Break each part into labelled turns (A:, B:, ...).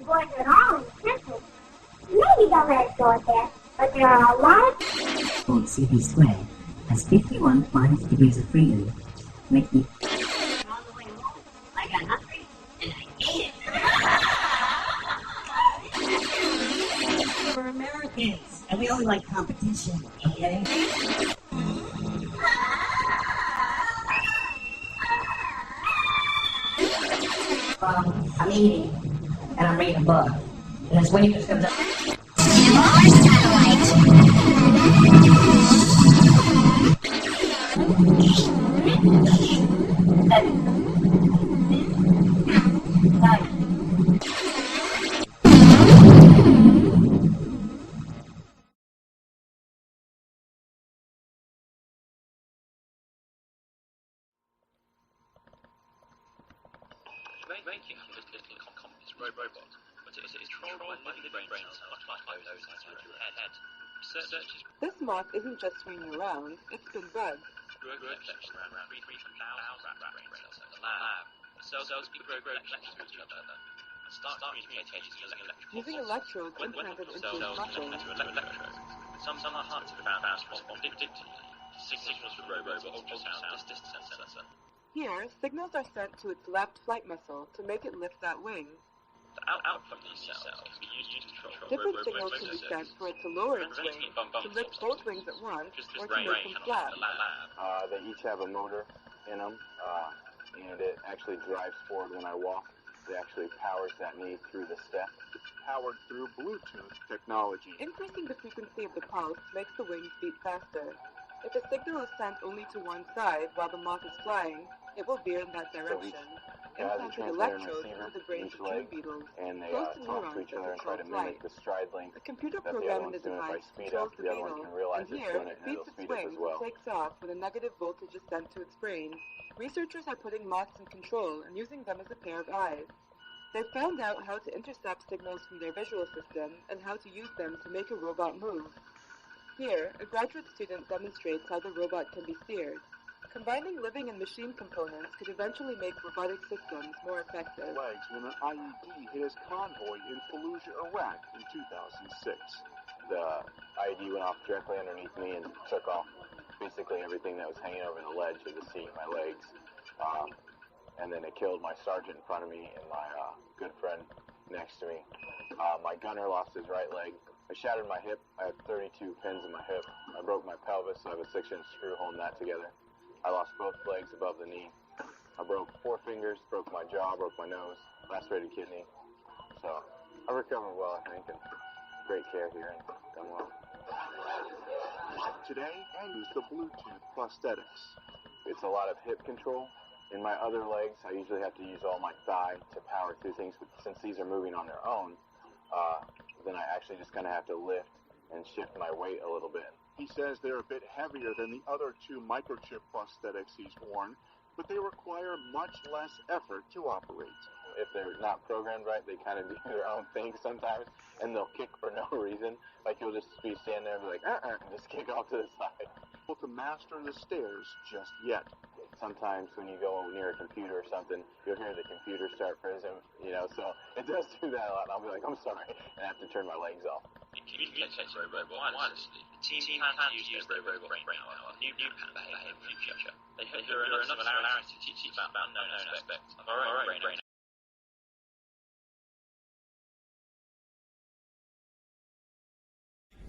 A: boys at all in Central. Maybe they'll let us go up there, but there are a lot of...
B: Old City Square has 51 fine degrees of freedom, making...
A: On the way home, I got hungry, and I ate it.
B: We're Americans, and we don't like competition, okay? I'm eating, and I'm reading a book, and this waitress comes up.
C: Making this little complex robot, but it is controlled by living brain cells like those inside your head. Researchers...
D: This moth isn't just swinging around, it's been bred.
C: Grow collections around 3,000 brain cells in the lab. The cells grow collections with each other and start communicating
D: using electrodes implanted into his muscles.
C: Some are hard to respond predictably. Signals from robots ultrasound distance sensor.
D: Here, signals are sent to its left flight muscle to make it lift that wing.
C: The output of these cells can be used to control
D: Different signals can be sent for it to lower its wing, to lift both wings at once, or to make them flat.
E: They each have a motor in them, and it actually drives forward when I walk. It actually powers that knee through the step.
F: Powered through Bluetooth technology.
D: Increasing the frequency of the pulse makes the wings beat faster. If a signal is sent only to one side while the moth is flying, it will veer in that direction. Implanted electrodes into the brains of tree beetles,
E: and they
D: close to
E: talk to
D: neurons
E: each other and
D: that
E: try to
D: control
E: mimic
D: flight.
E: the stride length.
D: A computer
E: that the
D: program
E: other
D: in the
E: one's doing. If I
D: device
E: speed
D: controls
E: up,
D: the
E: the other one
D: beetle,
E: can realize
D: and
E: it's
D: here,
E: doing it,
D: it
E: and
D: beats
E: it'll
D: its
E: speed up
D: wings
E: as well.
D: and takes off when a negative voltage is sent to its brain. Researchers are putting moths in control and using them as a pair of eyes. They've found out how to intercept signals from their visual system and how to use them to make a robot move. Here, a graduate student demonstrates how the robot can be steered. Combining living and machine components could eventually make robotic systems more effective.
F: Legs when an IED hit his convoy in Fallujah, Iraq in 2006.
E: The IED went off directly underneath me and took off basically everything that was hanging over the ledge of the seat, my legs. And then it killed my sergeant in front of me and my good friend next to me. My gunner lost his right leg. I shattered my hip. I had 32 pins in my hip. I broke my pelvis, so I have a 6-inch screw holding that together. I lost both legs above the knee. I broke 4 fingers, broke my jaw, broke my nose, lacerated kidney. So I recovered well, I think, and great care here and done well.
F: Today, I use the Bluetooth prosthetics.
E: It's a lot of hip control. In my other legs, I usually have to use all my thigh to power through things, but since these are moving on their own, then I actually just kind of have to lift and shift my weight a little bit.
F: He says they're a bit heavier than the other 2 microchip prosthetics he's worn, but they require much less effort to operate.
E: If they're not programmed right, they kind of do their own thing sometimes, and they'll kick for no reason. Like you'll just be standing there and be like, and just kick off to the side.
F: Able to master the stairs just yet.
E: Sometimes when you go near a computer or something, you'll hear the computer start freezing, so it does do that a lot. I'll be like, I'm sorry, and I have to turn my legs off.
C: In communicating robot wirelessly, the team plans to use their robot brain power on new behavior in the future. They hope there are enough similarities to teach about unknown aspects of our own brain.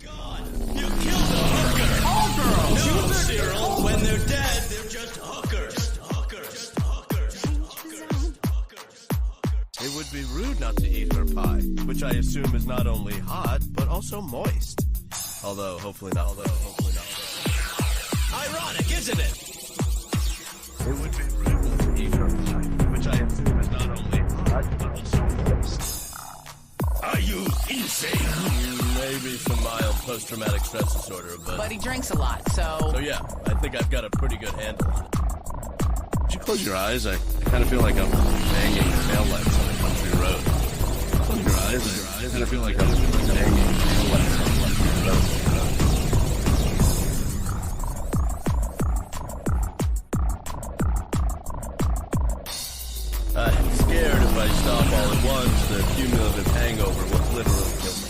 G: God, you killed a hooker! All girls! No, Cyril, when they're dead, they're just hookers.
H: It would be rude not to eat her pie, which I assume is not only hot, but also moist. Although, hopefully not.
G: Ironic, isn't it?
H: It would be rude not to eat her pie, which I assume is not only hot, but also moist.
G: Are you insane?
H: Maybe some mild post-traumatic stress disorder,
I: But he drinks a lot, so...
H: So yeah, I think I've got a pretty good handle on it. Would you close your eyes? I kind of feel like I'm banging taillights on a country road. Close your eyes. I kind of feel like I'm banging taillights on a country road. I'm scared if I stop all at once, the cumulative hangover will literally kill me.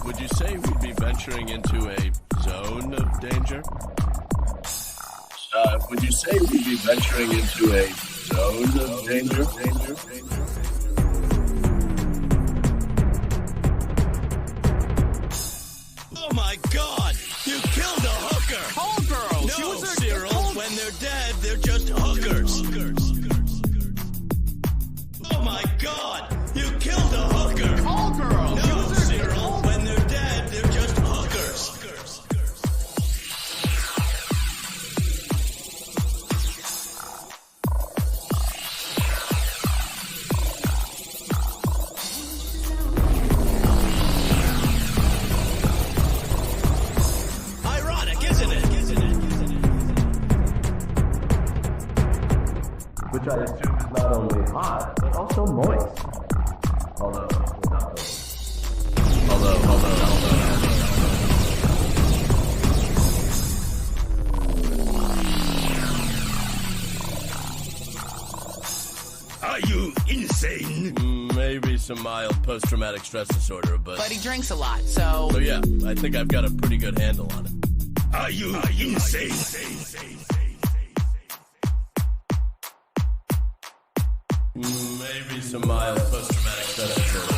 H: Would you say we'd be venturing into a zone of danger? Would you say we'd be venturing into a zone of danger?
G: Oh my God! You killed a hooker!
I: Call girls!
G: No, Cyril, when they're dead, they're just hookers. Oh my God! You killed a hooker!
I: Call girls!
G: No, Cyril, when they're dead, they're just hookers. Ironic, isn't it?
H: Which I assume is not only hot, but also moist. Although.
G: Are you insane?
H: Maybe some mild post-traumatic stress disorder, but
I: But he drinks a lot, so...
H: So yeah, I think I've got a pretty good handle on it.
G: Are you insane?
H: Maybe some mild post-traumatic stress disorder.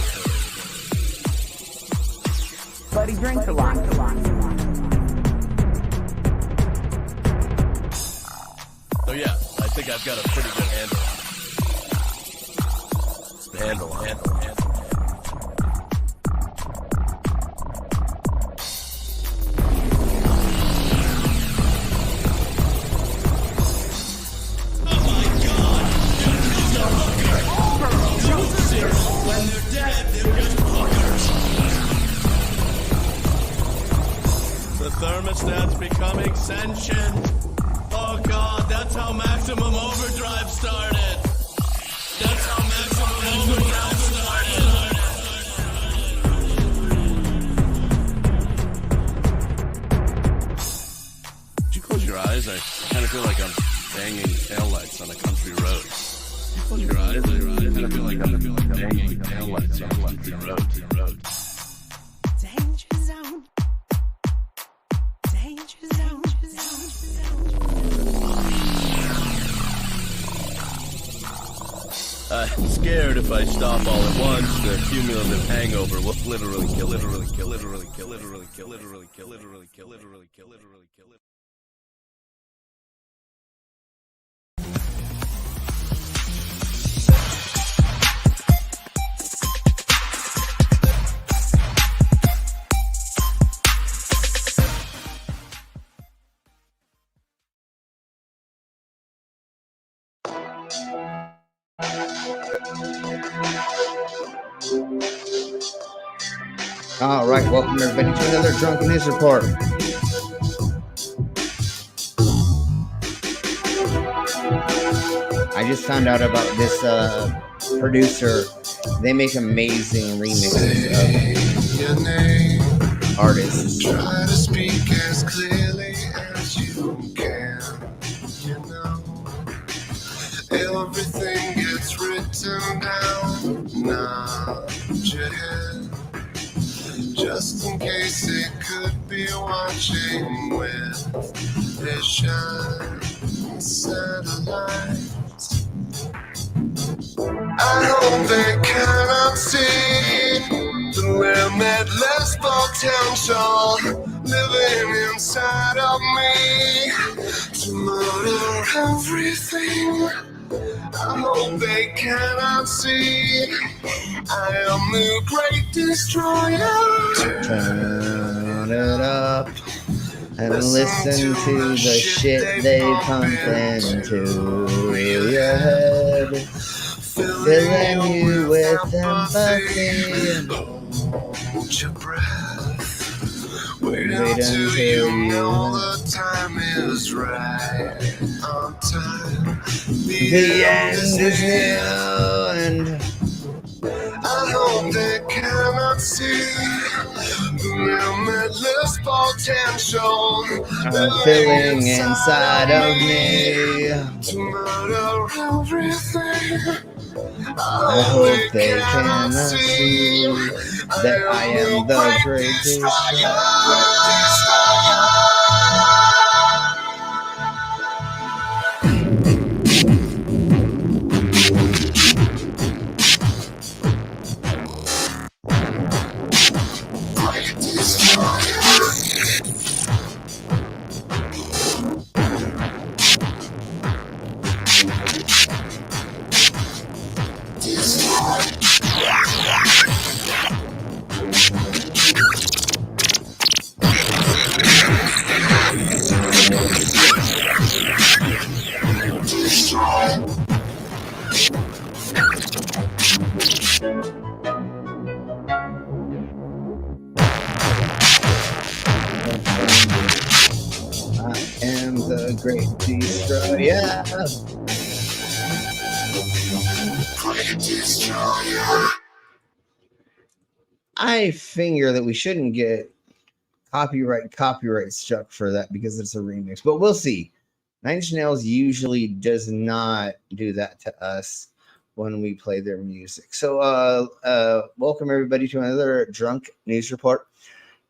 I: But he drinks a lot.
H: So yeah, I think I've got a pretty good handle on it. Handle.
G: When they're dead, they're just hookers.
H: The thermostat's becoming sentient. Oh God, that's how maximum overdrive started. That's how maximum overdrive started. Did you close your eyes? I kind of feel like I'm banging taillights on a country road. Did you close your eyes? I kind of feel like I'm banging taillights on a country road.
I: Danger zone. Danger zone.
H: I'm scared if I stop all at once, the cumulative hangover will literally kill.
J: All right, welcome everybody to another Drunken News Report. I just found out about this producer. They make amazing remixes of artists.
K: Try to speak as clearly as you can. You know, everything gets written down. Nod your head. Just in case it could be watching with vision satellites. I hope they cannot see the limitless potential living inside of me to murder everything. I hope they cannot see I am the great destroyer.
J: Turn it up and listen to the shit they pump into your head, filling you with empathy.
K: Hold your breath. Wait until you know the time is right. On time.
J: The end is near, and
K: I hope they cannot see Limitless potential.
J: I'm feeling inside of me.
K: To murder everything.
J: I hope they cannot see that I am the great Great destroyer. I figure that we shouldn't get copyright struck for that because it's a remix, but we'll see. Nine Inch Nails usually does not do that to us when we play their music. So welcome everybody to another Drunk News Report.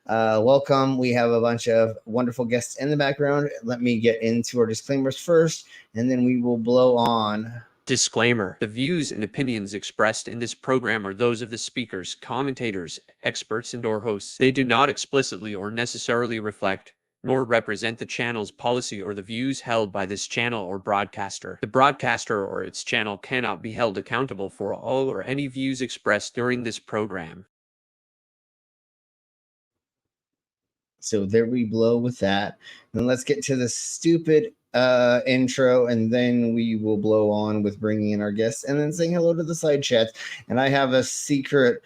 J: Welcome. We have a bunch of wonderful guests in the background. Let me get into our disclaimers first, and then we will blow on.
L: Disclaimer. The views and opinions expressed in this program are those of the speakers, commentators, experts, and/or hosts. They do not explicitly or necessarily reflect nor represent the channel's policy or the views held by this channel or broadcaster. The broadcaster or its channel cannot be held accountable for all or any views expressed during this program.
J: So there we blow with that. And let's get to the stupid intro, and then we will blow on with bringing in our guests and then saying hello to the side chats. And I have a secret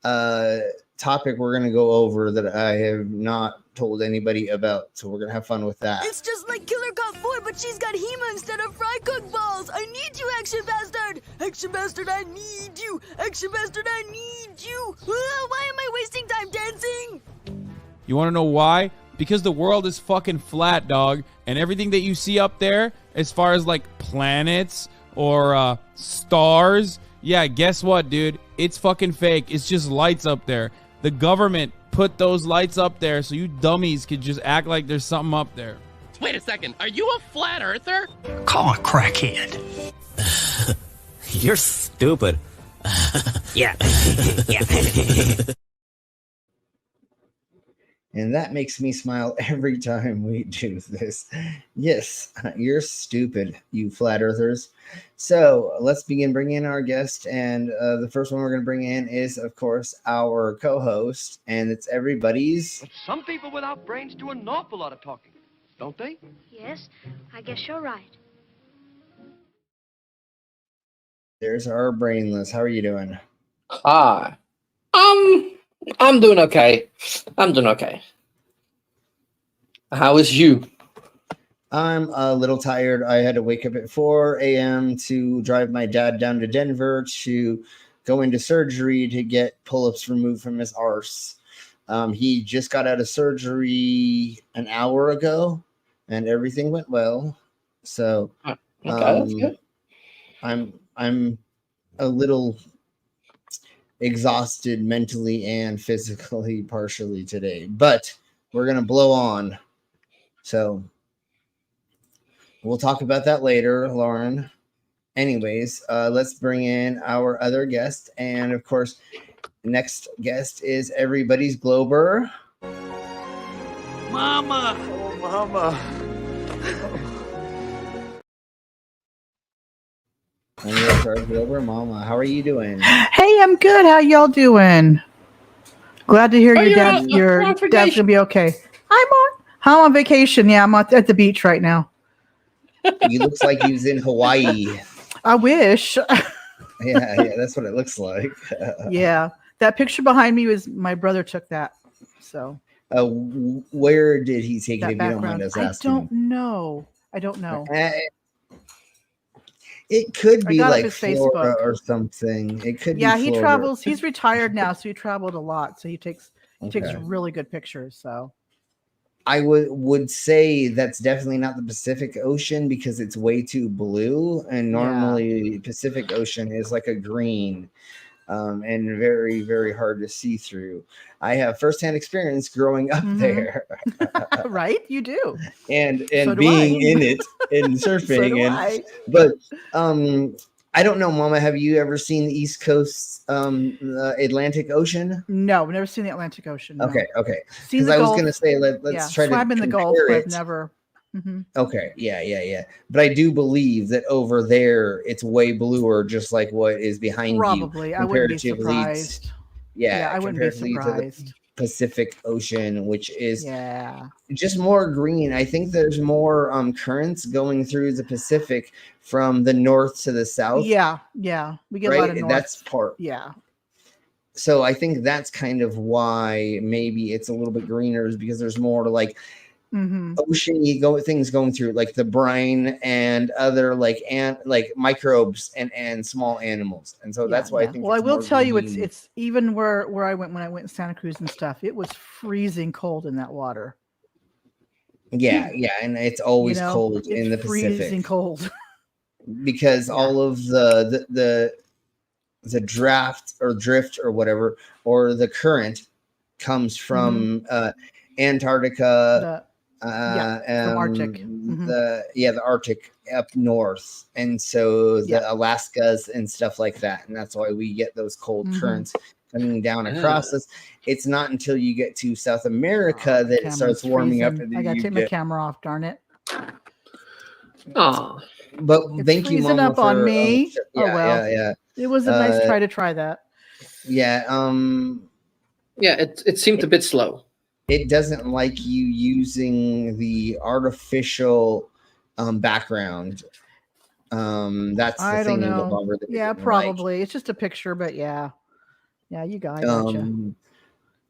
J: topic we're going to go over that I have not told anybody about. So we're going to have fun with that.
M: It's just like Killer Cop 4, but she's got Hema instead of fry cook balls. I need you, Action Bastard. Action Bastard, I need you. Action Bastard, I need you. Why am I wasting time dancing?
N: You want to know why? Because the world is fucking flat, dog. And everything that you see up there, as far as like planets or stars, yeah, guess what, dude? It's fucking fake. It's just lights up there. The government put those lights up there so you dummies could just act like there's something up there.
O: Wait a second. Are you a flat earther?
P: Call a crackhead. You're stupid. Yeah. Yeah.
J: And that makes me smile every time we do this. Yes, you're stupid, you flat earthers. So let's begin bringing in our guest. And the first one we're going to bring in is, of course, our co-host. And it's everybody's.
Q: Some people without brains do an awful lot of talking, don't they?
R: Yes, I guess you're right.
J: There's our brainless. How are you doing?
S: Hi. I'm doing okay. How is you?
J: I'm a little tired. I had to wake up at 4 a.m. to drive my dad down to Denver to go into surgery to get pull-ups removed from his arse. He just got out of surgery an hour ago, and everything went well. So
S: that's good.
J: I'm a little exhausted mentally and physically partially today, but we're gonna blow on. So we'll talk about that later, Lauren. Anyways, let's bring in our other guest, and of course, the next guest is everybody's Glober.
G: Mama!
E: Oh, mama!
J: And here's our Glober Mama. How are you doing?
T: Hey, I'm good. How y'all doing? Glad to hear your dad's gonna be okay. I'm on vacation. Yeah, I'm at the beach right now.
J: He looks like he's in Hawaii.
T: I wish.
J: Yeah, that's what it looks like.
T: Yeah, that picture behind me was my brother took that. So.
J: Where did he take it? If you
T: Background.
J: don't mind us asking.
T: I don't know.
J: It could be like Florida
T: Facebook
J: or something. It could.
T: Yeah,
J: be
T: he
J: Florida.
T: travels. He's retired now, so he traveled a lot. So he takes takes
J: Okay.
T: really good pictures. So
J: I would say that's definitely not the Pacific Ocean because it's way too blue, and normally Pacific Ocean is like a green, and very, very hard to see through. I have firsthand experience growing up there,
T: right, you do,
J: and
T: So do
J: being
T: I.
J: in it and surfing,
T: do
J: and
T: I.
J: but I don't know, Mama. Have you ever seen the East Coast Atlantic Ocean?
T: No, I've never seen the Atlantic Ocean. No.
J: Okay,
T: Seen
J: because
T: the
J: I was
T: Gulf.
J: gonna say let's try
T: swam
J: to
T: in the Gulf,
J: compare
T: but
J: it.
T: I've never. Mhm.
J: Okay, yeah. But I do believe that over there it's way bluer, just like what is behind
T: Probably,
J: you.
T: I wouldn't be
J: Comparatively,
T: surprised.
J: yeah,
T: I wouldn't be
J: comparatively to the
T: surprised.
J: Pacific Ocean, which is
T: Yeah.
J: just more green. I think there's more currents going through the Pacific from the north to the south.
T: Yeah, we get a lot of north.
J: That's part.
T: Yeah.
J: So I think that's kind of why maybe it's a little bit greener, is because there's more like ocean-y things going through, like the brine and other like microbes and small animals, and so that's why I think.
T: Well, I will tell you,
J: green.
T: it's even where I went when I went in Santa Cruz and stuff. It was freezing cold in that water.
J: Yeah, and it's always cold in the Pacific.
T: Freezing cold.
J: Because all of the draft or drift or whatever, or the current comes from Antarctica,
T: from Arctic.
J: The Arctic up north, and so the Alaskas and stuff like that, and that's why we get those cold currents coming down across us. It's not until you get to South America that it starts warming up. And
T: I gotta take my camera off. Darn it!
S: Oh,
J: but
T: It's
J: thank you,
T: freezing
J: Mama,
T: up on
J: for,
T: me.
J: yeah.
T: It was a nice try to try that.
J: Yeah.
S: Yeah, it seemed a bit slow.
J: It doesn't like you using the artificial background. That's the
T: I
J: thing
T: don't
J: in the
T: know.
J: bumper that
T: Yeah,
J: it didn't
T: probably. It's just a picture, but yeah, you got it.
J: like.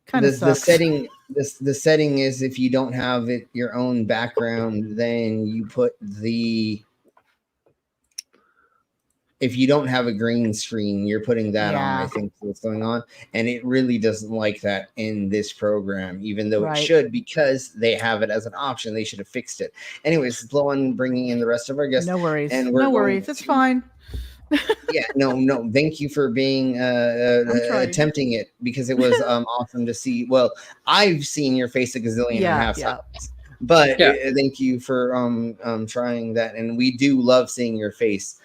T: Kind of
J: The
T: sucks.
J: setting. The setting is, if you don't have it your own background, then you put the. If you don't have a green screen, you're putting that on. I think what's going on, and it really doesn't like that in this program, even though it should, because they have it as an option. They should have fixed it. Anyways, slow on bringing in the rest of our guests.
T: No worries.
J: And we're
T: No worries. It's fine.
J: No. Thank you for being attempting it, because it was awesome to see. Well, I've seen your face a gazillion and a half times, but thank you for trying that, and we do love seeing your face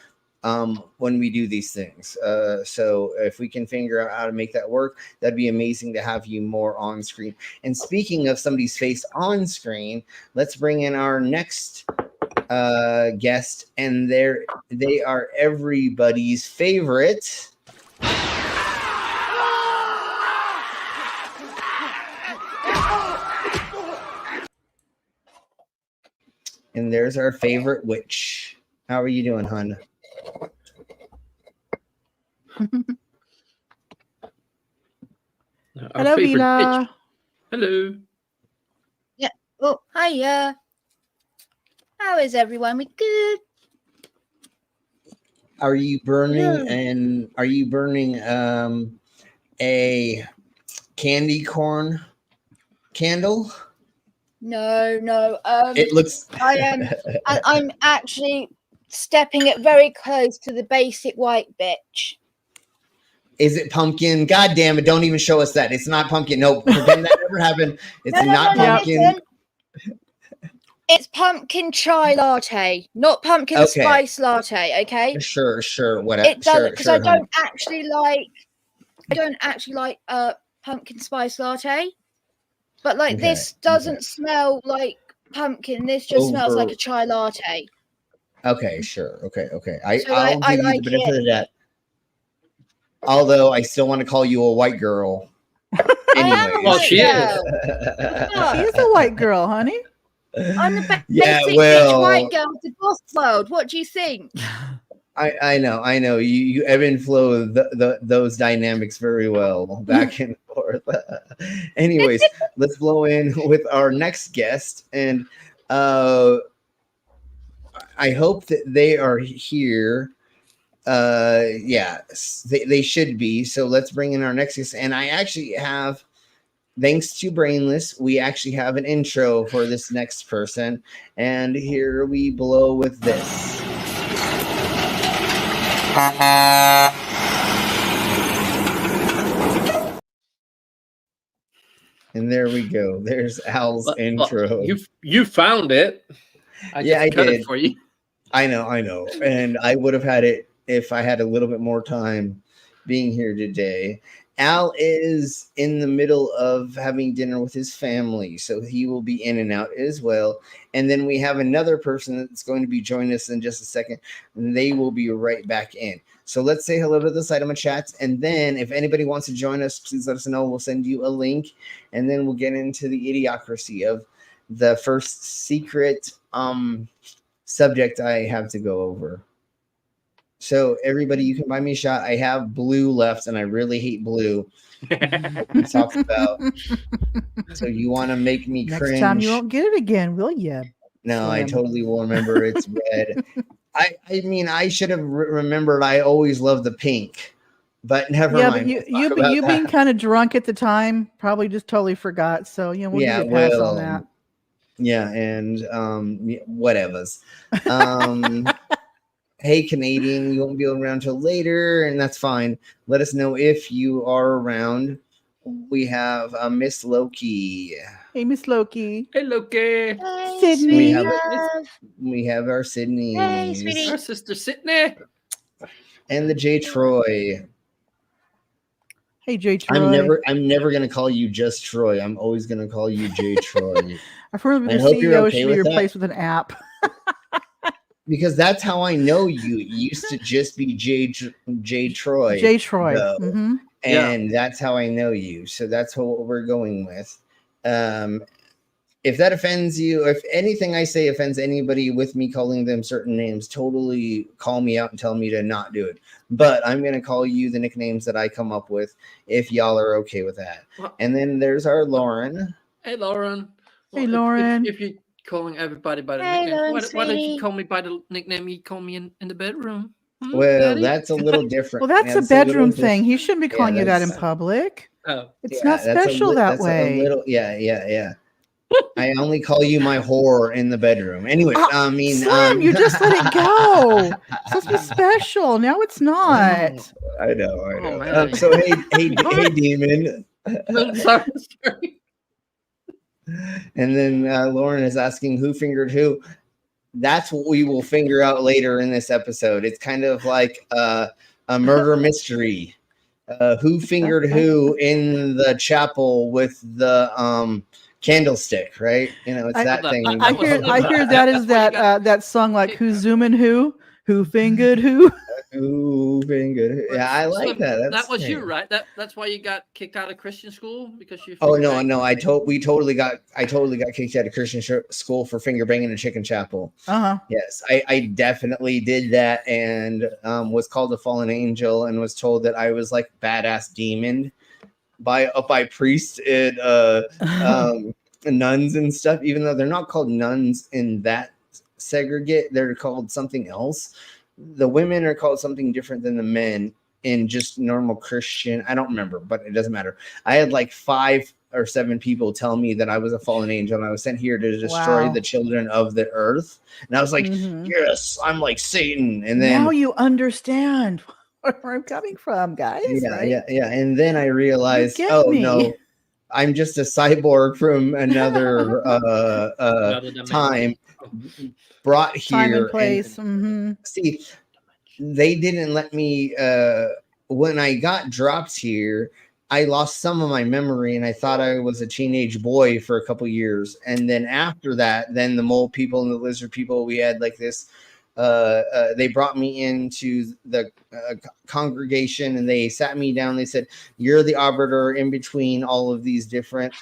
J: when we do these things. So if we can figure out how to make that work, that'd be amazing to have you more on screen. And speaking of somebody's face on screen, let's bring in our next guest, and they are everybody's favorite. And there's our favorite witch. How are you doing, hun?
T: Hello, Vila.
S: Hello.
U: Yeah. Oh, hiya. How is everyone? We good?
J: Are you burning a candy corn candle?
U: No.
J: It looks.
U: I am. I'm actually stepping it very close to the basic white bitch.
J: Is it pumpkin? God damn it! Don't even show us that. It's not pumpkin. No, pretend that never happened. It's not pumpkin.
U: Listen. It's pumpkin chai latte, not pumpkin spice latte. Okay.
J: Sure. Whatever.
U: It doesn't, because I don't actually like pumpkin spice latte. But this doesn't smell like pumpkin. This just smells like a chai latte.
J: Okay, sure. Okay.
U: So
J: I'll give you
U: like
J: the benefit of that. Although I still want to call you a white girl. Anyway,
S: well, she is.
T: She's a white girl, honey.
U: I'm the basic bitch white girl of the boss world. What do you think?
J: I know. You ebb and flow those dynamics very well, back and forth. Anyways, let's blow in with our next guest, and I hope that they are here. They should be. So let's bring in our next guest, and I actually have thanks to Brainless, we actually have an intro for this next person. And here we blow with this. And there we go. There's Al's intro.
S: You found it. I just cut it for you.
J: I know. And I would have had it if I had a little bit more time being here today. Al is in the middle of having dinner with his family, so he will be in and out as well. And then we have another person that's going to be joining us in just a second, and they will be right back in. So let's say hello to the side of my chats, and then if anybody wants to join us, please let us know. We'll send you a link, and then we'll get into the idiocracy of the first secret subject I have to go over. So everybody, you can buy me a shot. I have blue left, and I really hate blue. We talked about. So you want to make me cringe?
T: Next time you won't get it again, will you?
J: No, I totally will remember. It's red. I mean, I should have remembered. I always loved the pink, but never mind.
T: But you being kind of drunk at the time probably just totally forgot. So we'll give you a pass on that.
J: Yeah, and whatevers. Hey, Canadian, you won't be around till later, and that's fine. Let us know if you are around. We have Miss Loki.
T: Hey, Miss Loki.
S: Hey, Loki.
U: Hey,
T: Sydney.
J: We have our Sydney.
U: Hey, sweetie.
S: Our sister Sydney.
J: And the J. Troy.
T: Hey, J. Troy.
J: I'm never gonna call you just Troy. I'm always gonna call you J. Troy.
T: I've heard the CEO should be replaced with an app.
J: Because that's how I know you. It used to just be J. Troy.
T: J. Troy. Mm-hmm.
J: And that's how I know you. So that's what we're going with. If that offends you, if anything I say offends anybody with me calling them certain names, totally call me out and tell me to not do it. But I'm going to call you the nicknames that I come up with if y'all are okay with that. And then there's our Lauren.
S: Hey, Lauren.
T: Hey, Lauren.
S: If you're calling everybody by the nickname, why don't you call me by the nickname you call me in the bedroom?
J: Well, that's a little different.
T: Well, that's a bedroom thing. He shouldn't be calling you that in public. It's not special that way.
J: Yeah. I only call you my whore in the bedroom. Anyway, I mean,
T: Slim, you just let it go. It's supposed to be special. Now it's not.
J: I know. So hey, Demon.
S: Sorry.
J: And then Lauren is asking who fingered who. That's what we will figure out later in this episode. It's kind of like a murder mystery. Who fingered who in the chapel with the candlestick, right? It's that thing.
T: I hear that is that song like who's zooming who fingered who.
J: Who fingered who? Yeah, I like that.
S: That was you, right? That's why you got kicked out of Christian school because you.
J: Oh no! I totally got kicked out of Christian school for finger banging in Chicken Chapel. Yes, I definitely did that, and was called a fallen angel, and was told that I was like badass demon by priests and nuns and stuff. Even though they're not called nuns in that segregate, they're called something else. The women are called something different than the men in just normal Christian. I don't remember, but it doesn't matter. I had like 5 or 7 people tell me that I was a fallen angel and I was sent here to destroy the children of the earth. And I was like, yes, I'm like Satan. And then
T: now you understand where I'm coming from, guys.
J: Yeah. And then I realized, no, I'm just a cyborg from another time. Brought here
T: time and place.
J: See, they didn't let me when I got dropped here, I lost some of my memory and I thought I was a teenage boy for a couple years. And then after that, then the mole people and the lizard people, we had like this they brought me into the congregation and they sat me down. They said, you're the arbiter in between all of these different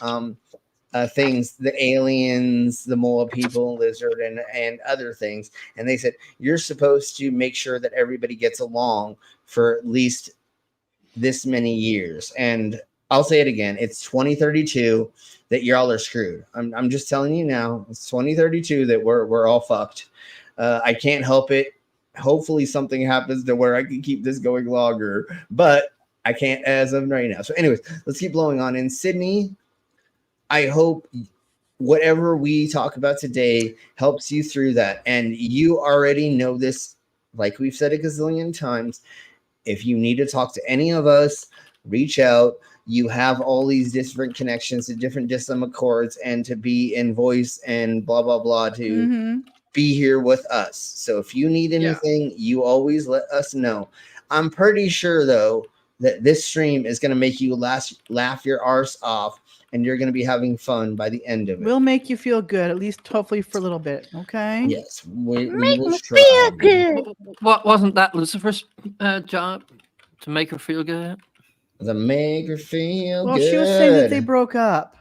J: things, the aliens, the mole people, lizard, and other things. And they said, you're supposed to make sure that everybody gets along for at least this many years. And I'll say it again, it's 2032 that y'all are screwed. I'm just telling you now, it's 2032 that we're all fucked. I can't help it. Hopefully something happens to where I can keep this going longer, but I can't as of right now. So anyways, let's keep blowing on. In Sydney, I hope whatever we talk about today helps you through that. And you already know this, like we've said a gazillion times. If you need to talk to any of us, reach out. You have all these different connections to different DSM Accords and to be in voice and blah, blah, blah to be here with us. So if you need anything, you always let us know. I'm pretty sure, though, that this stream is going to make you laugh your arse off, and you're going to be having fun by the end of it.
T: We'll make you feel good, at least hopefully for a little bit. Okay.
J: Yes, we
T: Make
J: will
T: me
J: try.
T: feel good.
S: What wasn't that Lucifer's job to make her feel good?
J: To make her feel
T: Well,
J: good.
T: she was saying that they broke up.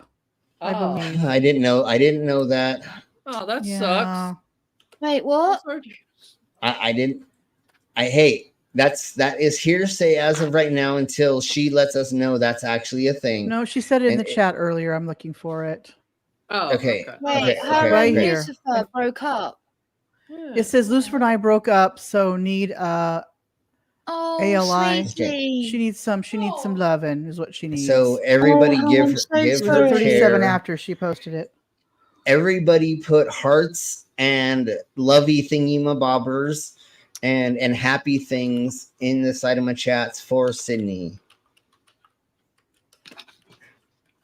T: I
S: Oh.
T: believe.
J: I didn't know that.
S: Oh, that
T: Yeah.
S: sucks.
U: Wait, what?
J: I didn't. Hey, that is hearsay as of right now until she lets us know that's actually a thing.
T: No, she said it in
J: And
T: the chat earlier. I'm looking for it.
S: Oh,
J: okay.
U: Wait, her
T: right
U: and
T: here.
U: Lucifer broke up.
T: It says Lucifer and I broke up, so need
U: Oh,
T: ALI.
U: sweetie.
T: She needs some loving is what she needs.
J: So everybody give her
T: It was at 37
J: care.
T: after she posted it.
J: Everybody put hearts and lovey thingy-mabobbers and happy things in the side of my chats for Sydney.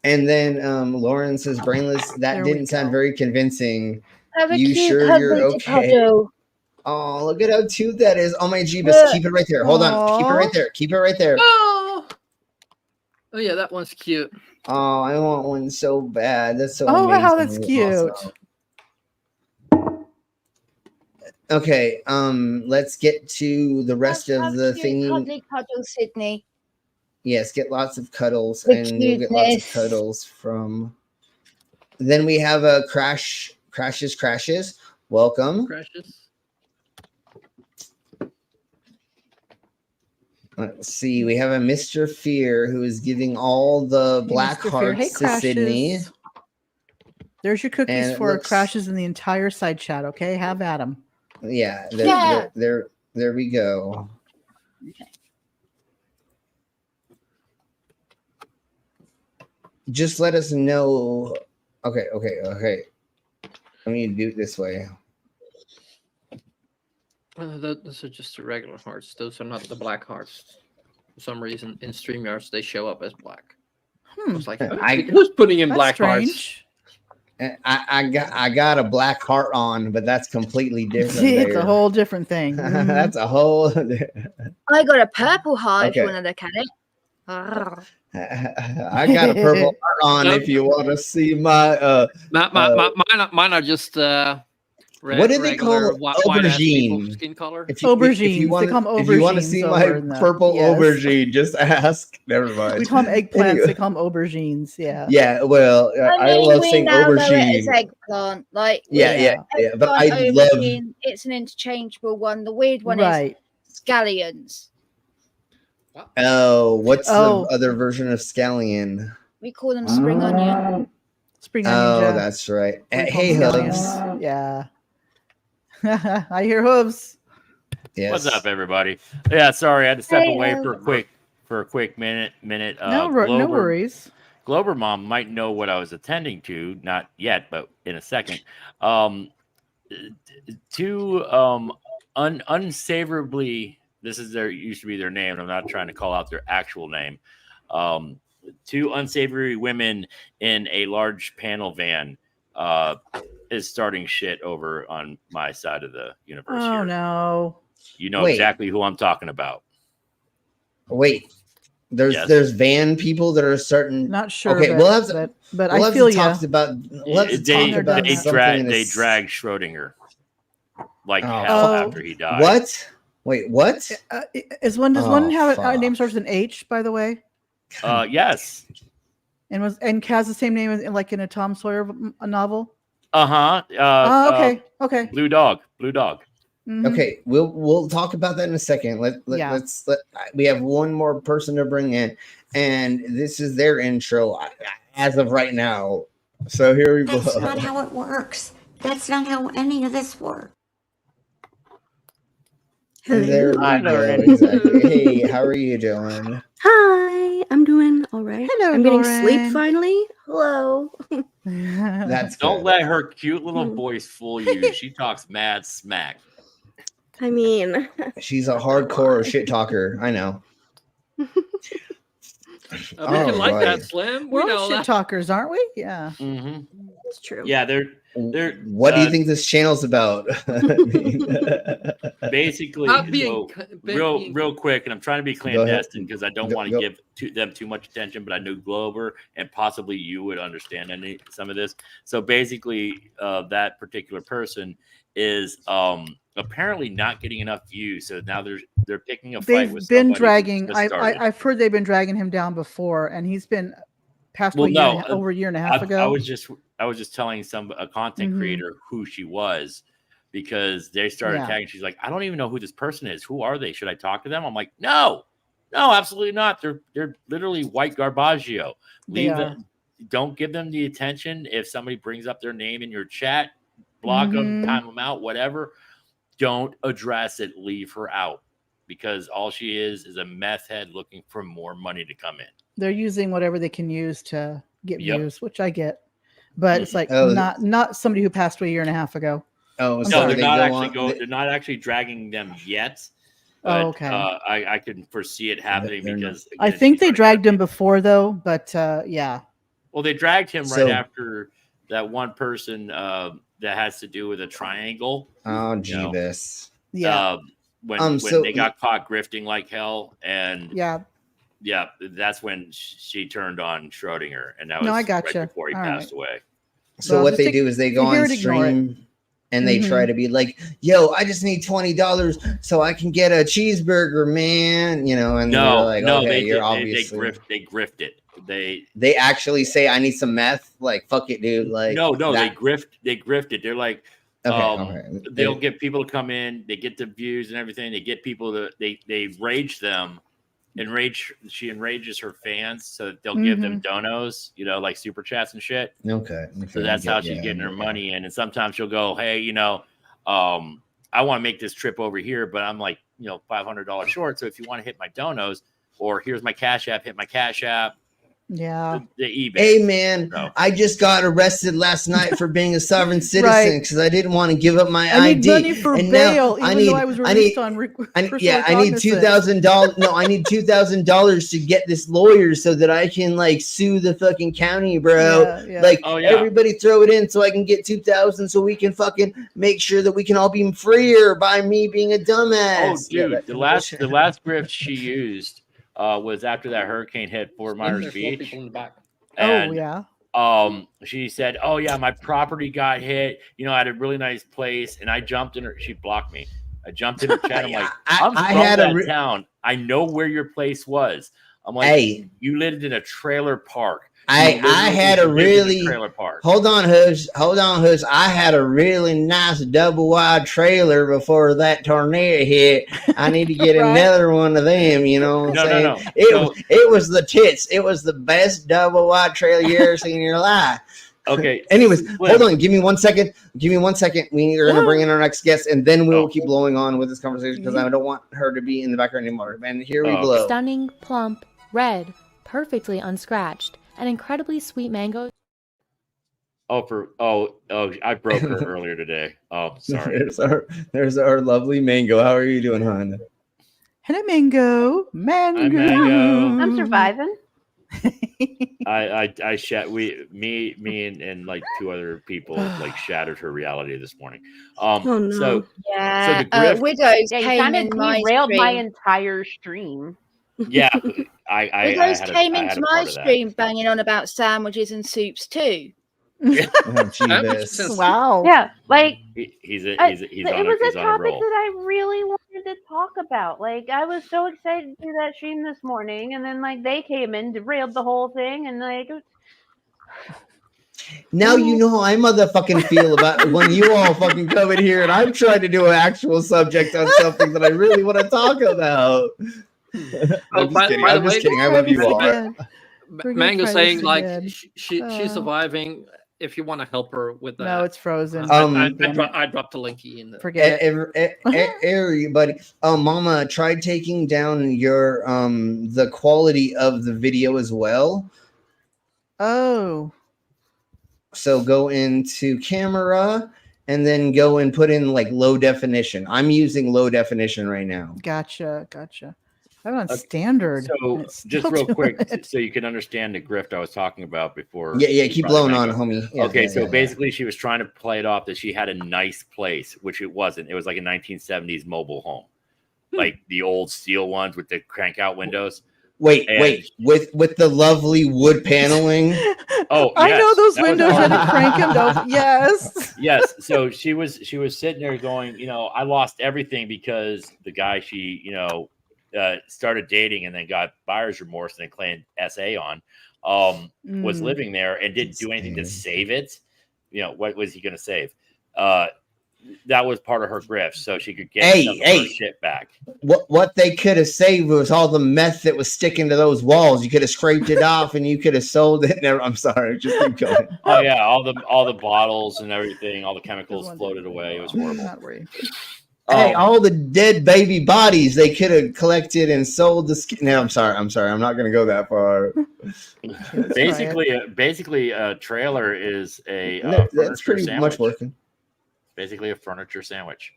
J: And then Lauren says, brainless, that
U: There we
J: didn't sound very convincing.
U: Have a
J: You
U: cute
J: sure
U: husband
J: you're
U: to
J: okay?
U: cuddle.
J: Oh, look at how cute that is. Oh, my Jeebus. Keep it right there. Hold on. Keep it right there. Keep it right there.
S: Oh, yeah, that one's cute.
J: Oh, I want one so bad. That's so
T: Oh, wow,
J: amazing.
T: that's cute.
J: Awesome. Okay, let's get to the rest of the thingy.
U: Cuddly cuddle, Sydney.
J: Yes, get lots of cuddles,
U: The
J: and you'll get lots of
U: cuteness.
J: cuddles from. Then we have a crashes. Welcome.
S: Crashes.
J: Let's see. We have a Mr. Fear who is giving all the black
T: Mr. Fear. Hey,
J: hearts to Sydney.
T: Crashes. There's your cookies
J: And it
T: for
J: looks-
T: crashes in the entire side chat. Okay, have at them.
J: Yeah,
T: Yeah.
J: there we go. Just let us know. Okay. Let me do it this way.
S: Those are just the regular hearts. Those are not the black hearts. For some reason, in StreamYards, they show up as black. I was like, who's putting in black hearts?
J: I got a black heart on, but that's completely different.
T: It's
J: there.
T: a whole different thing.
J: That's a whole.
U: I got a purple heart if you
J: Okay.
U: want to look at it.
J: I got a purple heart on. If you want to see my
S: Mine are just
J: what do they call it? Aubergine.
S: Skin color.
J: If
T: Aubergines.
J: you
T: They call 'em
J: if you want to
T: aubergines
J: see
T: over
J: my
T: in the-
J: purple
T: yes.
J: aubergine, just ask. Never mind.
T: We call them eggplants.
J: Anyway.
T: They call them aubergines. Yeah.
J: Yeah, well, I
U: mean,
J: love
U: we
J: saying
U: now know it as
J: aubergine.
U: eggplant. Like,
J: Yeah, but I
U: eggplant,
J: love.
U: aubergine, it's an interchangeable one. The weird one
T: Right.
U: is scallions.
J: Oh, what's
T: Oh.
J: the other version of scallion?
U: We call them spring onion.
T: Spring onion.
J: Oh,
T: Jeff.
J: that's right.
T: We call
J: Hey,
T: them
J: Hooves.
T: scallions. Yeah. I hear hooves.
J: Yes.
A: What's up, everybody? Yeah, sorry, I had to step
T: Hey,
A: away for a quick minute.
T: No
A: Glober,
T: worries.
A: Glober Mom might know what I was attending to, not yet, but in a second. Two unsavourably. This is used to be their name. I'm not trying to call out their actual name. Two unsavory women in a large panel van is starting shit over on my side of the universe
T: Oh
A: here.
T: no.
A: You know
J: Wait.
A: exactly who I'm talking about.
J: Wait, there's
A: Yes.
J: there's van people that are starting.
T: Not sure.
J: Okay,
T: but,
J: we'll have to.
T: but
J: we'll
T: I
J: have
T: feel
J: to
T: you.
J: talk about. We'll have to talk about
A: They
J: something in
A: they
J: this-
A: dragged Schrodinger like
J: Oh.
A: hell
T: Oh.
A: after he died.
J: What? Wait, what?
T: Does one
J: Oh,
T: have a
J: fuck.
T: name starts with an H? By the way,
A: Yes.
T: and has the same name as in a Tom Sawyer novel.
A: Uh-huh.
T: Oh, okay. Okay.
A: Blue Dog.
T: Mhm.
J: Okay, we'll talk about that in a second.
T: Yeah.
J: Let's we have one more person to bring in, and this is their intro as of right now. So here we go.
V: That's not how it works. That's not how any of this works.
J: And there we go. Exactly. Hey, how are you doing?
V: Hi,
B: I'm doing all right.
T: Hello,
B: I'm getting
T: Lauren.
B: sleep finally. Hello.
J: That's
A: Don't
J: good.
A: let her cute little voice fool you. She talks mad smack.
B: I mean,
J: She's a hardcore shit talker. I know.
S: We can like
J: Alright.
S: that, Slim.
T: We're
S: We
T: all
S: know
T: shit
S: that.
T: talkers, aren't we? Yeah.
A: Mm-hmm.
B: it's true.
A: Yeah, they're
J: What do you think this channel's about?
A: basically
S: Not being
A: so real quick, and I'm trying to be clandestine because I don't want to
J: Go.
A: give them too much attention, but I knew Glover and possibly you would understand some of this. So basically, that particular person is apparently not getting enough views, so now they're picking a fight with
T: They've been
A: somebody who
T: dragging.
A: just started.
T: I've heard they've been dragging him down before, and he's been passed
A: Well,
T: away
A: no,
T: over a year and a half ago.
A: I was just telling a content
T: Mhm.
A: creator who she was because they started
T: Yeah.
A: tagging. She's like, I don't even know who this person is. Who are they? Should I talk to them? I'm like, no, absolutely not. They're literally white garbaggio.
T: They
A: Leave
T: are.
A: them. Don't give them the attention. If somebody brings up their name in your chat, block them,
T: Mhm.
A: time them out, whatever. Don't address it. Leave her out because all she is a meth head looking for more money to come in.
T: They're using whatever they can use to get
A: Yep.
T: views, which I get. But it's like
J: Oh.
T: not somebody who passed away a year and a half ago.
J: Oh,
T: I'm
J: so
T: sorry.
A: No,
J: they
A: they're not actually dragging them yet. But,
T: Oh, okay.
A: I can foresee it happening
J: They're
A: because
T: I
A: again,
T: think
A: she's
T: they
A: already-
T: dragged him before though, but yeah.
A: Well, they dragged him
J: So-
A: right after that one person that has to do with a triangle.
J: Oh,
A: You know,
J: Jeebus.
T: Yeah.
A: when
J: so-
A: they got caught grifting like hell, and
T: Yeah.
A: that's when she turned on Schrodinger, and that was
T: No, I
A: right
T: gotcha.
A: before he
T: All
A: passed
T: right.
A: away.
J: So
T: Well,
J: what
T: just
J: they
T: take-
J: do is they
T: if
J: go
T: you hear
J: on
T: it, ignore it.
J: stream and they try to be like, "Yo, I just need $20 so I can get a cheeseburger, man." You know, and they're like,
A: No,
J: "Okay,
A: they
J: you're
A: did-
J: obviously."
A: they grifted.
J: They actually say, "I need some meth." Like, fuck it, dude. Like,
A: No,
J: that-
A: they grifted. They're like,
J: Okay.
A: they'll get people to come in, they get the views and everything, they get people to they rage them. She enrages her fans so that they'll give them donos, like super chats and shit.
J: Okay.
A: So that's how she's getting her money in. And sometimes she'll go, hey, I want to make this trip over here, but I'm like, $500 short. So if you want to hit my donos, or here's my Cash App, hit my Cash App.
T: Yeah.
A: The eBay.
J: Hey man,
A: So-
J: I just got arrested last night for being a sovereign
T: Right.
J: citizen because I didn't want to give up my
T: I need
J: ID.
T: money for
J: And now
T: bail, even though I was released on
J: I
T: personal
J: need $2,000. No, I need $2,000 to get this lawyer so that I can sue the fucking county, bro.
T: Yeah, yeah.
J: Everybody throw it in so I can get 2,000 so we can fucking make sure that we can all be freer by me being a dumbass.
A: Oh, dude, the last grift she used was after that hurricane hit Fort Myers Beach.
S: People in the back.
A: And,
T: yeah.
A: She said, "Oh yeah, my property got hit. I had a really nice place, and I jumped in her." She blocked me. I jumped in her chat. I'm like, I'm
J: I
A: from
J: had a
A: that town. I know where your place was. I'm like,
J: Hey.
A: you lived in a trailer park.
J: I
A: You literally
J: had a
A: lived in
J: really
A: trailer park.
J: hold on, Hoosh. I had a really nice double wide trailer before that tornado hit. I need to get
T: Right.
J: another one of them. You know what I'm saying?
A: No.
J: It was the tits. It was the best double wide trailer you ever seen in your life.
A: Okay.
J: Anyways,
A: Slim.
J: hold on. Give me 1 second. We're gonna bring in our next guest, and then we will keep blowing on with this conversation because I don't want her to be in the background anymore. And here we blow.
D: Stunning, plump, red, perfectly unscratched, and incredibly sweet mango.
A: I broke her earlier today. Oh, sorry.
J: There's our lovely Mango. How are you doing, hon?
T: Hello, Mango. Mango.
A: Mango.
B: I'm surviving.
A: Me and like two other people shattered her reality this morning.
B: Oh, no.
A: So
U: Yeah.
A: the grift,
U: Widows
B: Yeah, you
U: came
B: kind
U: in
B: of
U: my
B: derailed my
U: stream.
B: entire stream.
A: yeah, I
U: Widows
A: had
U: came
A: I had
U: into
A: a
U: my
A: part of that.
U: stream banging on about sandwiches and soups too.
J: Oh, Jeebus.
T: Wow.
B: Yeah, like
A: He's
B: it
A: on
B: was
A: a
B: a topic
A: roll.
B: that I really wanted to talk about. Like, I was so excited to do that stream this morning, and then they came in, derailed the whole thing, and
J: Now you know how I motherfucking feel about when you all fucking come in here and I'm trying to do an actual subject on something that I really want to talk about. I'm just kidding. I'm just kidding. I love you all.
S: Mango saying
T: again.
S: she's surviving if you want to help her with that.
T: No, it's frozen.
S: I dropped the linky in the.
T: Forget it.
J: Everybody, Mama, tried taking down your the quality of the video as well.
T: Oh.
J: So go into camera and then go and put in like low definition. I'm using low definition right now.
T: Gotcha. I'm on standard.
A: So just real quick, so you can understand the grift I was talking about before.
J: Yeah, keep blowing on, homie. Yeah,
A: okay,
J: yeah,
A: basically she was trying to play it off that she had a nice place, which it wasn't. It was like a 1970s mobile home, like the old steel ones with the crank out windows.
J: Wait, with the lovely wood paneling.
A: Oh,
T: I know those windows had to crank them though. Yes.
A: Yes. So she was sitting there going, I lost everything because the guy she, started dating and then got buyer's remorse and then claimed SA on, was living there and didn't do anything to save it. What was he going to save? That was part of her grift, so she could get some of her shit back.
J: What they could have saved was all the meth that was sticking to those walls. You could have scraped it off and you could have sold it. Never, I'm sorry, just keep going.
A: Oh yeah, all the bottles and everything, all the chemicals floated away. It was horrible.
T: Not worried.
J: Hey, all the dead baby bodies they could have collected and sold the skin. No, I'm sorry. I'm not going to go that far.
A: Basically, a trailer is a
J: that's pretty
A: sandwich.
J: much working.
A: Basically, a furniture sandwich.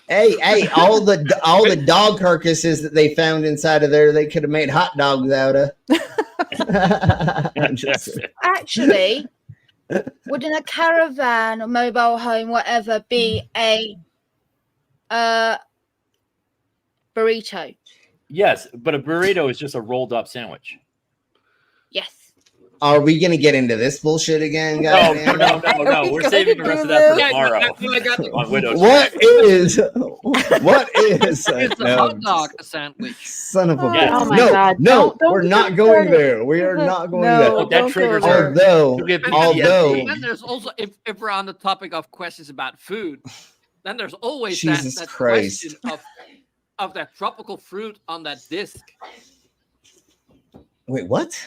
J: Hey, all the dog carcasses that they found inside of there, they could have made hot dogs out of.
U: Actually, wouldn't a caravan or mobile home, whatever, be a burrito?
A: Yes, but a burrito is just a rolled up sandwich.
U: Yes.
J: Are we going to get into this bullshit again, guys?
A: No. We're saving the rest of that for tomorrow.
J: What is?
S: It's a hot dog sandwich.
J: Son of a
S: bitch.
J: bitch.
S: Oh my
J: God. Don't we're not going there. We are not going there.
S: That triggers
J: her. Although,
S: then there's also, if we're on the topic of questions about food, then there's always
J: Jesus
S: that
J: Christ.
S: question of that tropical fruit on that disc.
J: Wait, what?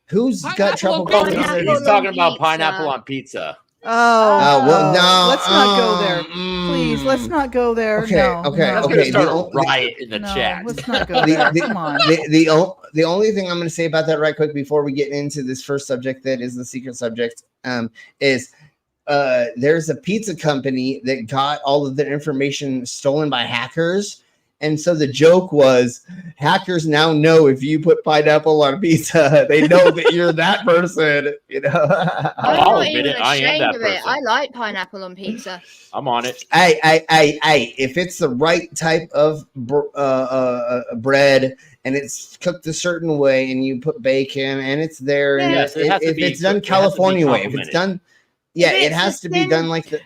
J: Who's got tropical fruit?
A: He's talking about pineapple on pizza.
T: Oh,
J: well, no.
T: Let's not go there. Please, let's not go there.
J: Okay.
A: That's going to start a riot in the chat.
T: Let's not go there. Come on.
J: The only thing I'm going to say about that right quick before we get into this first subject that is the secret subject is there's a pizza company that got all of their information stolen by hackers. And so the joke was hackers now know if you put pineapple on pizza, they know that you're that person.
U: I'm not even ashamed of it. I like pineapple on pizza.
A: I'm on it.
J: Hey, if it's the right type of bread and it's cooked a certain way and you put bacon and it's there, and
A: yes,
J: if it's done California way, if it's done, it has to be done like the.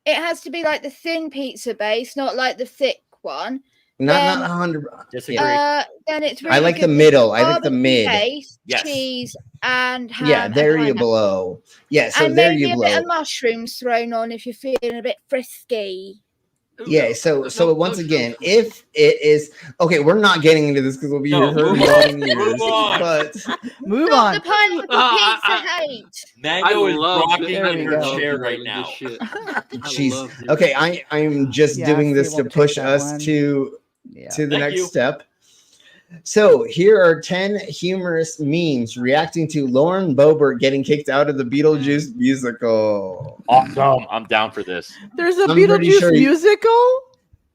U: It has to be like the thin pizza base, not like the thick one.
J: Not 100.
A: Disagree.
U: Then it's really
J: I like
U: good
J: the
U: with
J: middle. I like the
U: barbecue
J: mid.
U: Paste,
J: Yes.
U: cheese and ham.
J: Yeah, there
U: and
J: you
U: pineapple.
J: blow. Yeah, so
U: and
J: there
U: maybe
J: you
U: a
J: blow.
U: bit of mushrooms thrown on if you're feeling a bit frisky.
J: Yeah, so once again, if it is okay, we're not getting into this because we'll be here for
A: move
J: years,
A: on.
J: but
T: move
U: Not
T: on.
U: the pineapple pizza hate.
A: Mango is rocking
T: There
A: in
T: we
A: her
T: go.
A: chair right now.
J: jeez. Okay, I'm just
T: Yeah,
J: doing
T: we
J: this to
T: won't take
J: push
T: that
J: us
T: one.
J: to the
A: Thank
J: next
A: you.
J: step. So here are 10 humorous memes reacting to Lauren Boebert getting kicked out of the Beetlejuice musical.
A: Awesome. I'm down for this.
T: There's a
J: I'm pretty
T: Beetlejuice
J: sure
T: musical?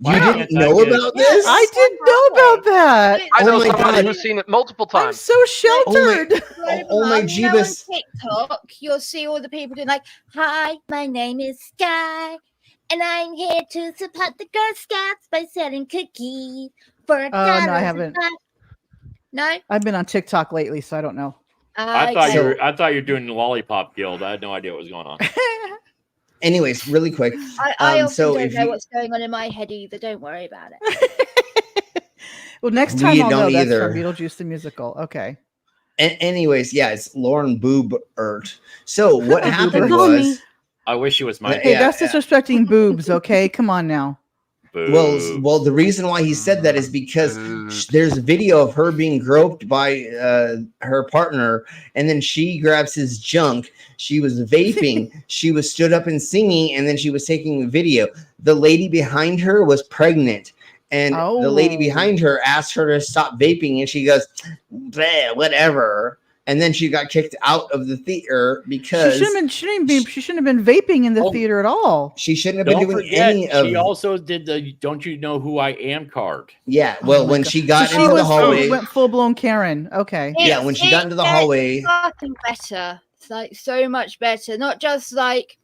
J: You didn't know about this?
T: I didn't know about that.
Q: I know
J: Oh my
Q: somebody
J: God.
Q: who's seen it multiple
T: I'm
Q: times.
T: so sheltered.
J: Oh my
U: You know, on
J: Jeebus.
U: TikTok, you'll see all the people doing like, "Hi, my name is Sky, and I'm here to support the Girl Scouts by selling cookies for $1."
T: No, I haven't.
U: No,
T: I've been on TikTok lately, so I don't know.
A: I thought you were doing the Lollipop Guild. I had no idea what was going on.
J: Anyways, really quick.
U: I also
J: so
U: don't
J: if
U: know
J: you-
U: what's going on in my head either. Don't worry about it.
T: Well, next time
J: We
T: I'll know
J: don't
T: that's
J: either.
T: from Beetlejuice the musical. Okay.
J: Anyways, yeah, it's Lauren Boebert. So what happened
T: Call me.
J: was
A: I wish it was my.
T: Hey, that's disrespecting boobs, okay? Come on now.
J: Well, the reason why he said that is because there's a video of her being groped by her partner, and then she grabs his junk. She was vaping. She was stood up and singing, and then she was taking a video. The lady behind her was pregnant, and the lady behind her asked her to stop vaping, and she goes, "Bleh, whatever." And then she got kicked out of the theater because
T: she shouldn't have been vaping in the theater at all.
J: She shouldn't have been doing any of.
A: She also did the "Don't you know who I am" card.
J: Yeah, well, when she got into the hallway,
T: she went full blown Karen. Okay.
J: Yeah, when she got into the hallway,
U: fucking better. It's like so much better. Not just like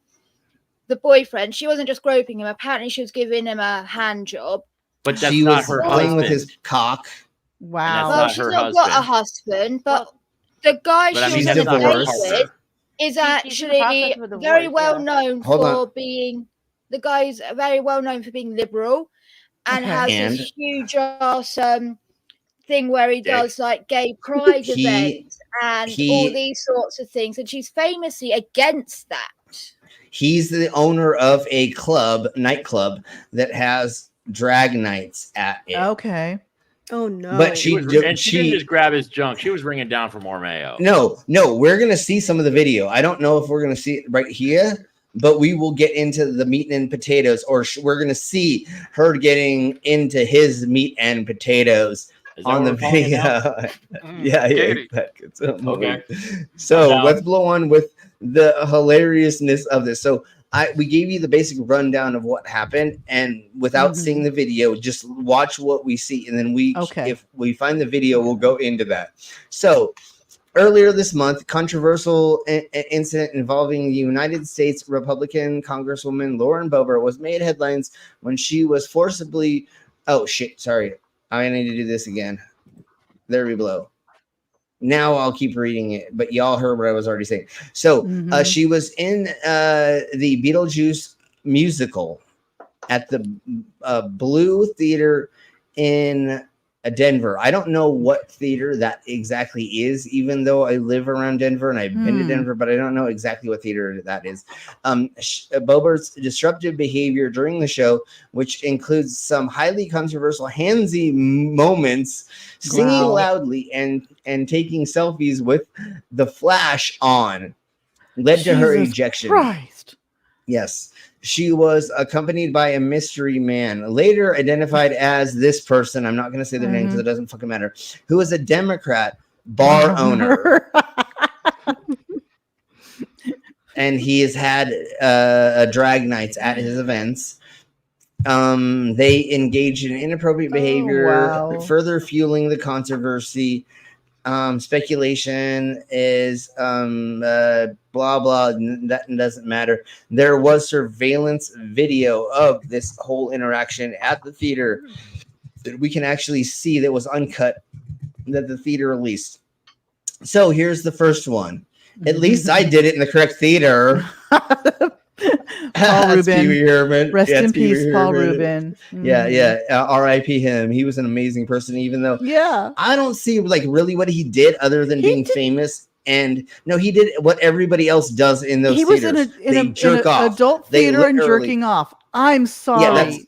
U: the boyfriend. She wasn't just groping him. Apparently, she was giving him a hand job.
A: But that's
J: she
A: not
J: was
A: her
J: playing
A: husband.
J: with his cock.
T: Wow.
U: Well, she's not got a husband, but the guy
J: But I
U: she
J: mean,
U: was
J: that's
U: on a
J: not
U: date
J: her
U: with is actually very well known
J: Hold
U: for
J: on.
U: being. The guy's very well known for being liberal, and
J: Okay.
U: has
J: And?
U: this huge ass thing where he does like gay pride
J: He-
U: events and all these sorts of things, and she's famously against that.
J: He's the owner of a nightclub that has drag nights at it.
T: Okay.
C: Oh no!
J: But she
A: didn't just grab his junk. She was ringing down for more mayo.
J: No, we're gonna see some of the video. I don't know if we're gonna see it right here, but we will get into the meat and potatoes, or we're gonna see her getting into his meat and potatoes on the video. yeah, it's a movie.
A: Okay.
J: So
A: I'm down.
J: let's blow on with the hilariousness of this. So we gave you the basic rundown of what happened, and without seeing the video, just watch what we see, and then if we find the video, we'll go into that. So earlier this month, controversial incident involving the United States Republican Congresswoman Lauren Boebert was made headlines when she was forcibly. Oh shit! Sorry, I need to do this again. There we blow. Now I'll keep reading it, but y'all heard what I was already saying. So she was in the Beetlejuice musical at the Blue Theater in Denver. I don't know what theater that exactly is, even though I live around Denver and I've been to Denver, but I don't know exactly what theater that is. Boebert's disruptive behavior during the show, which includes some highly controversial handsy moments, singing loudly and taking selfies with the flash on, led to her
T: Jesus
J: ejection.
T: Christ.
J: Yes. She was accompanied by a mystery man, later identified as this person. I'm not going to say their name because it doesn't fucking matter. Who was a Democrat bar owner. And he has had drag nights at his events. They engaged in inappropriate behavior, further fueling the controversy. Speculation is blah blah, that doesn't matter. There was surveillance video of this whole interaction at the theater that we can actually see that was uncut, that the theater released. So here's the first one. At least I did it in the correct theater.
T: Paul Rubin. Rest in
J: Pee-wee
T: peace, Paul
J: Herman.
T: Rubin.
J: Yeah. R.I.P. him. He was an amazing person, even though I don't see like really what he did other than being famous. And no, he did what everybody else does in those theaters.
T: He was in an
J: off.
T: adult theater and jerking off. I'm sorry.
J: Yeah,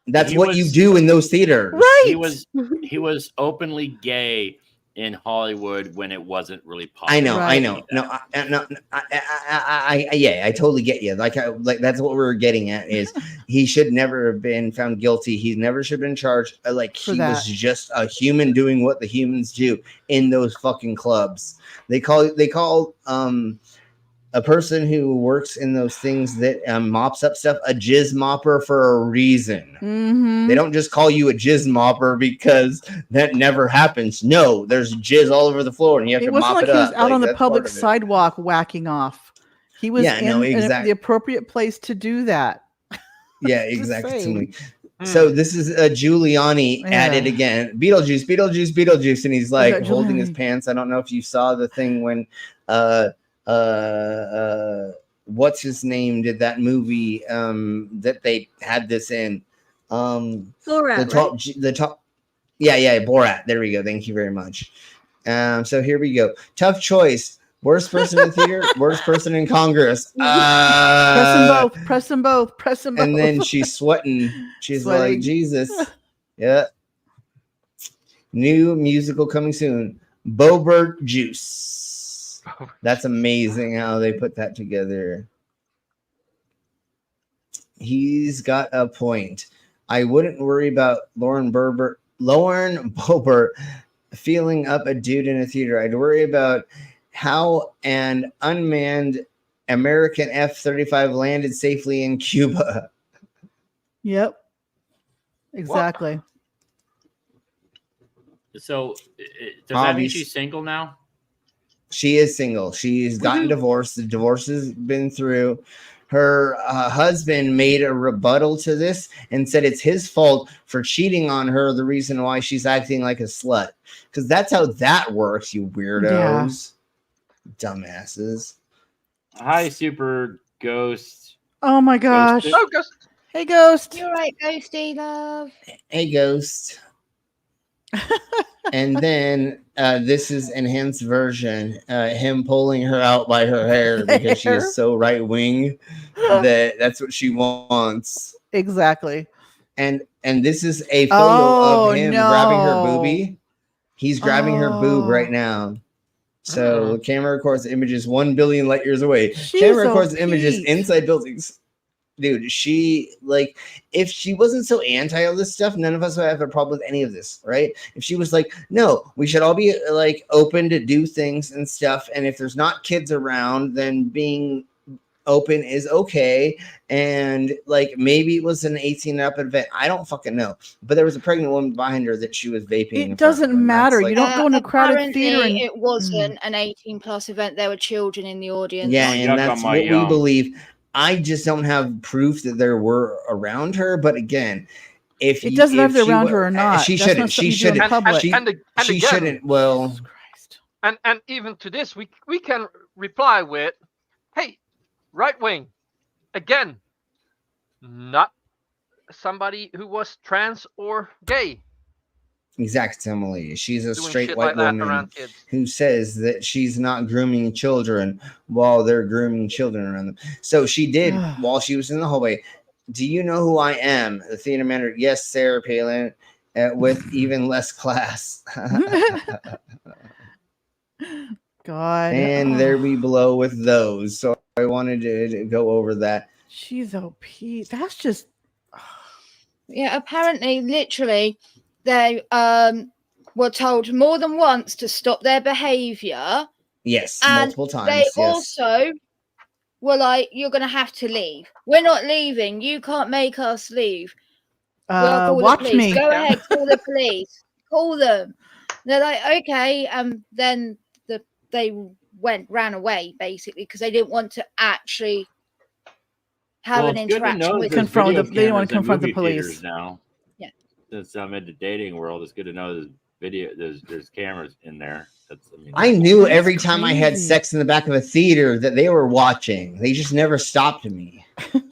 J: that's what you do in those theaters.
T: Right.
A: He was openly gay in Hollywood when it wasn't really popular.
J: I know. No, I totally get you. Like that's what we're getting at is he should never have been found guilty. He never should have been charged. Like he was just a human doing what the humans do in those fucking clubs. They call a person who works in those things that mops up stuff a jizz mopper for a reason. They don't just call you a jizz mopper because that never happens. No, there's jizz all over the floor and you have to mop it up.
T: He was out on the public sidewalk whacking off. He was in the appropriate place to do that.
J: Yeah, exactly. So this is Giuliani at it again. Beetlejuice, and he's like holding his pants. I don't know if you saw the thing when what's his name did that movie that they had this in
C: Borat,
J: Borat. There we go. Thank you very much. So here we go. Tough choice, Worst person in theater, worst person in Congress.
T: Press them both.
J: And then she's sweating. She's
T: Sweating.
J: like, Jesus. Yeah. New musical coming soon. Bobert Juice. That's amazing how they put that together. He's got a point. I wouldn't worry about Lauren Boebert feeling up a dude in a theater. I'd worry about how an unmanned American F-35 landed safely in Cuba.
T: Yep. Exactly.
A: So, does that mean she's single now?
J: She is single. She's gotten divorced. The divorce has been through. Her husband made a rebuttal to this and said it's his fault for cheating on her. The reason why she's acting like a slut. Because that's how that works, you weirdos. Dumbasses.
A: Hi, Super Ghost.
T: Oh my gosh.
A: Ghost.
S: Oh, Ghost.
T: Hey, Ghost.
U: You're right, Ghosty love.
J: Hey, Ghost. And then this is enhanced version. Him pulling her out by her hair because she is so right wing that's what she wants.
T: Exactly.
J: And this is a photo of him grabbing her boobie. He's grabbing her boob right now. So the camera records images 1 billion light years away. Camera records images inside buildings. Dude, she, like, if she wasn't so anti all this stuff, none of us would have a problem with any of this, right? If she was like, no, we should all be, like, open to do things and stuff. And if there's not kids around, then being open is okay. And, like, maybe it was an 18-up event. I don't fucking know. But there was a pregnant woman behind her that she was vaping.
T: It doesn't matter. You don't go in a crowded theater.
U: And it wasn't an 18+ event. There were children in the audience.
J: Yeah, and that's what we believe. I just don't have proof that there were around her. But again, if
T: it doesn't matter if they're around her or not,
J: she shouldn't. She shouldn't. She shouldn't. Well,
S: and even to this, we can reply with, "Hey, right wing, again, not somebody who was trans or gay."
J: Exactly. She's a
S: Doing
J: straight
S: shit
J: white
S: like that
J: woman
S: around kids.
J: who says that she's not grooming children while they're grooming children around them. So she did while she was in the hallway. Do you know who I am? The theater manager. Yes, Sarah Palin, with even less class.
T: God.
J: And there we blow with those. So I wanted to go over that.
T: She's OP. That's just.
U: Yeah, apparently, literally, they were told more than once to stop their behavior.
J: Yes,
U: and
J: multiple times.
U: They also were like, "You're going to have to leave. We're not leaving. You can't make us leave." We'll call
T: watch
U: the police.
T: me.
U: Go ahead, call the police. Call them. They're like, okay. Then they ran away basically because they didn't want to actually have an interaction with
T: confront them. They didn't want to confront the police
A: now.
U: Yeah.
A: Since I'm in the dating world, it's good to know there's cameras in there.
J: I knew every time I had sex in the back of a theater that they were watching. They just never stopped me.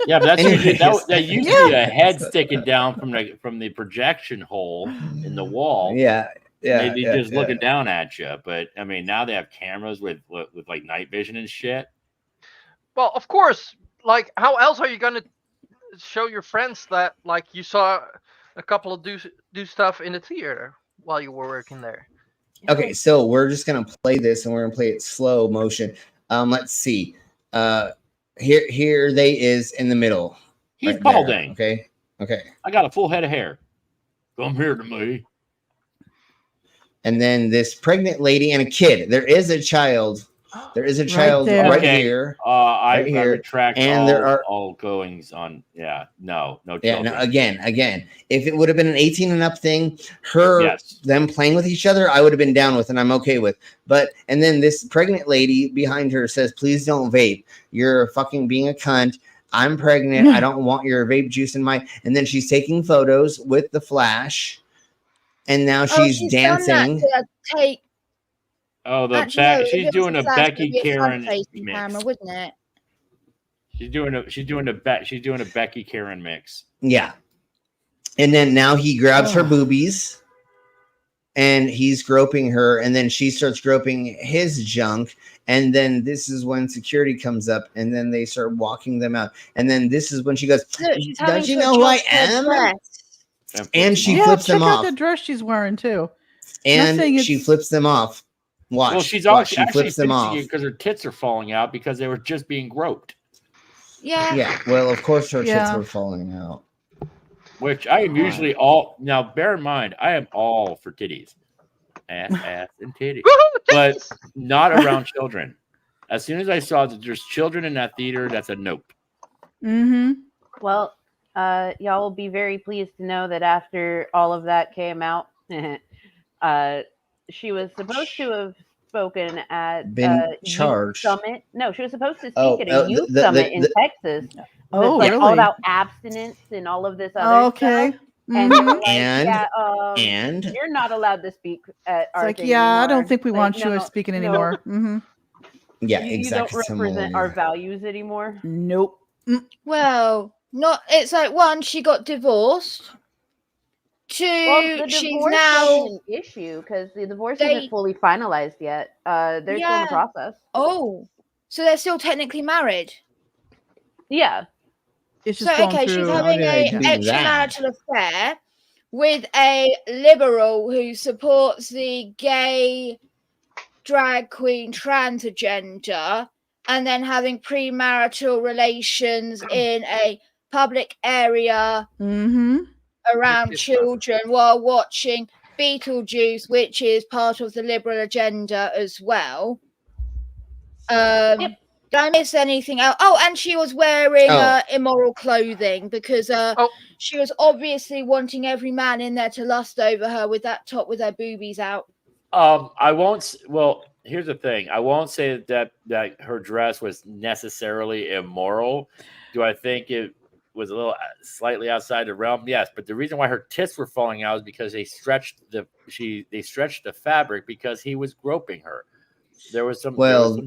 A: Yeah, but that's usually, that used to be a head
J: Yeah.
A: sticking down from the projection hole in the wall.
J: Yeah,
A: maybe just looking down at you. But I mean, now they have cameras with like night vision and shit.
S: Well, of course. Like, how else are you gonna show your friends that like you saw a couple of do stuff in the theater while you were working there?
J: Okay, so we're just gonna play this and we're gonna play it slow motion. Let's see. Here they is in the middle.
A: He's
J: right
A: balding.
J: there. Okay.
A: I got a full head of hair. Come here to me.
J: And then this pregnant lady and a kid. There is a child. There is a child right here.
A: I
J: right here.
A: retract
J: and there are
A: all goings on. Yeah, no
J: Yeah,
A: children.
J: no, again, if it would have been an 18 and up thing, them playing with each other, I would have been down with and I'm okay with. But and then this pregnant lady behind her says, please don't vape. You're fucking being a cunt. I'm pregnant. I don't want your vape juice in my. And then she's taking photos with the flash. And now she's dancing.
A: Oh, she's doing a Becky Karen mix.
U: Camera, wouldn't it?
A: She's doing a Becky Karen mix.
J: Yeah. And then now he grabs her boobies and he's groping her, and then she starts groping his junk, And then this is when security comes up, and then they start walking them out. And then this is when she goes,
U: Look, she's having
J: "Don't you
U: to
J: know who I
U: adjust her
J: am?"
U: dress.
J: And she
T: Yeah,
J: flips
T: check
J: them
T: out
J: off.
T: the dress she's wearing too.
J: And
T: Nothing
J: she
T: is-
J: flips them off. Watch.
A: Well, she's
J: watch.
A: actually
J: She flips them
A: finishing
J: off.
A: it because her tits are falling out because they were just being groped.
U: Yeah.
J: Yeah. Well, of course her tits
T: Yeah.
J: were falling out.
A: Which I am usually all. Now, bear in mind, I am all for titties, ass, and titties, but not around children. As soon as I saw that there's children in that theater, that's a nope.
T: Mm-hmm.
B: Well, y'all will be very pleased to know that after all of that came out, she was supposed to have spoken at
J: Been
B: a
J: charged.
B: youth summit. No, she was supposed to speak
J: Oh,
B: at a youth summit in Texas.
T: Oh,
B: that's like all
T: really?
B: about abstinence and all of this other
T: Okay.
B: stuff. And they were
T: Mhm.
B: like,
J: And-
B: yeah,
J: and-
B: you're not allowed to speak at our
T: It's like,
B: thing
T: yeah, I
B: anymore.
T: don't think we
B: Like,
T: want you
B: no,
T: speaking
B: no,
T: anymore. Mm-hmm.
J: Yeah,
B: you
J: exactly.
B: don't represent our values anymore.
T: Nope.
U: Well, not. It's like one, she got divorced. Two,
B: Well, the
U: she's
B: divorce
U: now.
B: wasn't an issue because the divorce isn't fully finalized yet. They're still in
U: Yeah.
B: the process.
U: Oh, so they're still technically married.
B: Yeah.
T: It's
U: So
T: just going
U: okay, she's
T: through.
U: having a extramarital affair with a liberal who supports the gay drag queen trans agenda, and then having premarital relations in a public area
T: Mm-hmm.
U: around children while watching Beetlejuice, which is part of the liberal agenda as well. Did I miss anything else? Oh, and she was wearing immoral clothing because she was obviously wanting every man in there to lust over her with that top with her boobies out.
A: I won't. Well, here's the thing. I won't say that her dress was necessarily immoral. Do I think it was a little slightly outside the realm? Yes, but the reason why her tits were falling out is because they stretched the fabric because he was groping her. There was some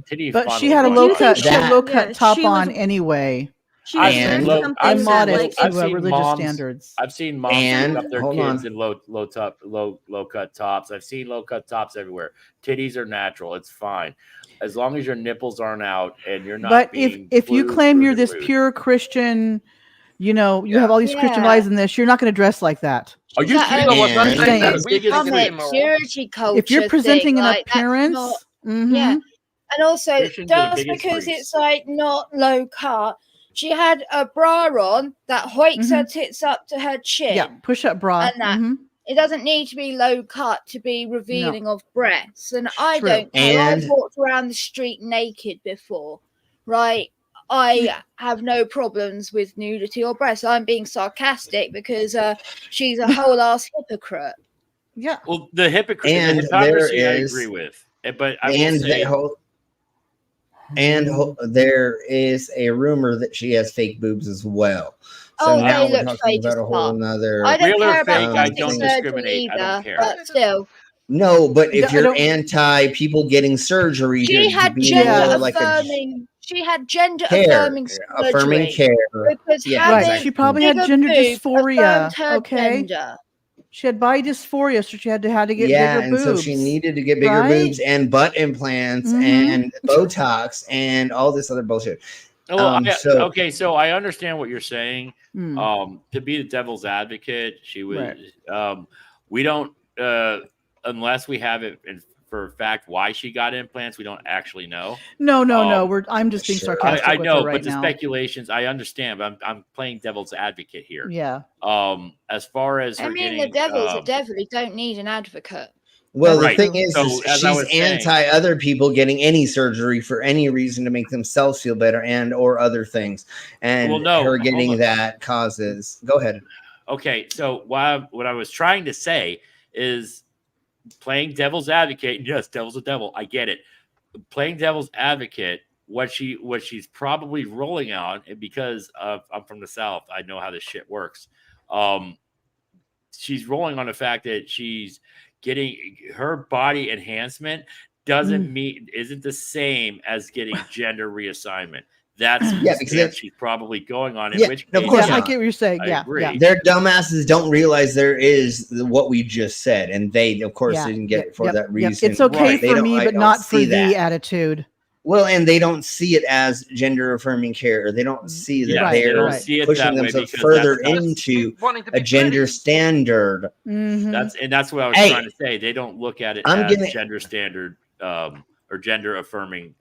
A: titty.
T: But she had a low cut. She had a low cut top on anyway.
A: She was wearing something
T: and
A: that,
T: modest
A: like,
T: to religious standards.
A: I've seen moms
J: And-
A: pick up their
J: hold
A: kids
J: on.
A: in low cut tops. I've seen low cut tops everywhere. Titties are natural. It's fine as long as your nipples aren't out and you're not.
T: But
A: being
T: if you
A: glued
T: claim
A: through
T: you're
A: the
T: this
A: glue.
T: pure Christian, you know, you have all these Christian
U: Yeah.
T: values in this, you're not going to dress like that.
A: Are you
U: That
A: kidding me?
U: was
A: I'm saying that
U: it's
A: the biggest
U: become a
A: immoral.
U: purity culture.
T: If you're presenting
U: thing,
T: an
U: like, that's
T: appearance,
U: not-
T: mhm.
U: yeah. And also,
A: Christians are the
U: just
A: biggest
U: because
A: freaks.
U: it's like not low cut, she had a bra on that hoiks her tits up to her chin.
T: Yeah, push up bra.
U: And that
T: Mhm.
U: it doesn't need to be low cut to be revealing of breasts. And I
T: True.
U: don't care. I've
J: And-
U: walked around the street naked before, right? I have no problems with nudity or breasts. I'm being sarcastic because she's a whole ass hypocrite.
T: Yeah.
A: Well, the hypocrite,
J: And
A: the hypocrisy,
J: there
A: I
J: is-
A: agree with. But I will
J: And
A: say,
J: there is a rumor that she has fake boobs as well. So
U: Oh,
J: now
U: they
J: we're
U: look
J: talking
U: fake
J: about
U: as
J: a whole
U: fuck.
J: nother.
U: I don't
A: Real or
U: care about
A: fake, I
U: plastic
A: don't
U: surgery
A: discriminate. I don't
U: either,
A: care.
U: but still.
J: No, but if
T: I
J: you're
T: don't-
J: anti people getting surgery,
U: She
J: to
U: had
J: be
U: gender
J: more like a
U: affirming. She had gender
J: care,
U: affirming
J: affirming
U: surgery.
J: care.
U: Because
J: Yeah,
U: having
T: Right. She probably had
U: bigger
T: gender
U: boobs
T: dysphoria.
U: affirmed her
T: Okay.
U: gender.
T: She had body dysphoria, so she had to get
J: Yeah,
T: bigger
J: and
T: boobs.
J: so she needed to get bigger
T: right?
J: boobs and butt implants
T: Mhm.
J: and Botox and all this other bullshit.
A: well,
J: So
A: so I understand what you're saying.
T: Mm.
A: To be the devil's advocate, she was.
T: Right.
A: We don't, unless we have it for a fact why she got implants. We don't actually know.
T: No. I'm just being sarcastic.
A: I
T: with
A: know,
T: her right
A: but the
T: now.
A: speculations, I understand. But I'm playing devil's advocate here.
T: Yeah.
A: As far as
U: I
A: her
U: mean,
A: getting,
U: the devil's a devil. You don't need an advocate.
J: well,
A: Right.
J: the thing is,
A: So,
J: is
A: as I
J: she's
A: was saying-
J: anti other people getting any surgery for any reason to make themselves feel better and or other things, and
A: Well, no,
J: her
A: hold
J: getting
A: on.
J: that causes. Go ahead.
A: Okay, so what I was trying to say is playing devil's advocate. Yes, devil's a devil. I get it. Playing devil's advocate. What she's probably rolling on, and because I'm from the South, I know how this shit works. She's rolling on the fact that she's getting her body enhancement isn't the same as getting gender reassignment. That's
J: Yeah,
A: the
J: because
A: stance she's probably going on. In
J: Yeah,
A: which
J: of
A: case,
J: course
T: I get what you're saying.
A: I
T: Yeah.
A: agree.
T: Yeah.
J: Their dumbasses don't realize there is what we just said, and they, of course,
T: Yeah,
J: didn't get it for
T: yep,
J: that
T: yep.
J: reason.
T: It's okay
J: Right. They
T: for
J: don't-
T: me,
J: I
T: but
J: don't
T: not for
J: see
T: the
J: that.
T: attitude.
J: Well, and they don't see it as gender affirming care. They don't see that
A: they
J: they're
A: don't see it
J: pushing
A: that way
J: themselves
A: because
J: further
A: that's
J: into a gender standard.
A: That's what I was
J: Hey,
A: trying to say. They don't look at it
J: I'm
A: as
J: gonna-
A: gender standard or gender affirming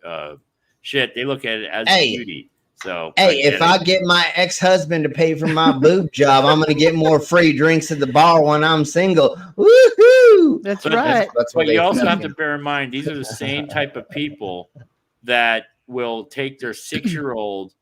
A: shit. They look at it as
J: Hey.
A: beauty. So
J: Hey, if I get my ex-husband to pay for my boob job, I'm going to get more free drinks at the bar when I'm single. Woohoo!
T: That's
A: But
J: what
A: But
J: they
A: you also
J: think.
A: have to bear in mind these are the same type of people that will take their 6-year-old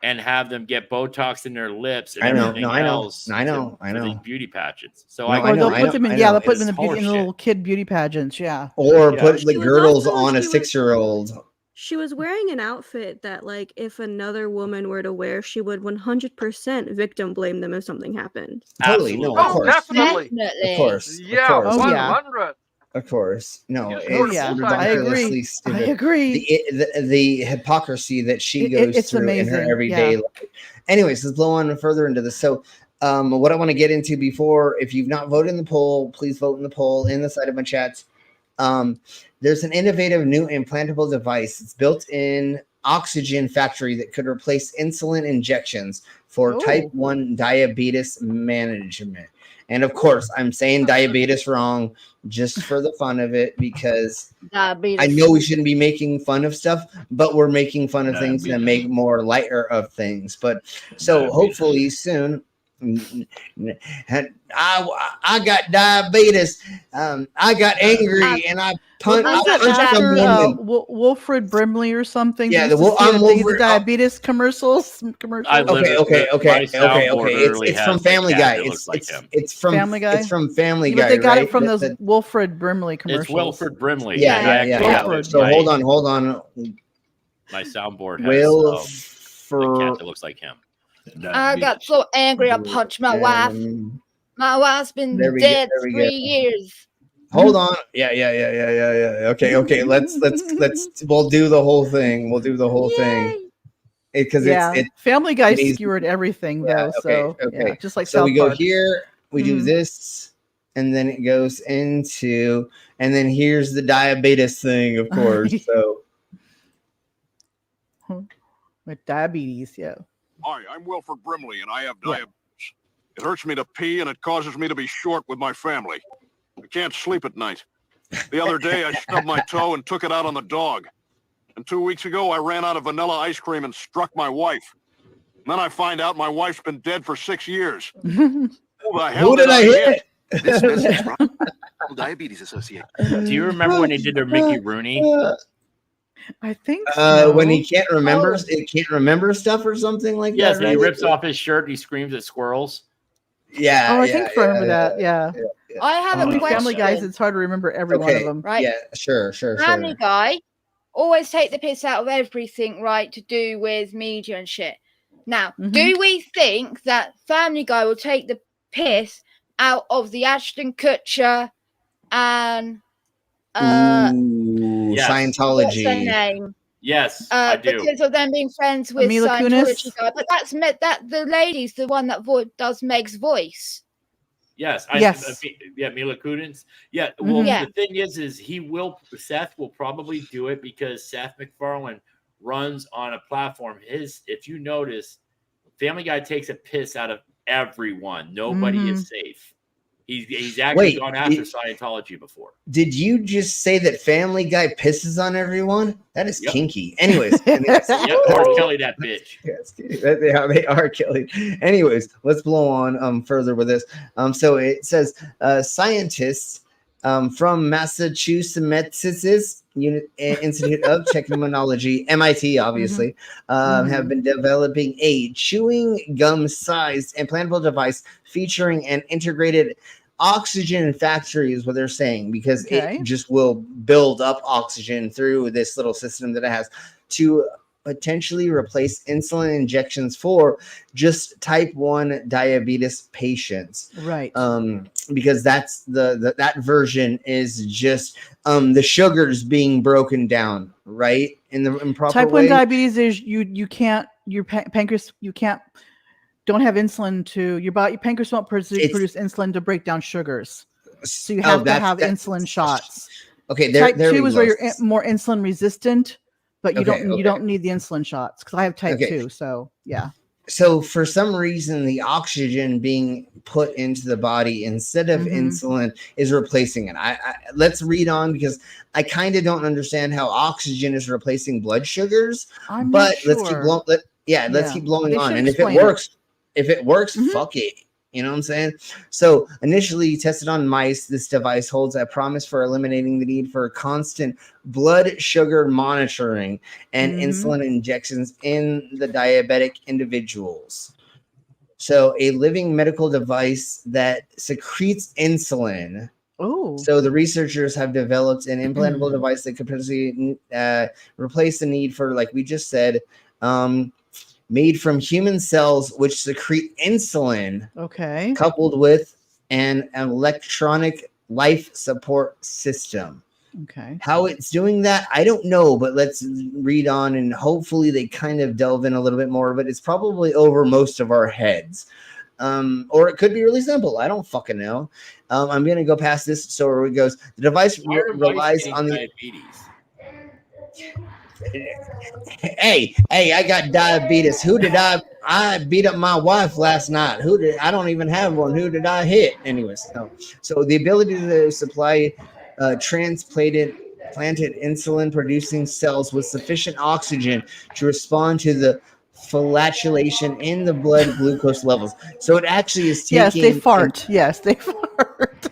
A: and have them get Botox in their lips and
J: I know.
A: everything
J: No, I know.
A: else.
J: I know.
A: For
J: I know.
A: these beauty pageants. So
J: No,
A: I
T: Or
A: know.
T: they'll put them in, they'll put them in the little kid beauty pageants, yeah.
J: Or put
C: She
J: the
C: was
J: girdles
C: also-
J: on a
C: she was-
J: 6-year-old.
C: She was wearing an outfit that, like, if another woman were to wear, she would 100% victim blame them if something happened.
J: Totally. No, of
S: Oh,
J: course.
S: definitely.
J: Of course.
S: Yeah,
J: Of course.
S: 100.
J: Of course. No,
S: Use
J: it's
S: the word full-time.
T: I agree.
J: ridiculously stupid.
T: I agree.
J: The hypocrisy that she goes
T: It's
J: through in her
T: amazing,
J: everyday
T: yeah.
J: life. Anyways, let's blow on further into this. So, what I want to get into before, if you've not voted in the poll, please vote in the poll in the side of my chats. There's an innovative new implantable device. It's built-in oxygen factory that could replace insulin injections for type 1 diabetes management. And of course, I'm saying diabetes wrong just for the fun of it because
U: Diabetes.
J: I know we shouldn't be making fun of stuff, but we're making fun of things that make more lighter of things. But so hopefully soon. I got diabetes. I got angry and I punched some woman.
T: Wilfred Brimley or something.
J: Yeah,
T: Used to see
J: I'm
T: the
J: Wilfred-
T: diabetes commercials.
J: Okay. It's from Family Guy. It's from
T: Family Guy.
J: It's from Family
T: Yeah,
J: Guy.
T: but they got
J: right?
T: it from
J: That-
T: those
J: that-
T: Wilfred Brimley commercials.
A: It's Wilfred Brimley.
J: Yeah.
T: Wilfred.
J: So hold on.
A: My soundboard has a cat that looks like him.
U: I got so angry I punched my wife. My wife's been dead 3 years.
J: Hold on. Yeah. Okay. Let's we'll do the whole thing. We'll do the whole thing. Because it's
T: Family Guy
J: amazing.
T: skewered everything though. So yeah, just like
J: so
T: South
J: we go
T: Park.
J: here, we do this, and then it goes into, and then here's the diabetes thing, of course. So
T: with diabetes, yeah.
F: Hi, I'm Wilfred Brimley, and I have diabetes. It hurts me to pee, and it causes me to be short with my family. I can't sleep at night. The other day, I stubbed my toe and took it out on the dog. And 2 weeks ago, I ran out of vanilla ice cream and struck my wife. And then I find out my wife's been dead for 6 years. Who the hell
J: who did I hit?
F: This message from the Diabetes Association.
A: Do you remember when they did their Mickey Rooney?
T: I think
J: when he can't remember, it can't remember stuff or something like
A: Yes,
J: that.
A: and he
J: right?
A: rips off his shirt. He screams at squirrels.
J: Yeah.
T: Oh, I think I remember that. Yeah.
U: I have a question.
T: Family Guys, it's hard to remember every one of them.
U: Right.
J: Yeah, sure.
U: Family Guy always take the piss out of everything, right, to do with media and shit. Now, do we think that Family Guy will take the piss out of the Ashton Kutcher and
J: Yes. Scientology.
U: What's their name?
A: Yes, I do.
U: Because of them being friends with
T: Mila
U: Scientology
T: Kunis?
U: guy. But that's that the lady's the one that does Meg's voice.
A: Yes. Mila Kunis. Yeah. Well,
U: Yeah.
A: the thing is Seth will probably do it because Seth MacFarlane runs on a platform. If you notice, Family Guy takes a piss out of everyone. Nobody is safe. He's actually gone after Scientology before.
J: Did you just say that Family Guy pisses on everyone? That is kinky. Anyways.
A: R. Kelly, that bitch.
J: Yes, they are killing. Anyways, let's blow on further with this. So it says scientists from Massachusetts Institute of Technology, MIT, obviously, have been developing a chewing gum-sized implantable device featuring an integrated oxygen factory, is what they're saying, because it just will build up oxygen through this little system that it has to potentially replace insulin injections for just type 1 diabetes patients.
T: Right.
J: Because that's that version is just the sugars being broken down, right? In the improper
T: Type 1
J: way.
T: diabetes is you can't, your pancreas, don't have insulin to your body. Your pancreas won't produce insulin to break down sugars. So you have to have insulin shots.
J: Okay,
T: Type
J: there
T: 2
J: we
T: is
J: go.
T: where you're more insulin resistant. but you
J: Okay,
T: don't need the insulin shots because I have type
J: Okay.
T: 2. So yeah.
J: So for some reason, the oxygen being put into the body instead of insulin is replacing it. I let's read on because I kind of don't understand how oxygen is replacing blood sugars.
T: I'm
J: but
T: not sure.
J: let's keep blowing. Let's keep blowing
T: They
J: on.
T: should
J: And if it
T: explain
J: works, fuck it. You know what I'm saying? So initially tested on mice, this device holds a promise for eliminating the need for constant blood sugar monitoring and insulin injections in the diabetic individuals. So a living medical device that secretes insulin.
T: Oh.
J: So the researchers have developed an implantable device that could potentially replace the need for, like we just said, made from human cells which secrete insulin.
T: Okay.
J: Coupled with an electronic life support system.
T: Okay.
J: How it's doing that, I don't know, but let's read on and hopefully they kind of delve in a little bit more, but it's probably over most of our heads. Or it could be really simple. I don't fucking know. I'm going to go past this. So it goes. The device relies on the
A: diabetes.
J: Hey, I got diabetes. Who did I beat up my wife last night? I don't even have one. Who did I hit? Anyways, so the ability to supply planted insulin producing cells with sufficient oxygen to respond to the flatulation in the blood glucose levels. So it actually is taking.
T: Yes, they fart. Yes, they fart.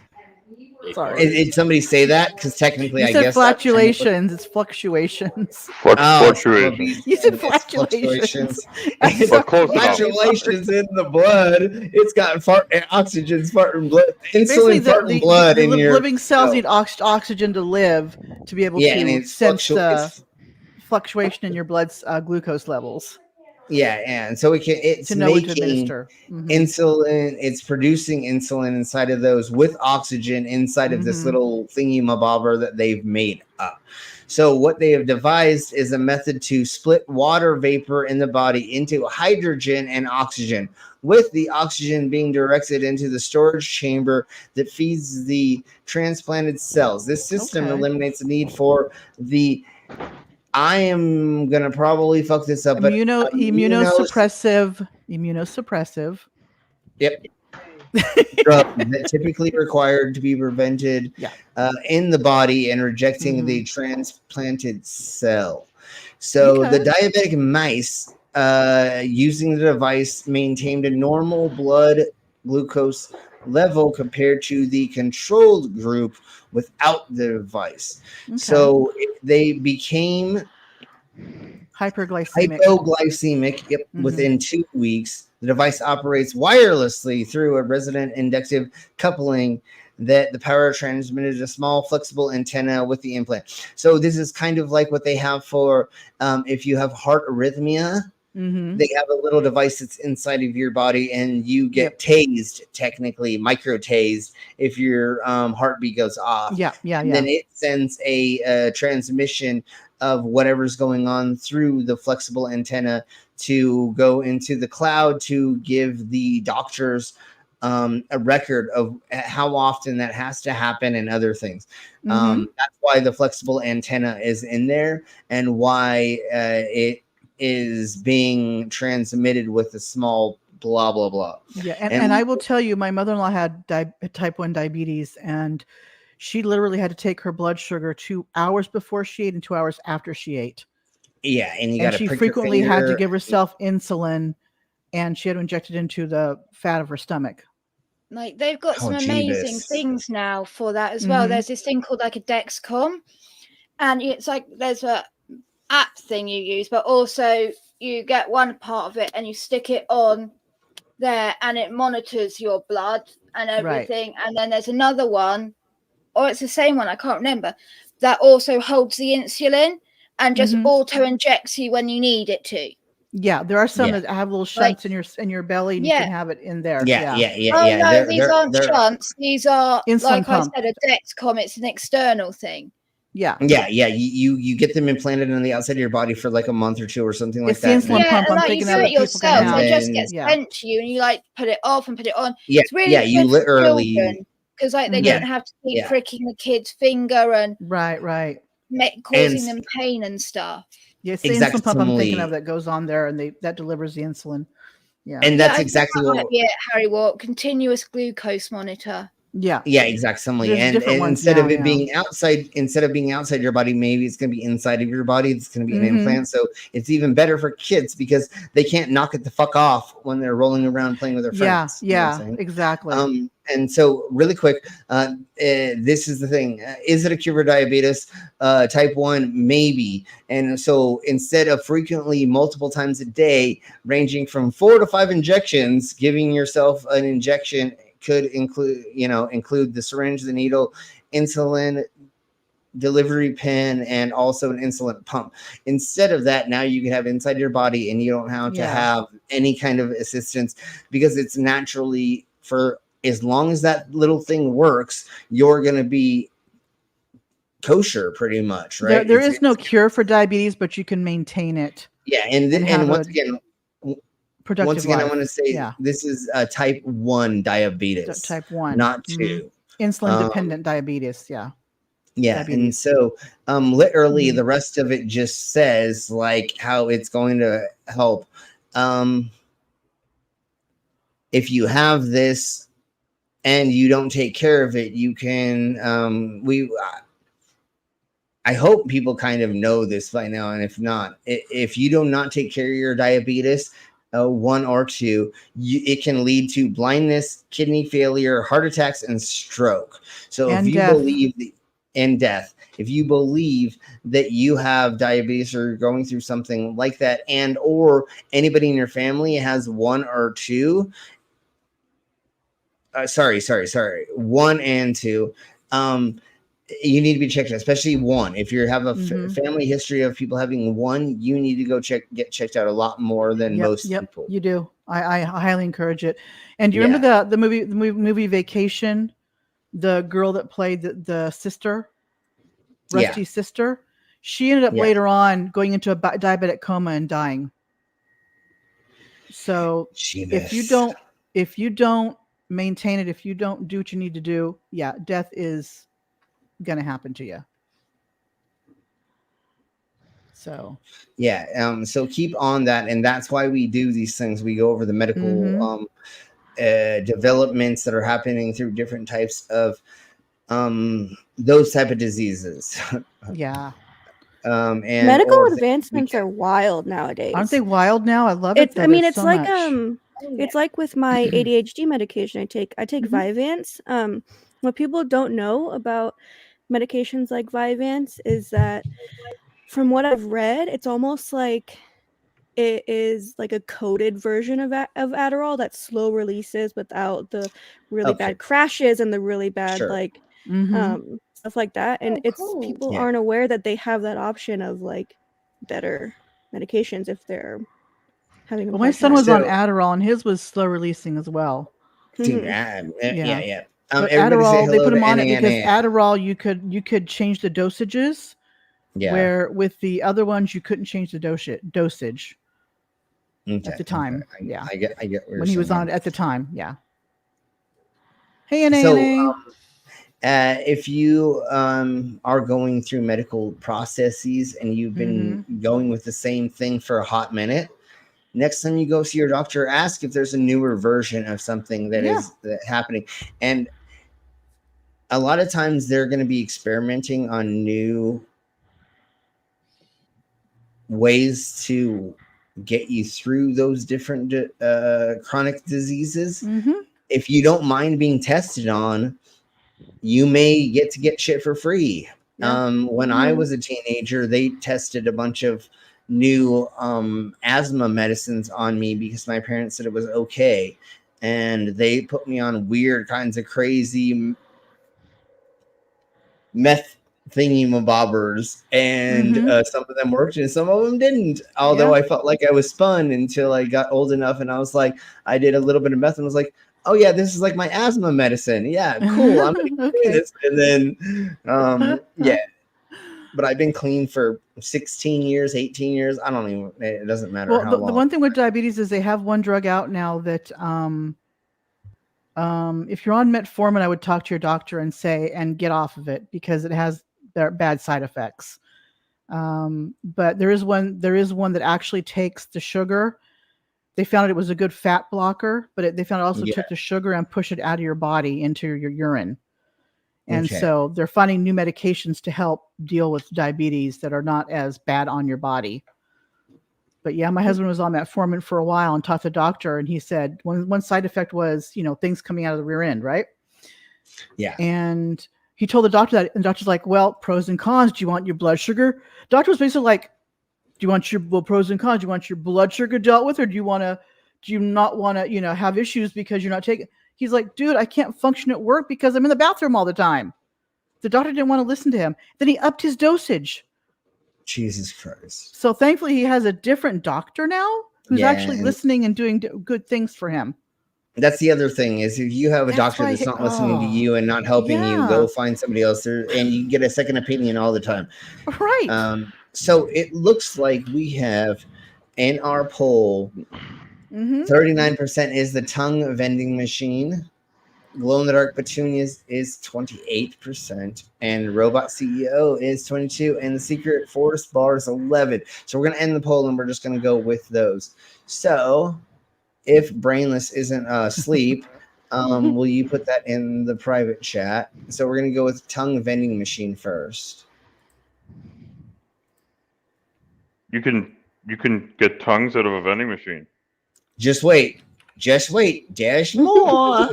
T: Sorry.
J: Did somebody say that? Because technically,
T: You
J: I
T: said
J: guess
T: flatulations. It's fluctuations.
J: Fluctuations.
T: You said
J: It's
T: fluctuations.
J: It's fluctuations in the blood. It's got oxygen's farting blood, insulin farting blood in your
T: living cells need oxygen to live to be able to sense the fluctuation in your blood's glucose levels.
J: Yeah, and so it's
T: to know what to
J: making
T: administer.
J: insulin. It's producing insulin inside of those with oxygen inside of this little thingy mabobber that they've made up. So what they have devised is a method to split water vapor in the body into hydrogen and oxygen, with the oxygen being directed into the storage chamber that feeds the transplanted cells. This system eliminates the need for the I am gonna probably fuck this up, but
T: immunosuppressive.
J: Yep. Drugs that typically required to be prevented in the body and rejecting the transplanted cell. So the diabetic mice using the device maintained a normal blood glucose level compared to the controlled group without the device. So they became hypoglycemic within 2 weeks. The device operates wirelessly through a resonant inductive coupling that the power transmitted a small flexible antenna with the implant. So this is kind of like what they have for if you have heart arrhythmia. They have a little device that's inside of your body and you get tased, technically micro tased, if your heartbeat goes off. Then it sends a transmission of whatever's going on through the flexible antenna to go into the cloud to give the doctors a record of how often that has to happen and other things. That's why the flexible antenna is in there and why it is being transmitted with a small blah, blah, blah.
T: Yeah. And I will tell you, my mother-in-law had type 1 diabetes, and she literally had to take her blood sugar 2 hours before she ate and 2 hours after she ate.
J: Yeah. And
T: she frequently had to give herself insulin, and she had to inject it into the fat of her stomach.
U: Like, they've got some amazing things now for that as well. There's this thing called like a Dexcom, and it's like there's a app thing you use, but also you get one part of it and you stick it on there and it monitors your blood and everything. And then there's another one, or it's the same one, I can't remember, that also holds the insulin and just auto injects you when you need it to.
T: Yeah, there are some that have little shunts in your belly, and you can have it in there.
U: Oh no, these aren't shunts. These are
T: insulin
U: like
T: pump.
U: I said, a Dexcom. It's an external thing.
J: Yeah. You get them implanted on the outside of your body for like a month or two or something like
T: it's
J: that.
T: The insulin pump. I'm thinking
U: you do it yourself. So it just gets sent to you, and you like put it off and put it on.
J: Yeah,
U: it's really
J: you literally
U: because like they don't have to keep pricking the kid's finger and
T: right
U: causing them pain and stuff.
T: Yeah, it's the insulin pump I'm thinking of that goes on there, and that delivers the insulin. Yeah,
J: And
U: Yeah,
J: that's
U: I think
J: exactly
U: that
J: what.
U: might be it, Harry. What continuous glucose monitor?
T: Yeah.
J: Yeah, exactly.
T: There's
J: And
T: different ones
J: instead
T: now,
J: of it
T: yeah.
J: being outside your body, maybe it's going to be inside of your body. It's going to be an
T: Mhm.
J: implant. So it's even better for kids because they can't knock it the fuck off when they're rolling around playing with their
T: Yeah,
J: friends. You know what I'm
T: yeah,
J: saying?
T: exactly.
J: And so really quick, this is the thing. Is it a cure for diabetes? Type 1, maybe. And so instead of frequently multiple times a day, ranging from 4 to 5 injections, giving yourself an injection could include the syringe, the needle, insulin delivery pen, and also an insulin pump. Instead of that, now you can have inside your body, and you don't have to have any kind of assistance because it's naturally, for as long as that little thing works, you're going to be kosher pretty much, right?
T: There is no cure for diabetes, but you can maintain it.
J: Yeah, and
T: have
J: once
T: a
J: again,
T: productive
J: I
T: life.
J: want to say this is type 1 diabetes,
T: Type 1,
J: not 2.
T: insulin dependent diabetes. Yeah.
J: Yeah,
T: Diabetes.
J: and so literally the rest of it just says like how it's going to help. If you have this and you don't take care of it, you can I hope people kind of know this by now, and if not, if you do not take care of your diabetes, 1 or 2, it can lead to blindness, kidney failure, heart attacks, and stroke. So
T: And
J: if you
T: death.
J: believe and death, if you believe that you have diabetes or going through something like that, and or anybody in your family has 1 or 2, sorry, 1 and 2, you need to be checked, especially 1. If you have a family history of people having 1, you need to go get checked out a lot more than most people.
T: You do. I highly encourage it. And do you remember the movie Vacation? The girl that played the sister, Rusty's sister, she ended up later on going into a diabetic coma and dying. So if you don't maintain it, if you don't do what you need to do, death is going to happen to you. So
J: so keep on that, and that's why we do these things. We go over the medical developments that are happening through different types of those type of diseases. And
C: medical advancements are wild nowadays.
T: Aren't they wild now? I love it.
C: I mean, it's
T: so
C: like
T: much.
C: it's like with my ADHD medication I take Vyvanse. What people don't know about medications like Vyvanse is that, from what I've read, it's almost like it is like a coded version of Adderall that slow releases without the really bad crashes and the really bad stuff like that. And people aren't aware that they have that option of like better medications if they're having a
T: Well, my
C: hard
T: son
C: time.
T: was on Adderall, and his was slow releasing as well.
J: Dude,
T: Yeah.
J: Everybody
T: But
J: say
T: Adderall, they
J: hello
T: put
J: to
T: them on it
J: Anna
T: because
J: Anna.
T: Adderall you could change the dosages.
J: Yeah.
T: Where with the other ones you couldn't change the dosage at the time.
J: I get where
T: when he
J: you're
T: was
J: saying
T: on
J: that.
T: it at the time. Yeah. Hey, Anna.
J: So if you are going through medical processes and you've been going with the same thing for a hot minute, next time you go see your doctor, ask if there's a newer version of something that is happening. And a lot of times they're going to be experimenting on new ways to get you through those different chronic diseases. If you don't mind being tested on, you may get shit for free. When I was a teenager, they tested a bunch of new asthma medicines on me because my parents said it was okay, and they put me on weird kinds of crazy meth thingy-mabobbers, and some of them worked and some of them didn't, although I felt like I was spun until I got old enough and I was like, I did a little bit of meth and was like, oh yeah, this is like my asthma medicine. Yeah, cool. I'm gonna do this. And then but I've been clean for 16 years, 18 years. I don't even, it doesn't matter how long.
T: The one thing with diabetes is they have one drug out now that if you're on metformin, I would talk to your doctor and get off of it because it has bad side effects. But there is one that actually takes the sugar. They found it was a good fat blocker, but they found it also took the sugar and push it out of your body into your urine. And so they're finding new medications to help deal with diabetes that are not as bad on your body. But yeah, my husband was on metformin for a while and talked to the doctor, and he said one side effect was, things coming out of the rear end, right?
J: Yeah.
T: And he told the doctor that, and the doctor's like, well, pros and cons. Do you want your blood sugar? Doctor was basically like, do you want your pros and cons? Do you want your blood sugar dealt with, or do you not want to, have issues because you're not taking? He's like, dude, I can't function at work because I'm in the bathroom all the time. The doctor didn't want to listen to him. Then he upped his dosage.
J: Jesus Christ.
T: So thankfully he has a different doctor now who's actually listening and doing good things for him.
J: That's the other thing is if you have a doctor that's not listening to you and not helping you, go find somebody else there, and you get a second opinion all the time.
T: Right.
J: So it looks like we have in our poll, 39% is the tongue vending machine. Glow in the dark Petunias is 28%, and Robot CEO is 22%, and the secret forest bar is 11%. So we're gonna end the poll, and we're just gonna go with those. So if Brainless isn't asleep, will you put that in the private chat? So we're gonna go with tongue vending machine first.
H: You can get tongues out of a vending machine.
J: Just wait. There's more.
H: There's more.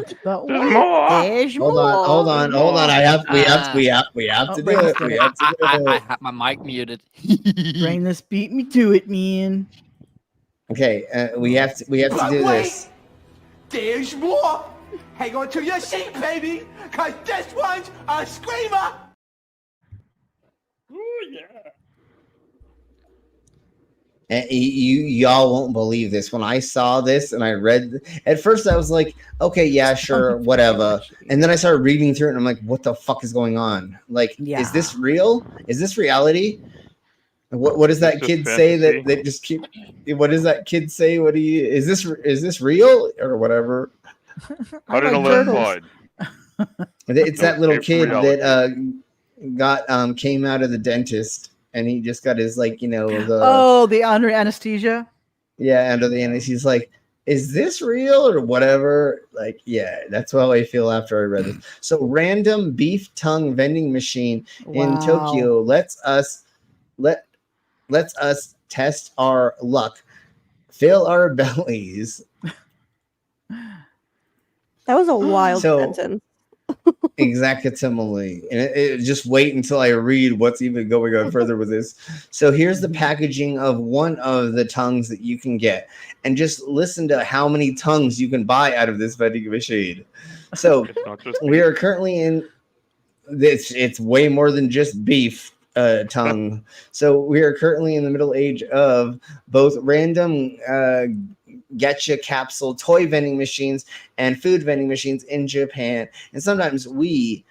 J: Hold on. We have to do it. We have to do it.
I: I have my mic muted.
T: Brainless beat me to it, man.
J: Okay, we have to do this.
G: There's more. Hang on to your seat, baby, cause this one's a screamer.
J: Ooh, yeah. And y'all won't believe this. When I saw this and I read, at first I was like, okay, yeah, sure, whatever. And then I started reading through it and I'm like, what the fuck is going on? Like, is this real? Is this reality? What does that kid say that they just keep? What does that kid say? Is this real or whatever?
H: How did a lead slide?
J: It's that little kid that came out of the dentist. And he just got his
T: the under anesthesia.
J: Yeah, under the anesthesia. He's like, is this real or whatever? Like, yeah, that's how I feel after I read this. So random beef tongue vending machine in Tokyo lets us test our luck, fill our bellies.
C: That was a wild sentence.
J: Exactly. And it just wait until I read what's even going on further with this. So here's the packaging of one of the tongues that you can get, and just listen to how many tongues you can buy out of this vending machine. So we are currently in this. It's way more than just beef tongue. So we are currently in the middle age of both random getcha capsule toy vending machines and food vending machines in Japan. And sometimes we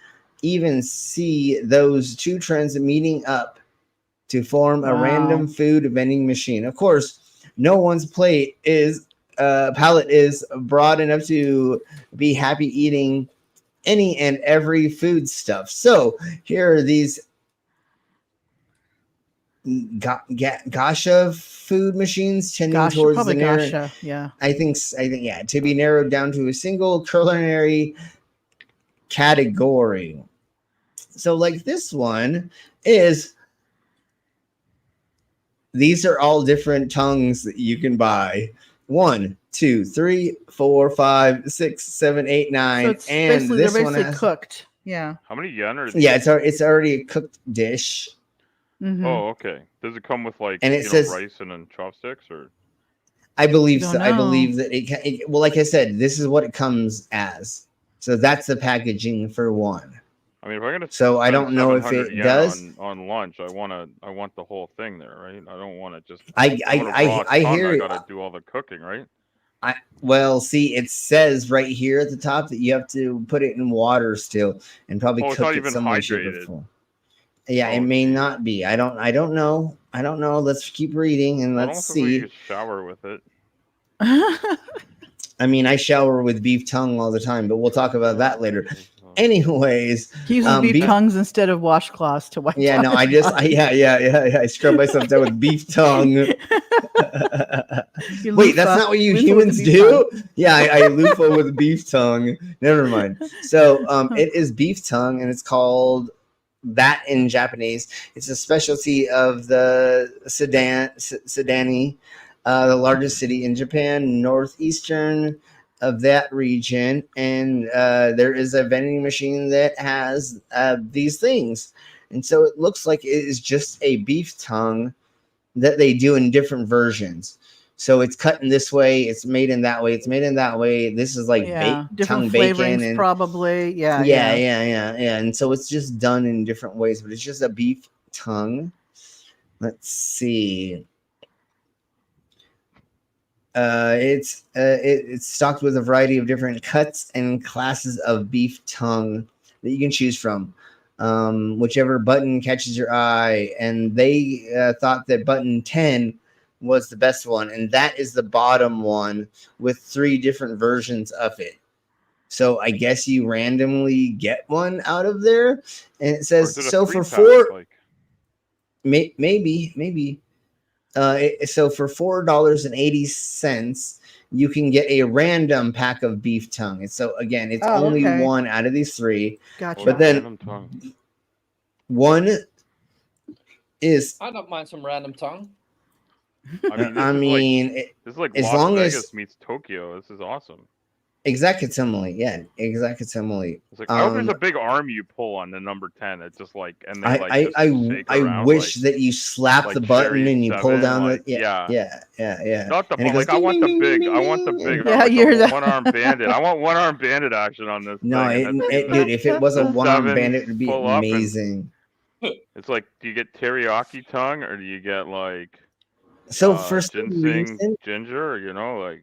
J: even see those two trends meeting up to form a random food vending machine. Of course, no one's palate is broad enough to be happy eating any and every food stuff. So here are these Gasha food machines tending towards the
T: Gasha, yeah.
J: I think to be narrowed down to a single culinary category. So like this one is, these are all different tongues that you can buy. 1, 2, 3, 4, 5, 6, 7, 8, 9,
T: So
J: and this
T: they're
J: one
T: basically
J: has
T: cooked. Yeah.
H: How many yen are?
J: Yeah, it's already a cooked dish.
T: Mm-hmm.
H: Oh, okay. Does it come with like
J: And it says-
H: rice and then chopsticks, or?
J: I believe
T: Don't
J: so. I
T: know.
J: believe that well, like I said, this is what it comes as. So that's the packaging for one.
H: I mean, if I'm gonna
J: So I
H: spend
J: don't know if
H: 700
J: it
H: yen
J: does.
H: on lunch. I want the whole thing there, right? I don't want to just.
J: I hear
H: I
J: it.
H: gotta do all the cooking, right?
J: Well, see, it says right here at the top that you have to put it in water still and probably
H: Oh, it's
J: cook
H: not
J: it
H: even
J: some way, shape, or
H: hydrated.
J: form. Yeah, it may not be. I don't know. Let's keep reading and
H: I
J: let's
H: don't think we
J: see.
H: could shower with it.
J: I mean, I shower with beef tongue all the time, but we'll talk about that later. Anyways,
T: He uses beef tongues instead of washcloths to wipe.
J: Yeah, no,
T: down his body.
J: I scrub myself down with beef tongue. Wait, that's not what you humans do? Yeah, I loofah with beef tongue. Never mind. So it is beef tongue, and it's called that in Japanese. It's a specialty of the Sedani, the largest city in Japan, northeastern of that region, and there is a vending machine that has these things, and so it looks like it is just a beef tongue that they do in different versions. So it's cut in this way, it's made in that way, it's made in that way. This is like
T: different
J: tongue
T: flavorings,
J: bacon, and
T: probably. Yeah.
J: And so it's just done in different ways, but it's just a beef tongue. Let's see. It's stocked with a variety of different cuts and classes of beef tongue that you can choose from. Whichever button catches your eye, and they thought that button 10 was the best one, and that is the bottom one with 3 different versions of it. So I guess you randomly get one out of there, and it says so for maybe. So for $4.80, you can get a random pack of beef tongue. And so again, it's only one out of these 3.
T: Gotcha.
J: But then one is.
I: I don't mind some random tongue.
H: I mean, this is like
J: as
H: Las
J: long
H: Vegas
J: as
H: meets Tokyo. This is awesome.
J: Exactly.
H: It's like I hope there's a big arm you pull on the number 10. It's just like, and they like
J: I wish that you slap the button and you pull down the yeah.
H: Not the
J: And it
H: like
J: goes
H: I want the
J: ding,
H: big
J: ding,
H: I want the
J: ding,
H: big
J: ding.
H: arm,
T: you're
H: like
T: the
H: one arm bandit. I want one arm bandit action on this
J: No,
H: thing.
J: dude, if it was a one-arm
H: Seven,
J: bandit, it would be
H: pull up and-
J: amazing.
H: It's like, do you get teriyaki tongue or do you get like
J: So for some
H: ginseng
J: reason,
H: ginger, or, you know, like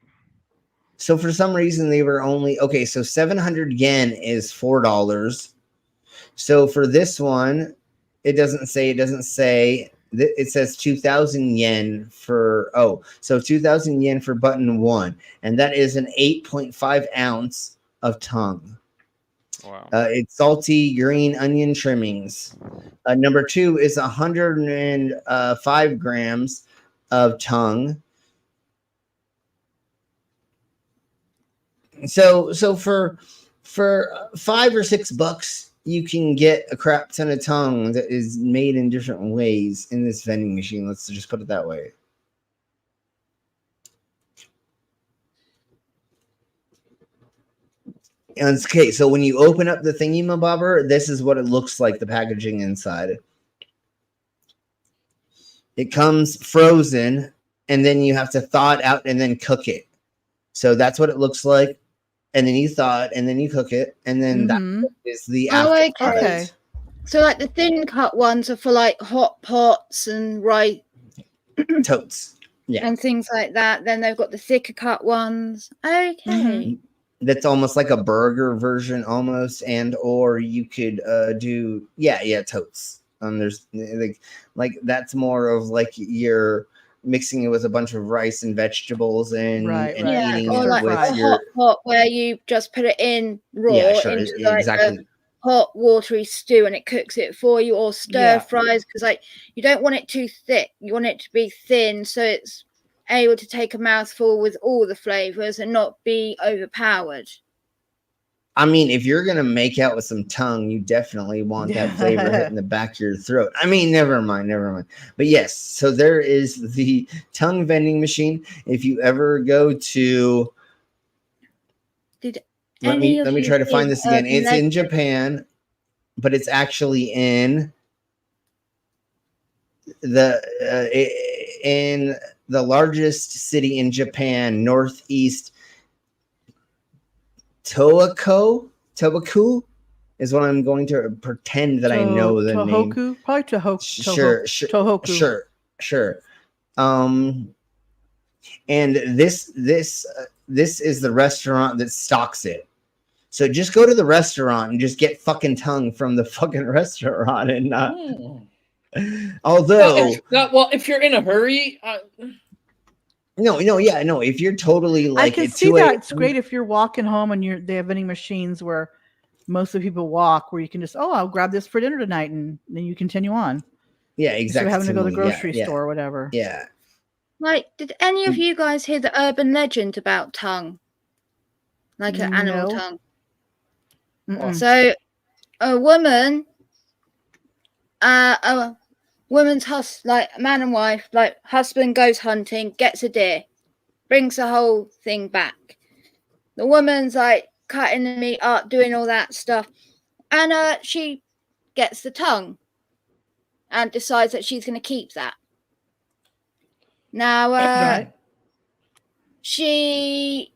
J: So for some reason they were only okay. So 700 yen is $4. So for this one, it doesn't say. It says 2,000 yen for so 2,000 yen for button 1, and that is an 8.5 ounce of tongue.
H: Wow.
J: It's salty green onion trimmings. Number 2 is 105 grams of tongue. So for $5 or $6, you can get a crap ton of tongue that is made in different ways in this vending machine. Let's just put it that way. And okay, so when you open up the thingy-mabobber, this is what it looks like, the packaging inside. It comes frozen, and then you have to thaw it out and then cook it. So that's what it looks like. And then you thaw it, and then you cook it, and then that is the after product.
U: Okay. So like the thin cut ones are for like hot pots and
J: totes. Yeah.
U: And things like that. Then they've got the thicker cut ones. Okay.
J: That's almost like a burger version almost, and or you could do totes. There's like that's more of like you're mixing it with a bunch of rice and vegetables and eating
U: or
J: it
U: like
J: with
U: a
J: your
U: hot pot where you just put it in raw into like
J: exactly.
U: a hot watery stew and it cooks it for you, or stir fries, because like you don't want it too thick, you want it to be thin so it's able to take a mouthful with all the flavors and not be overpowered.
J: I mean, if you're gonna make out with some tongue, you definitely want that flavor hitting the back of your throat. I mean, never mind. But yes, so there is the tongue vending machine. If you ever go to, let me try to find this again. It's in Japan, but it's actually in the largest city in Japan, northeast. Tobaku is what I'm going to pretend that I know the name.
T: Probably Tohoku.
J: Sure. And this is the restaurant that stocks it. So just go to the restaurant and just get fucking tongue from the fucking restaurant and not. Although,
I: well, if you're in a hurry.
J: No. If you're totally like,
T: I can see that. It's great if you're walking home and they have vending machines where most of the people walk, where you can just, I'll grab this for dinner tonight, and then you continue on.
J: Yeah,
T: Instead
J: exactly.
T: of having to go to the
J: Yeah,
T: grocery
J: yeah,
T: store or whatever.
J: Yeah.
U: Like, did any of you guys hear the urban legend about tongue? Like an animal
T: No.
U: tongue.
T: Mm-mm.
U: So, a woman, a woman's man and wife, like husband goes hunting, gets a deer, brings the whole thing back. The woman's like cutting the meat up, doing all that stuff, and she gets the tongue and decides that she's going to keep that. Now, she,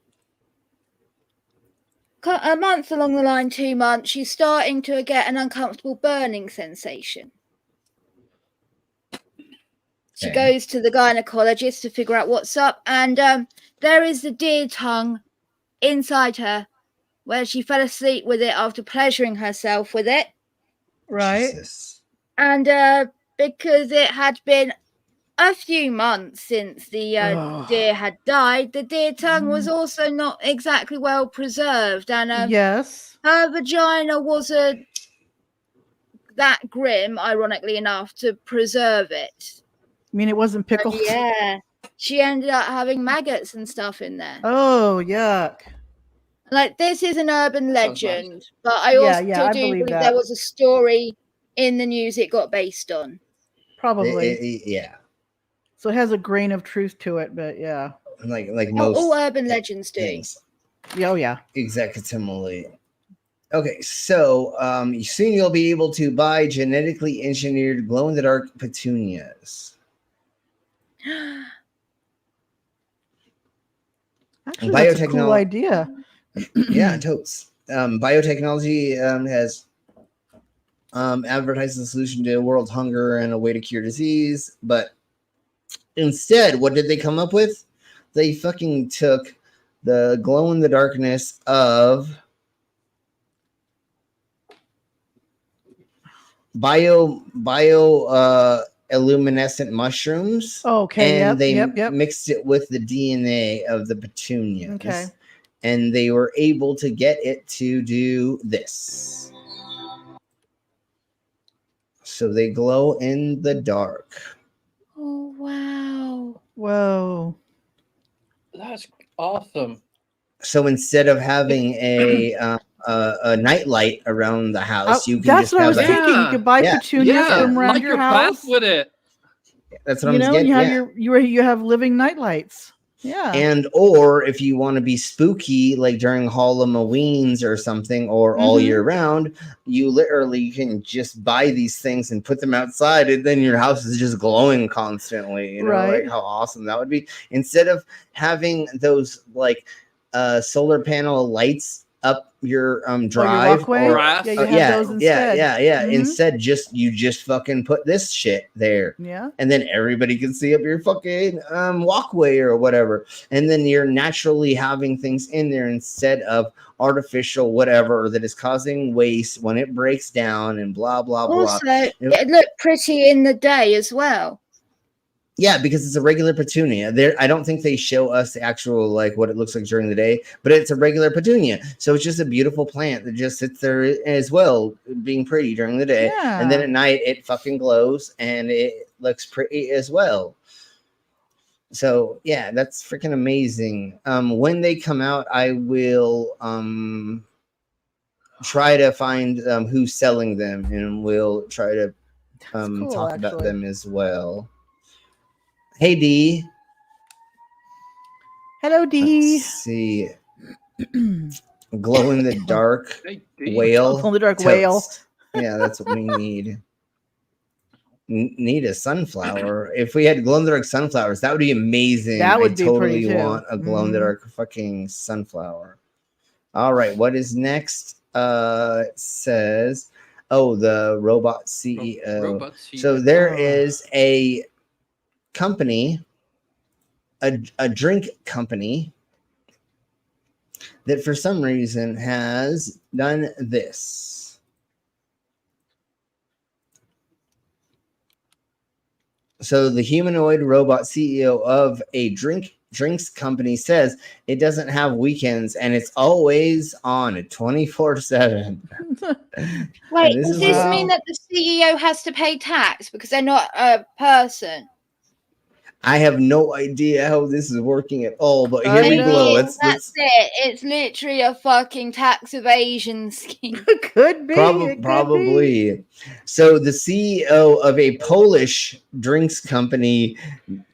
U: a month along the line, 2 months, she's starting to get an uncomfortable burning sensation. She goes to the gynecologist to figure out what's up, and there is the deer tongue inside her, where she fell asleep with it after pleasuring herself with it.
T: Right.
J: Jesus.
U: And because it had been a few months since the deer had died, the deer tongue was also not exactly well preserved, and
T: yes,
U: her vagina wasn't that grim, ironically enough, to preserve it.
T: I mean, it wasn't pickled.
U: Yeah, she ended up having maggots and stuff in there.
T: Oh, yuck.
U: Like, this is an urban legend,
T: nice.
U: but I
T: Yeah,
U: also
T: yeah, I
U: do
T: believe
U: believe
T: that.
U: there was a story in the news it got based on.
T: Probably.
J: Yeah.
T: So it has a grain of truth to it, but yeah.
J: Like most
U: all urban legends do.
J: things.
T: Oh yeah.
J: Exactly. Okay, so soon you'll be able to buy genetically engineered glow-in-the-dark petunias.
T: Actually, that's a cool idea.
J: Yeah, totes. Biotechnology has advertised the solution to world hunger and a way to cure disease, but instead, what did they come up with? They fucking took the glow-in-the-darkness of illuminescent mushrooms.
T: Okay,
J: and
T: yep,
J: they
T: yep.
J: mixed it with the DNA of the petunias.
T: Okay.
J: And they were able to get it to do this. So they glow in the dark.
U: Oh, wow.
T: Whoa.
I: That's awesome.
J: So instead of having a nightlight around the house, you can
T: that's
J: just
T: what I
J: have
T: was thinking. You could buy petunias from around
I: like
T: your
I: bath
T: house.
I: with it.
J: That's what I'm getting.
T: You have you have living night lights. Yeah.
J: And or if you want to be spooky, like during Halloweens or something, or all year round, you literally can just buy these things and put them outside, and then your house is just glowing constantly. You know,
T: Right.
J: like how awesome that would be. Instead of having those like solar panel lights up your drive,
T: walkway?
J: or
T: Yeah, you have those instead. Mhm.
J: Instead, you just fucking put this shit there.
T: Yeah.
J: And then everybody can see up your fucking walkway or whatever. And then you're naturally having things in there instead of artificial whatever that is causing waste when it breaks down and blah, blah, blah.
U: Also, it looked pretty in the day as well.
J: Yeah, because it's a regular petunia. I don't think they show us the actual, like, what it looks like during the day, but it's a regular petunia. So it's just a beautiful plant that just sits there as well, being pretty during the day.
T: Yeah.
J: And then at night, it fucking glows and it looks pretty as well. So, yeah, that's freaking amazing. When they come out, I will try to find who's selling them, and we'll try to
T: cool,
J: talk about
T: actually.
J: them as well. Hey, D.
T: Hello, D.
J: Let's see. Glow in the dark
I: Hey, D.
J: whale.
T: Glow in the dark whale.
J: toast. Yeah, that's what we need. Need a sunflower. If we had glow in the dark sunflowers, that would be amazing.
T: That would
J: I
T: be
J: totally
T: pretty, too.
J: want a glow in the dark fucking sunflower. All right, what is next? It says, the robot CEO.
I: Robot CEO.
J: So there is a company, a drink company, that for some reason has done this. So the humanoid robot CEO of a drink drinks company says it doesn't have weekends and it's always on 24/7.
U: Wait, does this mean that the CEO has to pay tax because they're not a person?
J: I have no idea how this is working at all, but here we go.
U: That's it. It's literally a fucking tax evasion scheme.
T: Could be.
J: Probably. So the CEO of a Polish drinks company,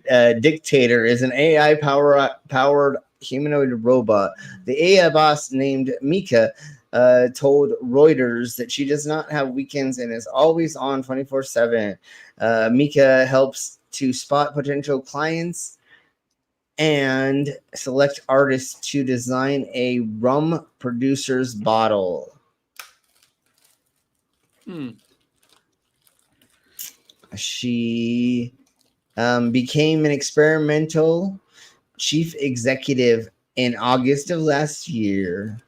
J: Dictator, is an AI powered humanoid robot. The AI boss named Mika told Reuters that she does not have weekends and is always on 24/7. Mika helps to spot potential clients and select artists to design a rum producer's bottle. She became an experimental chief executive in August of last year.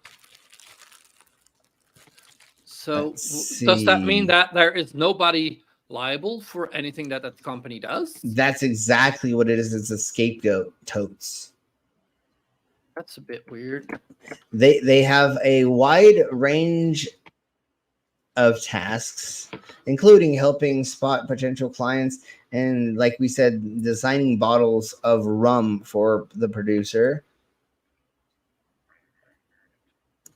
I: So does that mean that there is nobody liable for anything that company does?
J: That's exactly what it is. It's a scapegoat totes.
I: That's a bit weird.
J: They have a wide range of tasks, including helping spot potential clients and, like we said, designing bottles of rum for the producer.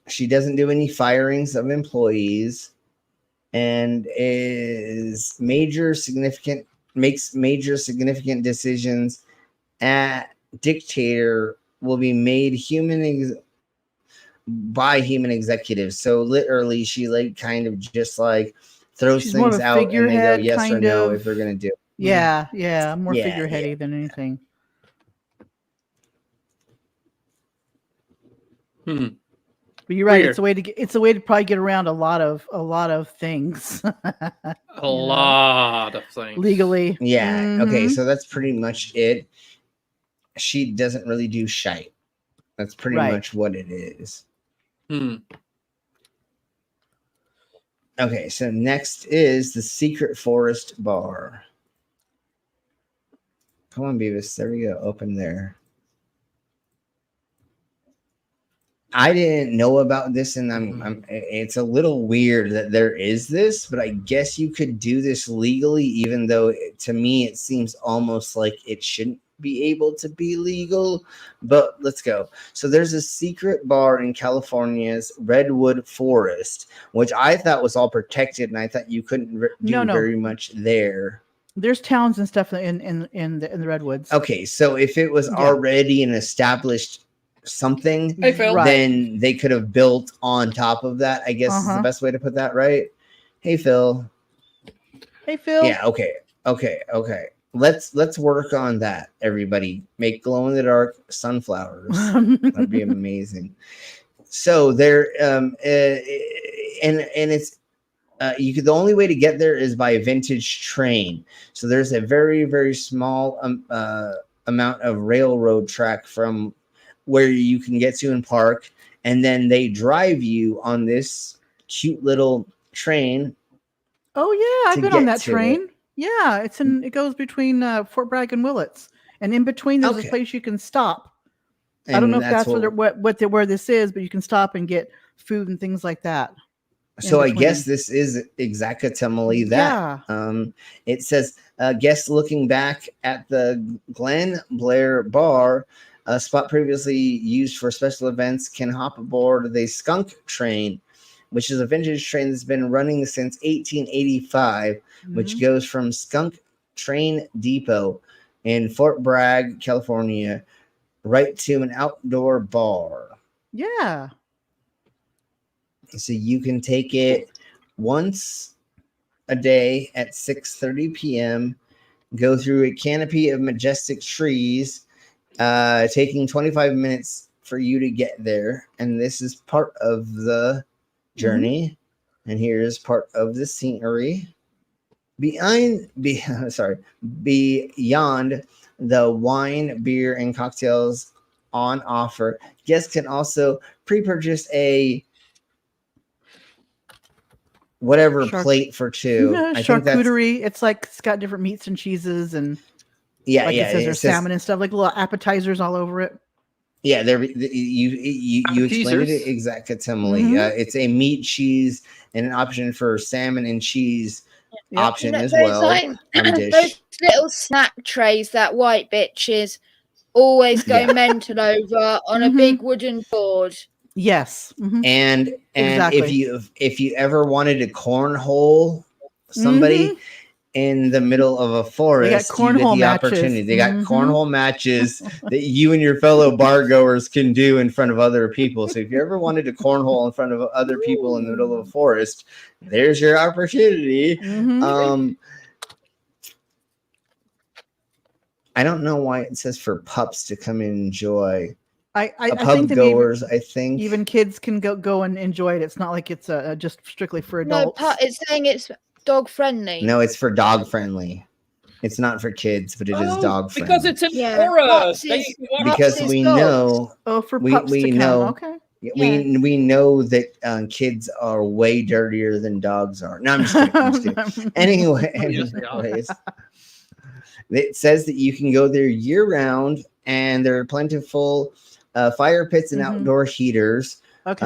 J: She doesn't do any firings of employees and makes major significant decisions at Dictator will be made by human executives. So literally she like kind of just like throws
T: She's
J: things out and they go yes or no if they're gonna do it.
T: Yeah, more figureheady than anything. But you're right.
I: Weird.
T: It's a way to probably get around a lot of things.
I: A lot of things
T: legally.
J: Yeah. Okay. So that's pretty much it. She doesn't really do shite. That's pretty much what it is. Okay. So next is the Secret Forest Bar. Come on, Beavis. There we go. Open there. I didn't know about this, and it's a little weird that there is this, but I guess you could do this legally, even though to me it seems almost like it shouldn't be able to be legal. But let's go. So there's a secret bar in California's Redwood Forest, which I thought was all protected, and I thought you couldn't do very much there.
T: There's towns and stuff in the Redwoods.
J: Okay, so if it was already an established something, then they could have built on top of that, I guess is the best way to put that, right? Hey Phil. Yeah, okay. Let's work on that, everybody. Make glow in the dark sunflowers. That'd be amazing. So there and it's the only way to get there is by a vintage train. So there's a very, very small amount of railroad track from where you can get to and park, and then they drive you on this cute little train.
T: Oh yeah, I've been on that train. Yeah, it goes between Fort Bragg and Willits, and in between there's a place you can stop. And I don't know if that's where this is, but you can stop and get food and things like that.
J: So I guess this is exactly that. Yeah. It says guests looking back at the Glen Blair Bar, a spot previously used for special events, can hop aboard the Skunk Train, which is a vintage train that's been running since 1885, which goes from Skunk Train Depot in Fort Bragg, California, right to an outdoor bar.
T: Yeah.
J: So you can take it once a day at 6:30 p.m., go through a canopy of majestic trees, taking 25 minutes for you to get there. And this is part of the journey. And here's part of the scenery. Beyond the wine, beer, and cocktails on offer, guests can also pre-purchase a plate for two.
T: Charcuterie. It's got different meats and cheeses and Like it says there's salmon and stuff, like little appetizers all over it.
J: Yeah, you explained it exactly, Emily. It's a meat, cheese, and an option for salmon and cheese option as well. Dish.
U: Those little snack trays that white bitches always go mental over on a big wooden board.
T: Yes.
J: And if you ever wanted to cornhole somebody in the middle of a forest, you get the opportunity. They got cornhole matches that you and your fellow bar goers can do in front of other people. So if you ever wanted to cornhole in front of other people in the middle of a forest, there's your opportunity. I don't know why it says for pups to come and enjoy.
T: I
J: pub
T: think
J: goers,
T: I think even kids can go and enjoy it. It's not like it's just strictly for adults.
U: No, it's saying it's dog friendly.
J: No, it's for dog friendly. It's not for kids, but it is dog friendly.
I: Because it's in forest.
J: Because we know.
T: Oh, for pups to
J: know.
T: Okay.
J: We know that kids are way dirtier than dogs are. No, I'm just kidding. Anyways, it says that you can go there year round, and there are plentiful fire pits and outdoor heaters.
T: Okay.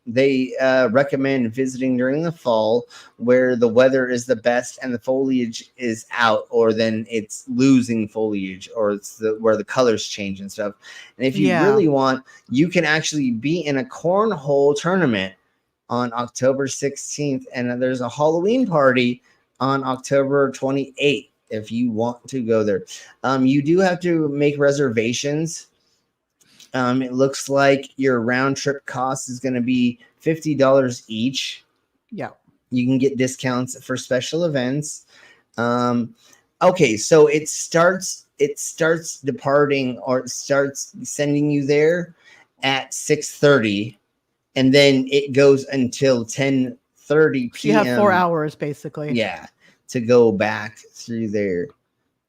J: They recommend visiting during the fall, where the weather is the best and the foliage is out, or then it's losing foliage, or it's where the colors change and stuff. And if you really want, you can actually be in a cornhole tournament on October 16th, and there's a Halloween party on October 28th. If you want to go there, you do have to make reservations. It looks like your round trip cost is going to be $50 each.
T: Yeah.
J: You can get discounts for special events. Okay, so it starts departing, or it starts sending you there at 6:30, and then it goes until 10:30 p.m.
T: So you have 4 hours basically.
J: Yeah, to go back through there.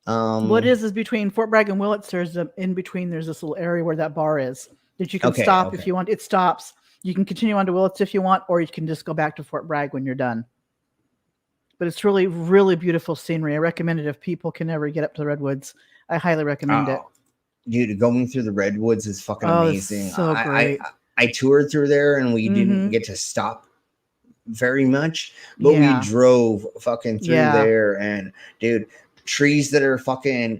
T: What is between Fort Bragg and Willits? There's in between. There's this little area where that bar is that you can stop if you want. It stops. You can continue on to Willits if you want, or you can just go back to Fort Bragg when you're done. But it's really, really beautiful scenery. I recommend it if people can ever get up to the Redwoods. I highly recommend it.
J: Dude, going through the Redwoods is fucking amazing.
T: So great.
J: I toured through there, and we didn't get to stop very much, but we drove fucking through there, and dude, trees that are fucking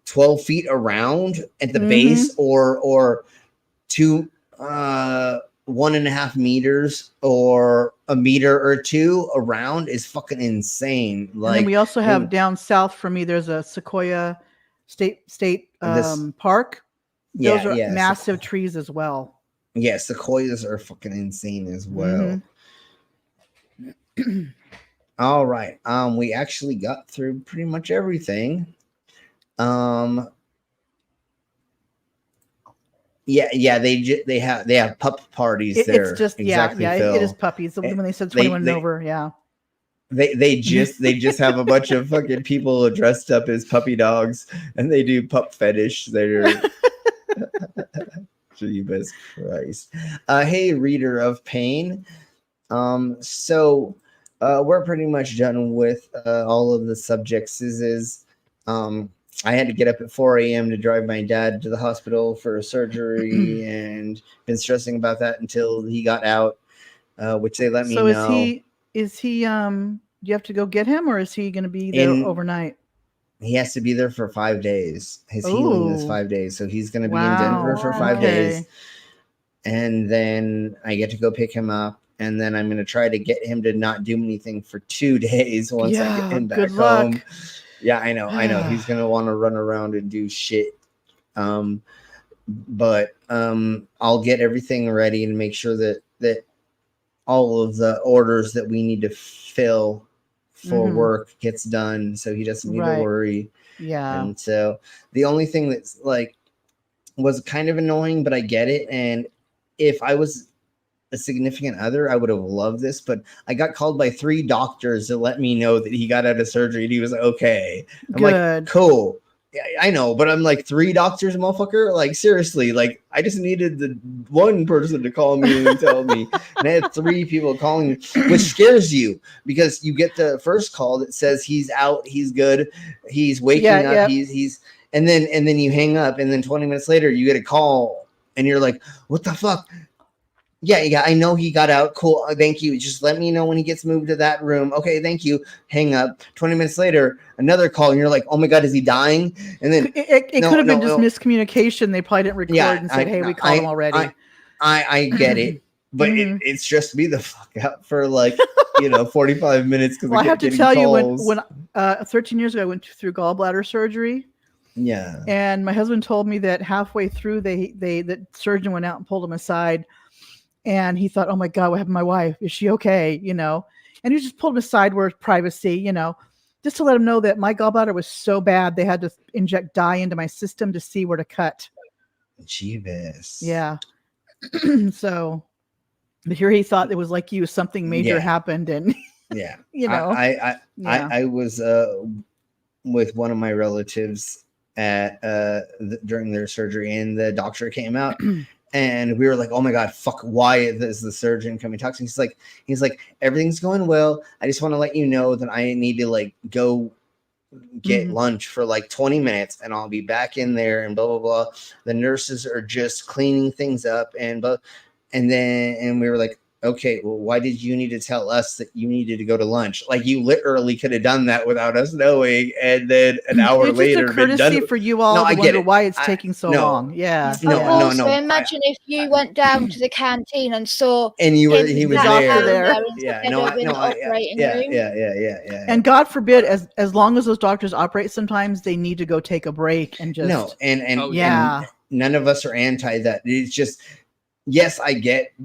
J: 12 feet around at the base, or 1.5 meters, or a meter or two around is fucking insane. Like,
T: and then we also have down south from me, there's a Sequoia State Park. Those are massive trees as well.
J: Yeah, sequoias are fucking insane as well. All right. We actually got through pretty much everything. They have pup parties there.
T: It's just Phil. It is puppies. When they said 21 and over,
J: They just have a bunch of fucking people dressed up as puppy dogs, and they do pup fetish. They're Jesus Christ. Hey, reader of pain. So we're pretty much done with all of the subjects. I had to get up at 4 a.m. to drive my dad to the hospital for surgery, and been stressing about that until he got out, which they let me know.
T: So is he do you have to go get him, or is he going to be there overnight?
J: He has to be there for 5 days. His healing is 5 days. So he's going to be in Denver for 5 days. And then I get to go pick him up. And then I'm going to try to get him to not do anything for 2 days once I get him back home. Yeah, I know. He's going to want to run around and do shit. But I'll get everything ready and make sure that all of the orders that we need to fill for work gets done, so he doesn't need to worry.
T: Yeah.
J: And so the only thing that's was kind of annoying, but I get it. And if I was a significant other, I would have loved this, but I got called by 3 doctors to let me know that he got out of surgery and he was okay. I'm like, cool. I know, but I'm like 3 doctors, motherfucker. Like seriously, like I just needed the one person to call me and tell me, and I had 3 people calling me, which scares you because you get the first call that says he's out, he's good, he's waking up, he's, and then you hang up, and then 20 minutes later you get a call, and you're like, what the fuck? Yeah, I know he got out. Cool. Thank you. Just let me know when he gets moved to that room. Okay, thank you. Hang up. 20 minutes later, another call, and you're like, oh my God, is he dying? And then
T: it could have been just miscommunication. They probably didn't record and said, hey, we called him already.
J: I get it, but it's stressed me the fuck out for like, 45 minutes.
T: Well, I have to tell you, when 13 years ago, I went through gallbladder surgery.
J: Yeah.
T: And my husband told me that halfway through, the surgeon went out and pulled him aside. And he thought, oh my God, what happened to my wife? Is she okay? And he just pulled him aside where privacy, just to let him know that my gallbladder was so bad, they had to inject dye into my system to see where to cut.
J: Jeebus.
T: Yeah. So, but here he thought it was like something major happened. And,
J: yeah,
T: I
J: was with one of my relatives at during their surgery, and the doctor came out. And we were like, oh my God, fuck, why is the surgeon coming to talk to me? He's like, everything's going well. I just want to let you know that I need to like go get lunch for like 20 minutes and I'll be back in there and blah, blah, blah. The nurses are just cleaning things up and we were like, okay, well, why did you need to tell us that you needed to go to lunch? Like you literally could have done that without us knowing, and then an hour later,
T: it's just a courtesy for you all to wonder why it's taking so long. Yeah.
J: No.
U: Imagine if you went down to the canteen and saw,
J: and he was there.
U: Yeah,
J: yeah.
T: And God forbid, as long as those doctors operate, sometimes they need to go take a break and just
J: and none of us are anti that. It's just, yes, I get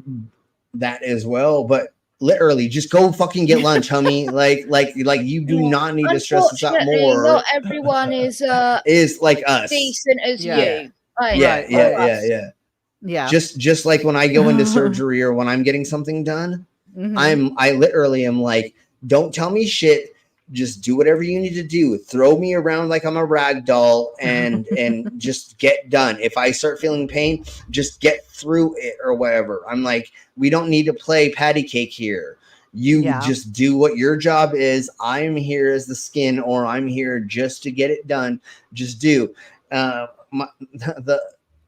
J: that as well, but literally just go fucking get lunch, homie. like you do not need to stress this out more.
U: Not everyone is
J: like us,
U: decent as you.
J: Yeah. Just like when I go into surgery or when I'm getting something done, I literally am like, don't tell me shit. Just do whatever you need to do. Throw me around like I'm a rag doll and just get done. If I start feeling pain, just get through it or whatever. I'm like, we don't need to play patty cake here. You just do what your job is. I'm here as the skin, or I'm here just to get it done. Just do.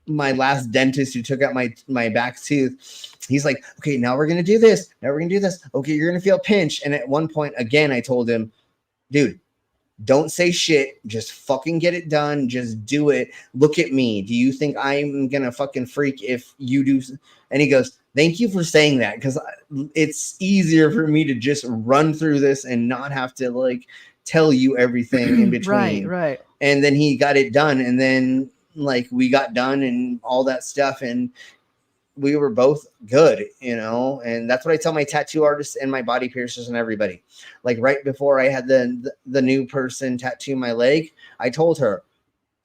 J: My last dentist who took out my back tooth, he's like, okay, now we're going to do this. Now we're going to do this. Okay, you're going to feel pinch. And at one point, again, I told him, dude, don't say shit. Just fucking get it done. Just do it. Look at me. Do you think I'm going to fucking freak if you do? And he goes, thank you for saying that, because it's easier for me to just run through this and not have to like tell you everything in between.
T: Right.
J: And then he got it done. And then like we got done and all that stuff. And we were both good, and that's what I tell my tattoo artists and my body piercers and everybody. Like right before I had the new person tattoo my leg, I told her,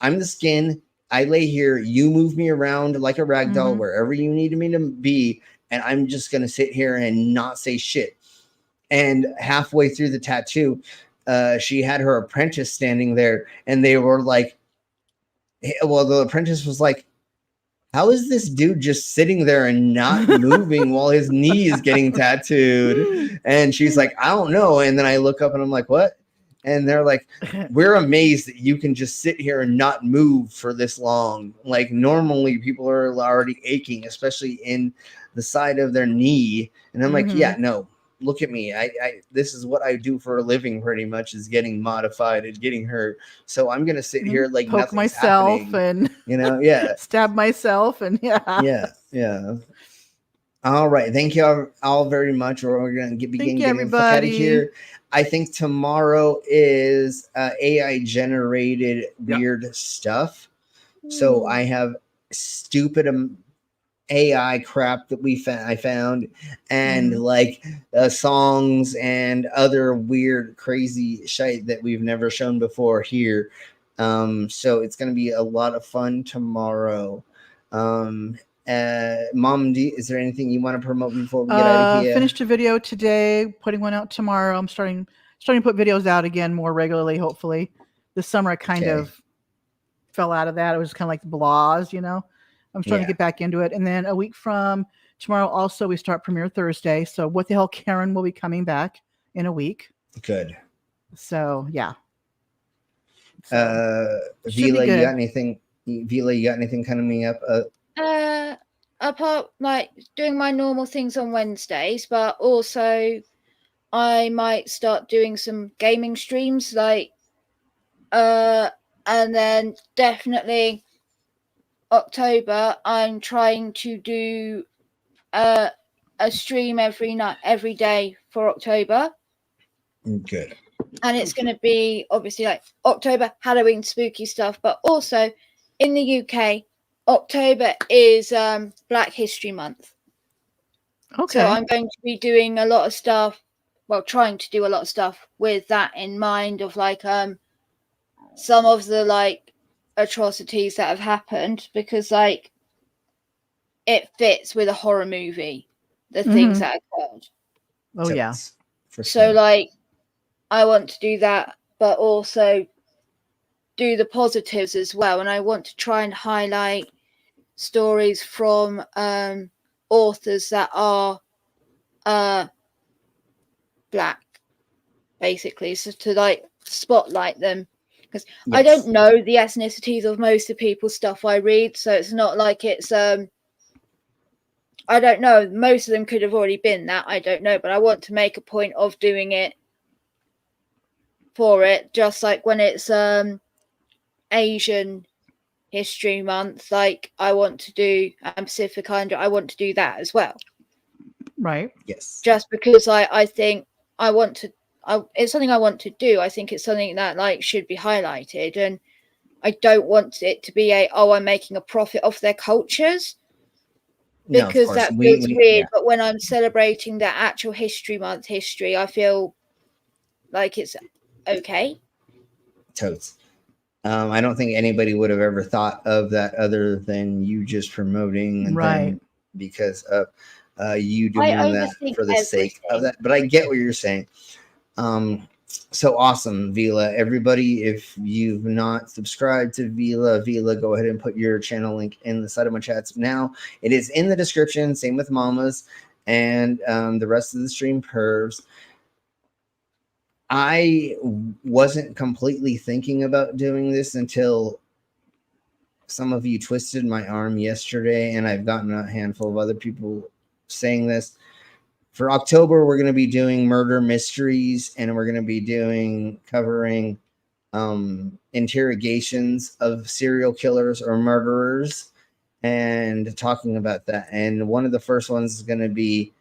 J: I'm the skin. I lay here. You move me around like a rag doll wherever you need me to be. And I'm just going to sit here and not say shit. And halfway through the tattoo, she had her apprentice standing there, and they were like, well, the apprentice was like, how is this dude just sitting there and not moving while his knee is getting tattooed? And she's like, I don't know. And then I look up and I'm like, what? And they're like, we're amazed that you can just sit here and not move for this long. Like normally people are already aching, especially in the side of their knee. And I'm like, yeah, no, look at me. I this is what I do for a living, pretty much, is getting modified and getting hurt. So I'm gonna sit here like
T: poke myself
J: happening,
T: and stab myself and
J: yeah. All right, thank you all very much. We're gonna begin getting the fuck out of here. I think tomorrow is AI generated weird stuff. So I have stupid AI crap that I found, and like songs and other weird, crazy shit that we've never shown before here. So it's going to be a lot of fun tomorrow. Mom, is there anything you want to promote before we get out of here?
T: Finished a video today, putting one out tomorrow. I'm starting to put videos out again more regularly, hopefully. This summer I kind of fell out of that. It was kind of like blahs, you know. I'm starting to get back into it. And then a week from tomorrow, also, we start Premiere Thursday. So What the Hell, Karen will be coming back in a week.
J: Good.
T: So, yeah.
J: Vila, you got anything? Vila, you got anything coming up?
U: Apart like doing my normal things on Wednesdays, but also I might start doing some gaming streams, like and then definitely October I'm trying to do a stream every day for October.
J: Good.
U: And it's going to be obviously like October Halloween spooky stuff, but also in the UK October is Black History Month.
T: Okay.
U: So I'm going to be doing a lot of stuff, well, trying to do a lot of stuff with that in mind, of like some of the like atrocities that have happened, because like it fits with a horror movie, the things that occurred.
T: Oh yeah.
U: So like I want to do that, but also do the positives as well, and I want to try and highlight stories from authors that are Black, basically, so to like spotlight them, because I don't know the ethnicities of most of the people's stuff I read, so it's not like it's I don't know, most of them could have already been that, I don't know, but I want to make a point of doing it for it, just like when it's Asian History Month, like I want to do Pacific Islander, I want to do that as well.
T: Right.
J: Yes.
U: Just because I think I want to, it's something I want to do. I think it's something that like should be highlighted, and I don't want it to be I'm making a profit off their cultures, because that feels weird. But when I'm celebrating the actual History Month history, I feel like it's okay.
J: Totes. I don't think anybody would have ever thought of that other than you just promoting, them because of you doing that for the sake of that. But I get what you're saying. So awesome, Vila. Everybody, if you've not subscribed to Vila, go ahead and put your channel link in the side of my chats now. It is in the description. Same with Mama's and the rest of the stream Pervs. I wasn't completely thinking about doing this until some of you twisted my arm yesterday, and I've gotten a handful of other people saying this. For October, we're going to be doing murder mysteries, and we're going to be covering interrogations of serial killers or murderers and talking about that. And one of the first ones is going to be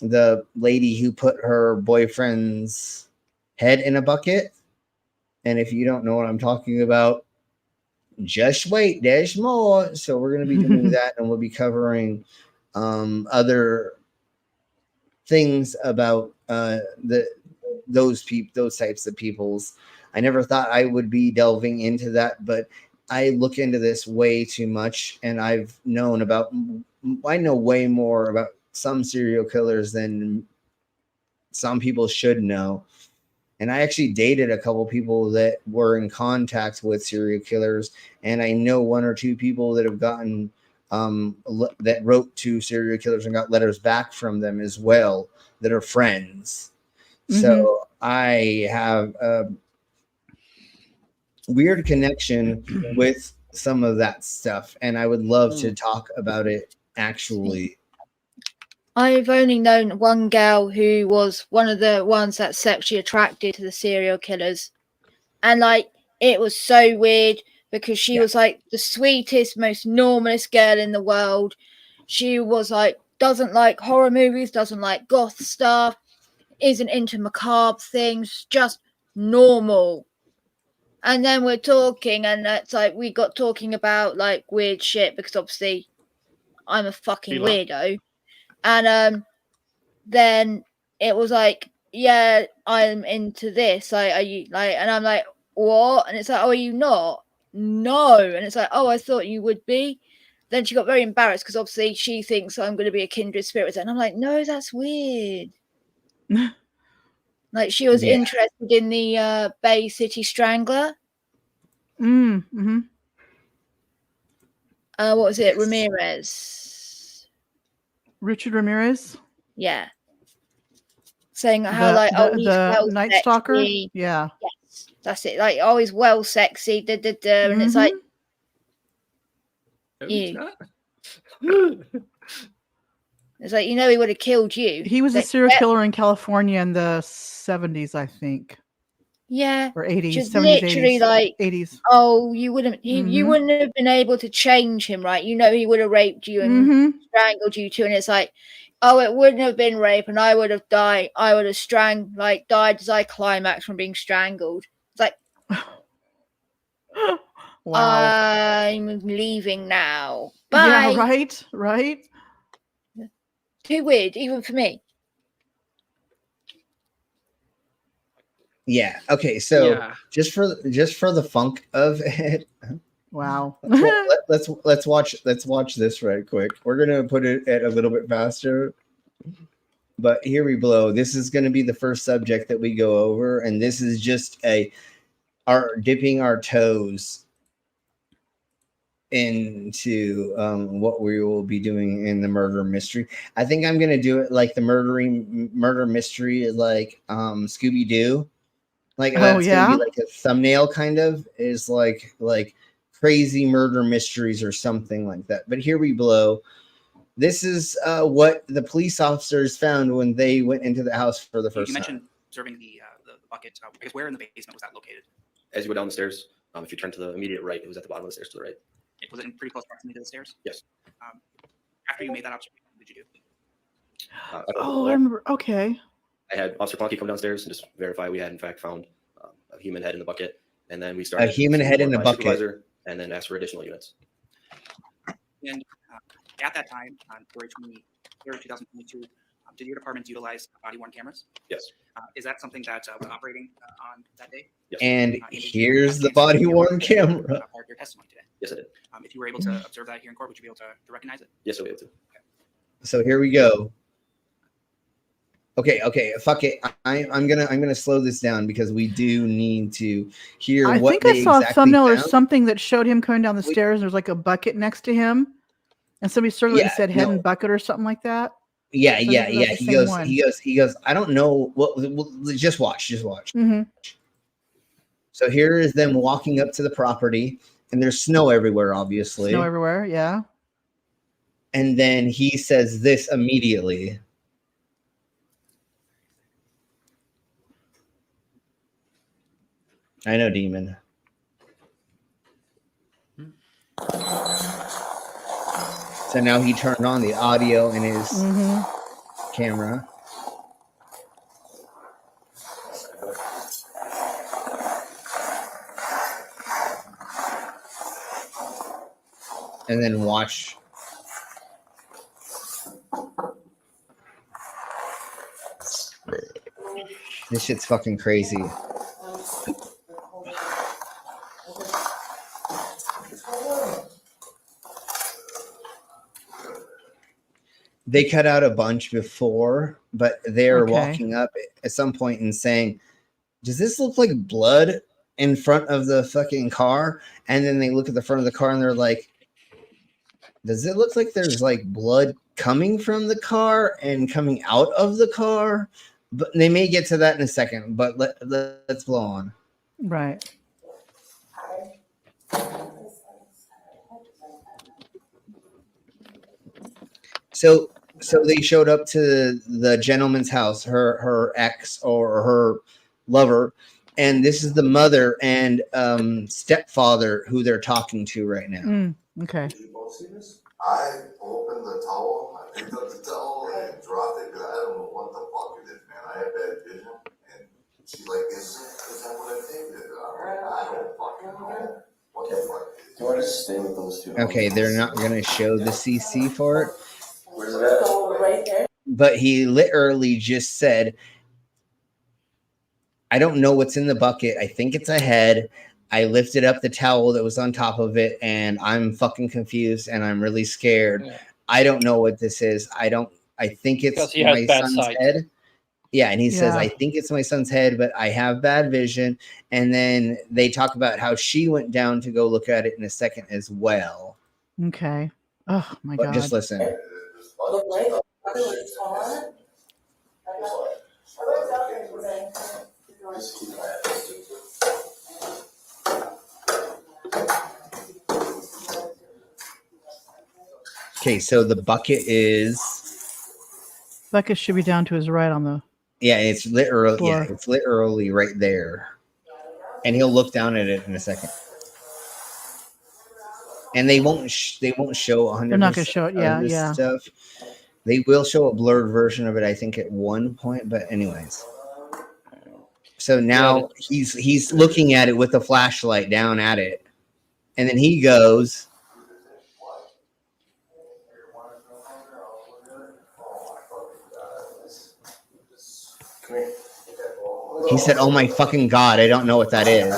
J: the lady who put her boyfriend's head in a bucket. And if you don't know what I'm talking about, just wait, there's more. So we're going to be doing that, and we'll be covering other things about those types of peoples. I never thought I would be delving into that, but I look into this way too much, and I know way more about some serial killers than some people should know. And I actually dated a couple people that were in contact with serial killers, and I know one or two people that have gotten that wrote to serial killers and got letters back from them as well that are friends. So I have a weird connection with some of that stuff, and I would love to talk about it actually.
U: I've only known one girl who was one of the ones that sexually attracted to the serial killers. And like, it was so weird because she was like the sweetest, most normalist girl in the world. She was like, doesn't like horror movies, doesn't like goth stuff, isn't into macabre things, just normal. And then we're talking, and it's like we got talking about like weird shit, because obviously I'm a fucking weirdo. And then it was like, yeah, I'm into this. Like, are you like? And I'm like, what? And it's like, oh, are you not? No. And it's like, oh, I thought you would be. Then she got very embarrassed because obviously she thinks I'm going to be a kindred spirit. And I'm like, no, that's weird. Like, she was interested in the Bay City Strangler.
T: Mm-hmm.
U: what was it? Ramirez.
T: Richard Ramirez.
U: Yeah. Saying how he's well
T: Night Stalker.
U: Sexy.
T: Yeah.
U: Yes, that's it. Like, oh, he's well sexy. And it's like,
I: He's not.
U: it's like, he would have killed you.
T: He was a serial killer in California in the 70s, I think.
U: Yeah.
T: Or 80s.
U: Just
T: 70s,
U: literally
T: 80s,
U: like
T: 80s.
U: Oh, you wouldn't. You wouldn't have been able to change him, right? He would have raped you and strangled you too. And it's like, oh, it wouldn't have been rape, and I would have died. I would have died as I climaxed from being strangled. It's like,
T: wow.
U: I'm leaving now. Bye.
T: Yeah, right.
U: Too weird, even for me.
J: Yeah. Okay. So just for the funk of it.
T: Wow.
J: let's watch this right quick. We're gonna put it at a little bit faster. But here we blow. This is gonna be the first subject that we go over, and this is just our dipping our toes into what we will be doing in the murder mystery. I think I'm gonna do it like the murder mystery, like Scooby-Doo. Like that's gonna be like a thumbnail kind of is like crazy murder mysteries or something like that. But here we blow. This is what the police officers found when they went into the house for the first time.
K: You mentioned observing the bucket. I guess where in the basement was that located?
L: As you go down the stairs, if you turn to the immediate right, it was at the bottom of the stairs to the right.
K: Was it in pretty close proximity to the stairs?
L: Yes.
K: After you made that observation, what did you do?
T: I remember. Okay.
L: I had Officer Plonky come downstairs and just verify we had in fact found a human head in the bucket, and then we started
J: a human head in a bucket,
L: and then asked for additional units.
K: And at that time, on February 23rd, 2022, did your department utilize body-worn cameras?
L: Yes.
K: Is that something that was operating on that day?
L: Yes.
J: And here's the body-worn camera.
K: Part of your testimony today.
L: Yes, I did.
K: If you were able to observe that here in court, would you be able to recognize it?
L: Yes, I'll be able to.
K: Okay.
J: So here we go. Okay, fuck it. I'm gonna slow this down because we do need to hear.
T: I think I saw a thumbnail or something that showed him coming down the stairs. And there's like a bucket next to him, and somebody certainly said head and bucket or something like that.
J: Yeah. He goes. I don't know what. Just watch.
T: Mm-hmm.
J: So here is them walking up to the property, and there's snow everywhere. Obviously,
T: snow everywhere. Yeah.
J: And then he says this immediately. I know, Demon. So now he turned on the audio in his camera. And then watch. This shit's fucking crazy. They cut out a bunch before, but they're walking up at some point and saying, does this look like blood in front of the fucking car? And then they look at the front of the car and they're like, does it look like there's like blood coming from the car and coming out of the car? But they may get to that in a second, but let's blow on.
T: Right.
J: So they showed up to the gentleman's house, her ex or her lover, and this is the mother and stepfather who they're talking to right now.
T: Okay.
W: I opened the towel, I picked up the towel and dropped it because I don't know what the fuck it is, man. I have bad vision, and she's like, is that what I think? I don't fucking know. What the fuck? Do you want to stay with those two?
J: Okay, they're not going to show the CC for it.
W: Where's it at? Right there.
J: But he literally just said, I don't know what's in the bucket. I think it's a head. I lifted up the towel that was on top of it, and I'm fucking confused, and I'm really scared. Yeah. I don't know what this is. I think it's my son's head. Yeah, and he says, I think it's my son's head, but I have bad vision. And then they talk about how she went down to go look at it in a second as well.
T: Okay. Oh my
J: But
T: god.
J: just listen. Okay, so the bucket is.
T: Bucket should be down to his right on the.
J: Yeah, it's literally
T: floor.
J: it's literally right there, and he'll look down at it in a second. And they won't show 100%.
T: They're not going to show it. Yeah,
J: of this
T: yeah.
J: stuff. They will show a blurred version of it, I think, at one point. But anyways, so now he's looking at it with the flashlight down at it, and then he goes. He said, "Oh my fucking god, I don't know what that is."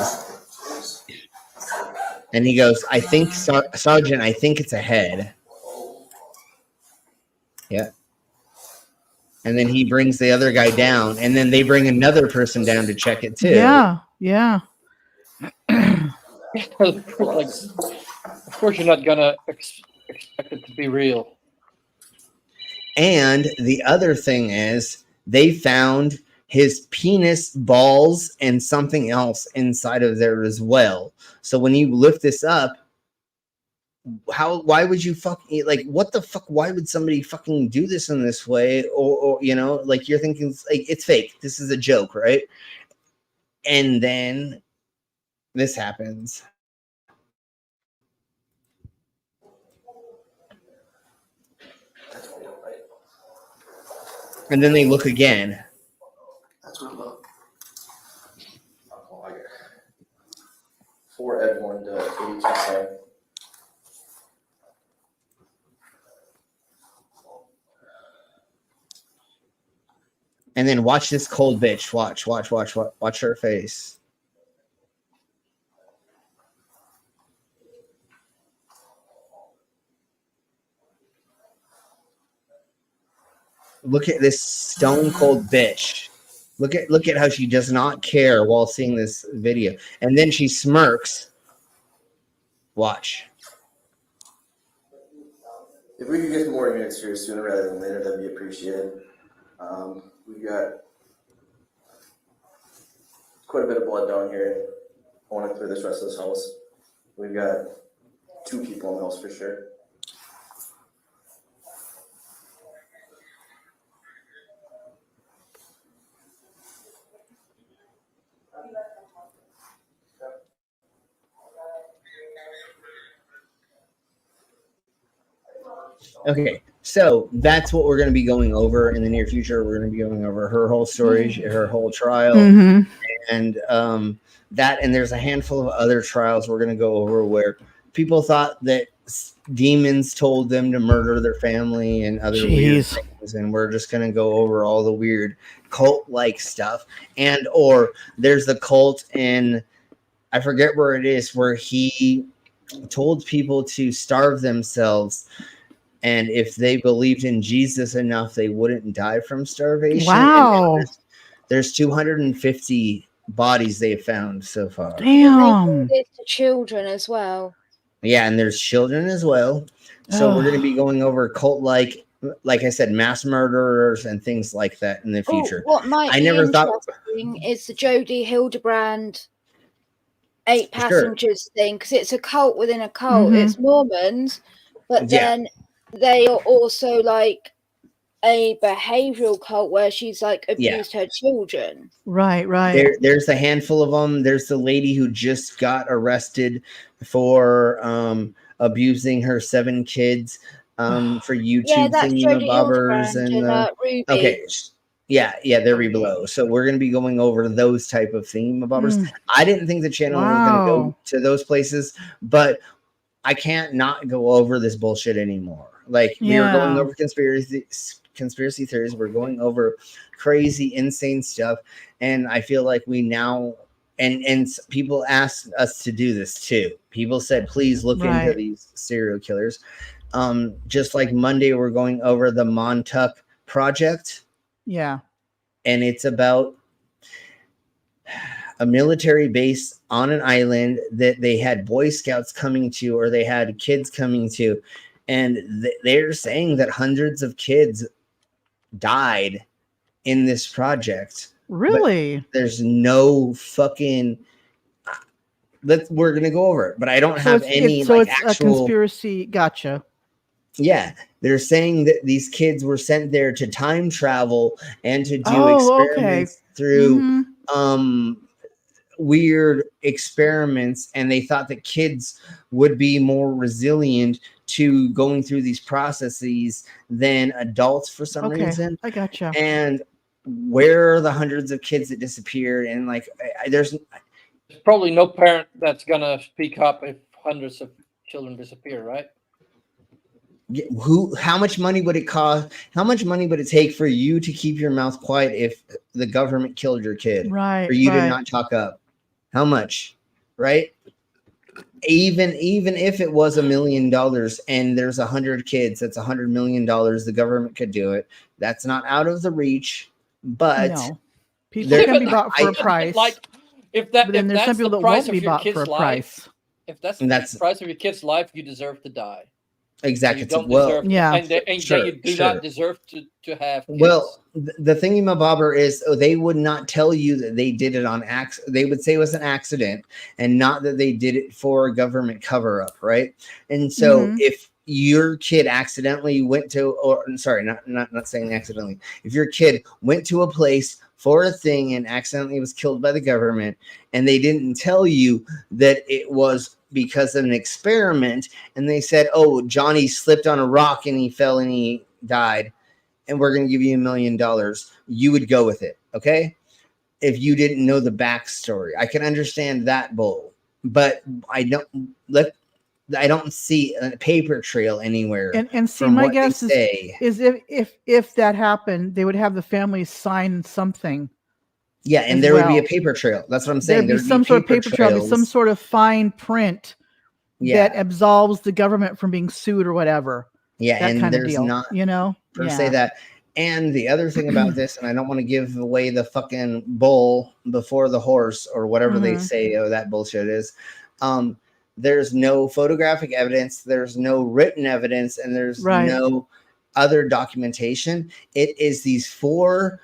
J: And he goes, "I think, Sergeant, I think it's a head." Yeah. And then he brings the other guy down, and then they bring another person down to check it too.
T: Yeah, yeah.
I: Like, of course, you're not gonna expect it to be real.
J: And the other thing is, they found his penis, balls, and something else inside of there as well. So when you lift this up, why would you like, what the fuck? Why would somebody fucking do this in this way? Or you know, like, you're thinking, like, it's fake. This is a joke, right? And then this happens. And then they look again.
L: That's what I love. Oh, I got 4 Edmond 82 cent.
J: And then watch this cold bitch. Watch her face. Look at this stone cold bitch. Look at how she does not care while seeing this video. And then she smirks. Watch.
L: If we could get more units here sooner rather than later, that'd be appreciated. We've got quite a bit of blood down here. I want to clear this rest of this house. We've got 2 people in the house for sure.
J: Okay, so that's what we're going to be going over in the near future. We're going to be going over her whole story, her whole trial, and that. And there's a handful of other trials we're going to go over where people thought that demons told them to murder their family and other weird things. And we're just going to go over all the weird cult-like stuff. And or there's the cult in, I forget where it is, where he told people to starve themselves. And if they believed in Jesus enough, they wouldn't die from starvation.
T: Wow.
J: There's 250 bodies they have found so far.
T: Damn.
U: They do this to children as well.
J: Yeah, and there's children as well. So we're going to be going over cult-like I said, mass murderers and things like that in the future.
U: What might
J: I
U: be
J: never thought
U: interesting is the Jodie Hildebrand 8 passengers thing, because it's a cult within a cult. It's Mormons, but then they are also like a behavioral cult where she's like abused her children.
T: Right.
J: There's a handful of them. There's the lady who just got arrested for abusing her 7 kids for YouTube thingamabobbers and
U: Ruby.
J: Okay. Yeah, they're below. So we're going to be going over those type of thingamabobbers. I didn't think the channel was going to go to those places, but I can't not go over this bullshit anymore. Like, we were going over conspiracy theories. We're going over crazy, insane stuff. And I feel like we now, and people asked us to do this too. People said, please look into these serial killers. Just like Monday, we're going over the Montauk Project.
T: Yeah.
J: And it's about a military base on an island that they had Boy Scouts coming to, or they had kids coming to, and they're saying that hundreds of kids died in this project.
T: Really?
J: There's no fucking. We're gonna go over it, but I don't have any
T: it's a
J: actual
T: conspiracy. Gotcha.
J: Yeah, they're saying that these kids were sent there to time travel and to do experiments through weird experiments, and they thought that kids would be more resilient to going through these processes than adults for some reason.
T: I gotcha.
J: And where are the hundreds of kids that disappeared? And like, there's
I: probably no parent that's gonna speak up if hundreds of children disappear, right?
J: How much money would it cost? How much money would it take for you to keep your mouth quiet if the government killed your kid?
T: Right.
J: For you to not talk up? How much? Right? Even if it was $1 million and there's 100 kids, that's $100 million. The government could do it. That's not out of the reach, but
T: no. People can be bought for a price.
I: Like if that's
T: some people
I: the
T: that
I: price
T: won't be
I: of your
T: bought
I: kid's
T: for a
I: life,
T: price.
I: if that's the price of your kid's life, you deserve to die.
J: Exactly.
I: So you don't deserve, and
J: sure,
I: you do not deserve to have kids.
J: Well, the thingy-mabobber is they would not tell you that they did it on accident. They would say it was an accident and not that they did it for a government cover-up, right? And so if your kid accidentally went to, or sorry, not saying accidentally, if your kid went to a place for a thing and accidentally was killed by the government, and they didn't tell you that it was because of an experiment, and they said, oh, Johnny slipped on a rock and he fell and he died, and we're going to give you $1 million, you would go with it, okay? If you didn't know the backstory, I can understand that bull, but I don't see a paper trail anywhere.
T: And see, my guess is if that happened, they would have the family sign something.
J: Yeah, and there would be a paper trail. That's what I'm saying.
T: There'd be some sort of paper trail, some sort of fine print that absolves the government from being sued or whatever.
J: Yeah,
T: that
J: and
T: kind
J: there's
T: of deal,
J: not
T: you know,
J: per se that. And the other thing about this, and I don't want to give away the fucking bull before the horse or whatever they say that bullshit is. There's no photographic evidence, there's no written evidence, and there's no other documentation. It is these 4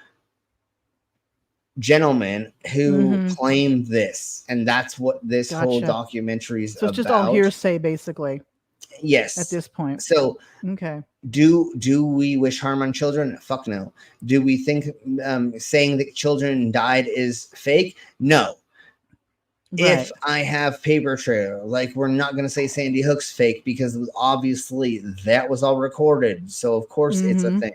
J: gentlemen who claim this, and that's what this whole documentary is about.
T: So it's just all hearsay, basically.
J: Yes.
T: At this point.
J: So
T: okay.
J: Do we wish harm on children? Fuck no. Do we think saying that children died is fake? No.
T: Right.
J: If I have paper trail, like we're not going to say Sandy Hook's fake because obviously that was all recorded. So of course it's a thing.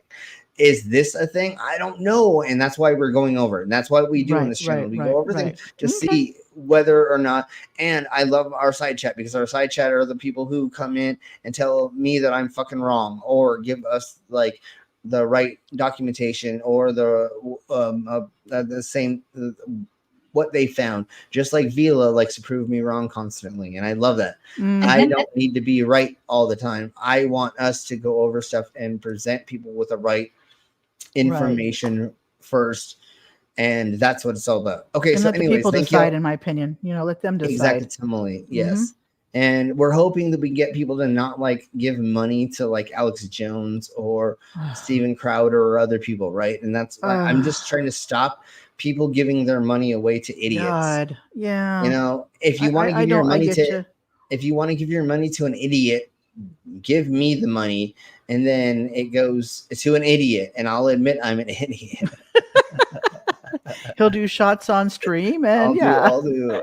J: Is this a thing? I don't know. And that's why we're going over it. And that's why we do on this channel. We go over things to see whether or not. And I love our side chat because our side chat are the people who come in and tell me that I'm fucking wrong or give us like the right documentation or the same what they found, just like Vila likes to prove me wrong constantly. And I love that. I don't need to be right all the time. I want us to go over stuff and present people with the right information first. And that's what it's all about. Okay.
T: And
J: so
T: let
J: anyways,
T: the people
J: thank
T: decide,
J: you.
T: in my opinion, let them decide.
J: Exactly. Yes. And we're hoping that we get people to not like give money to like Alex Jones or Steven Crowder or other people. Right. And that's, I'm just trying to stop people giving their money away to idiots.
T: God, yeah.
J: If you want to give your money if you want to give your money to an idiot, give me the money, and then it goes to an idiot, and I'll admit I'm an idiot.
T: He'll do shots on stream, and
J: I'll do.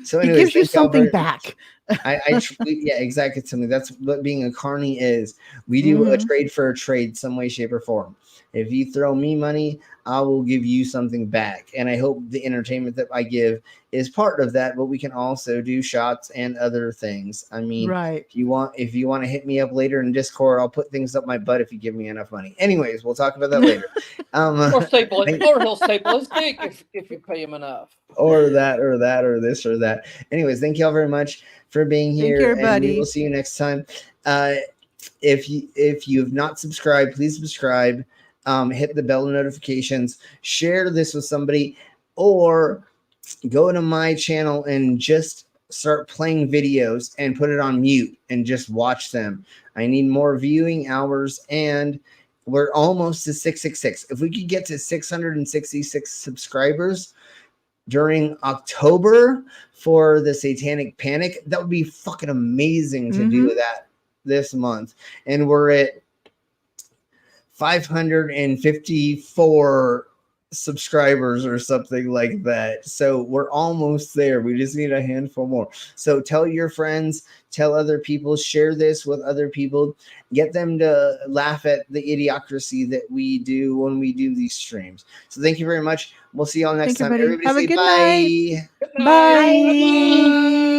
J: So anyways,
T: he gives you something back.
J: Yeah, exactly. Something that's what being a carny is. We do a trade for a trade, some way, shape, or form. If you throw me money, I will give you something back. And I hope the entertainment that I give is part of that, but we can also do shots and other things. I mean, if you want to hit me up later in Discord, I'll put things up my butt if you give me enough money. Anyways, we'll talk about that later.
I: Or staple it, or he'll staple his dick if you pay him enough.
J: Or that, or this, or that. Anyways, thank you all very much for being here.
T: Thank you, everybody.
J: And we will see you next time. If you have not subscribed, please subscribe. Hit the bell notifications, share this with somebody, or go to my channel and just start playing videos and put it on mute and just watch them. I need more viewing hours, and we're almost to 666. If we could get to 666 subscribers during October for the Satanic Panic, that would be fucking amazing to do that this month. And we're at 554 subscribers or something like that. So we're almost there. We just need a handful more. So tell your friends, tell other people, share this with other people, get them to laugh at the idiocracy that we do when we do these streams. So thank you very much. We'll see y'all next time. Everybody
T: Have a
J: say
T: good
J: bye.
T: night. Bye.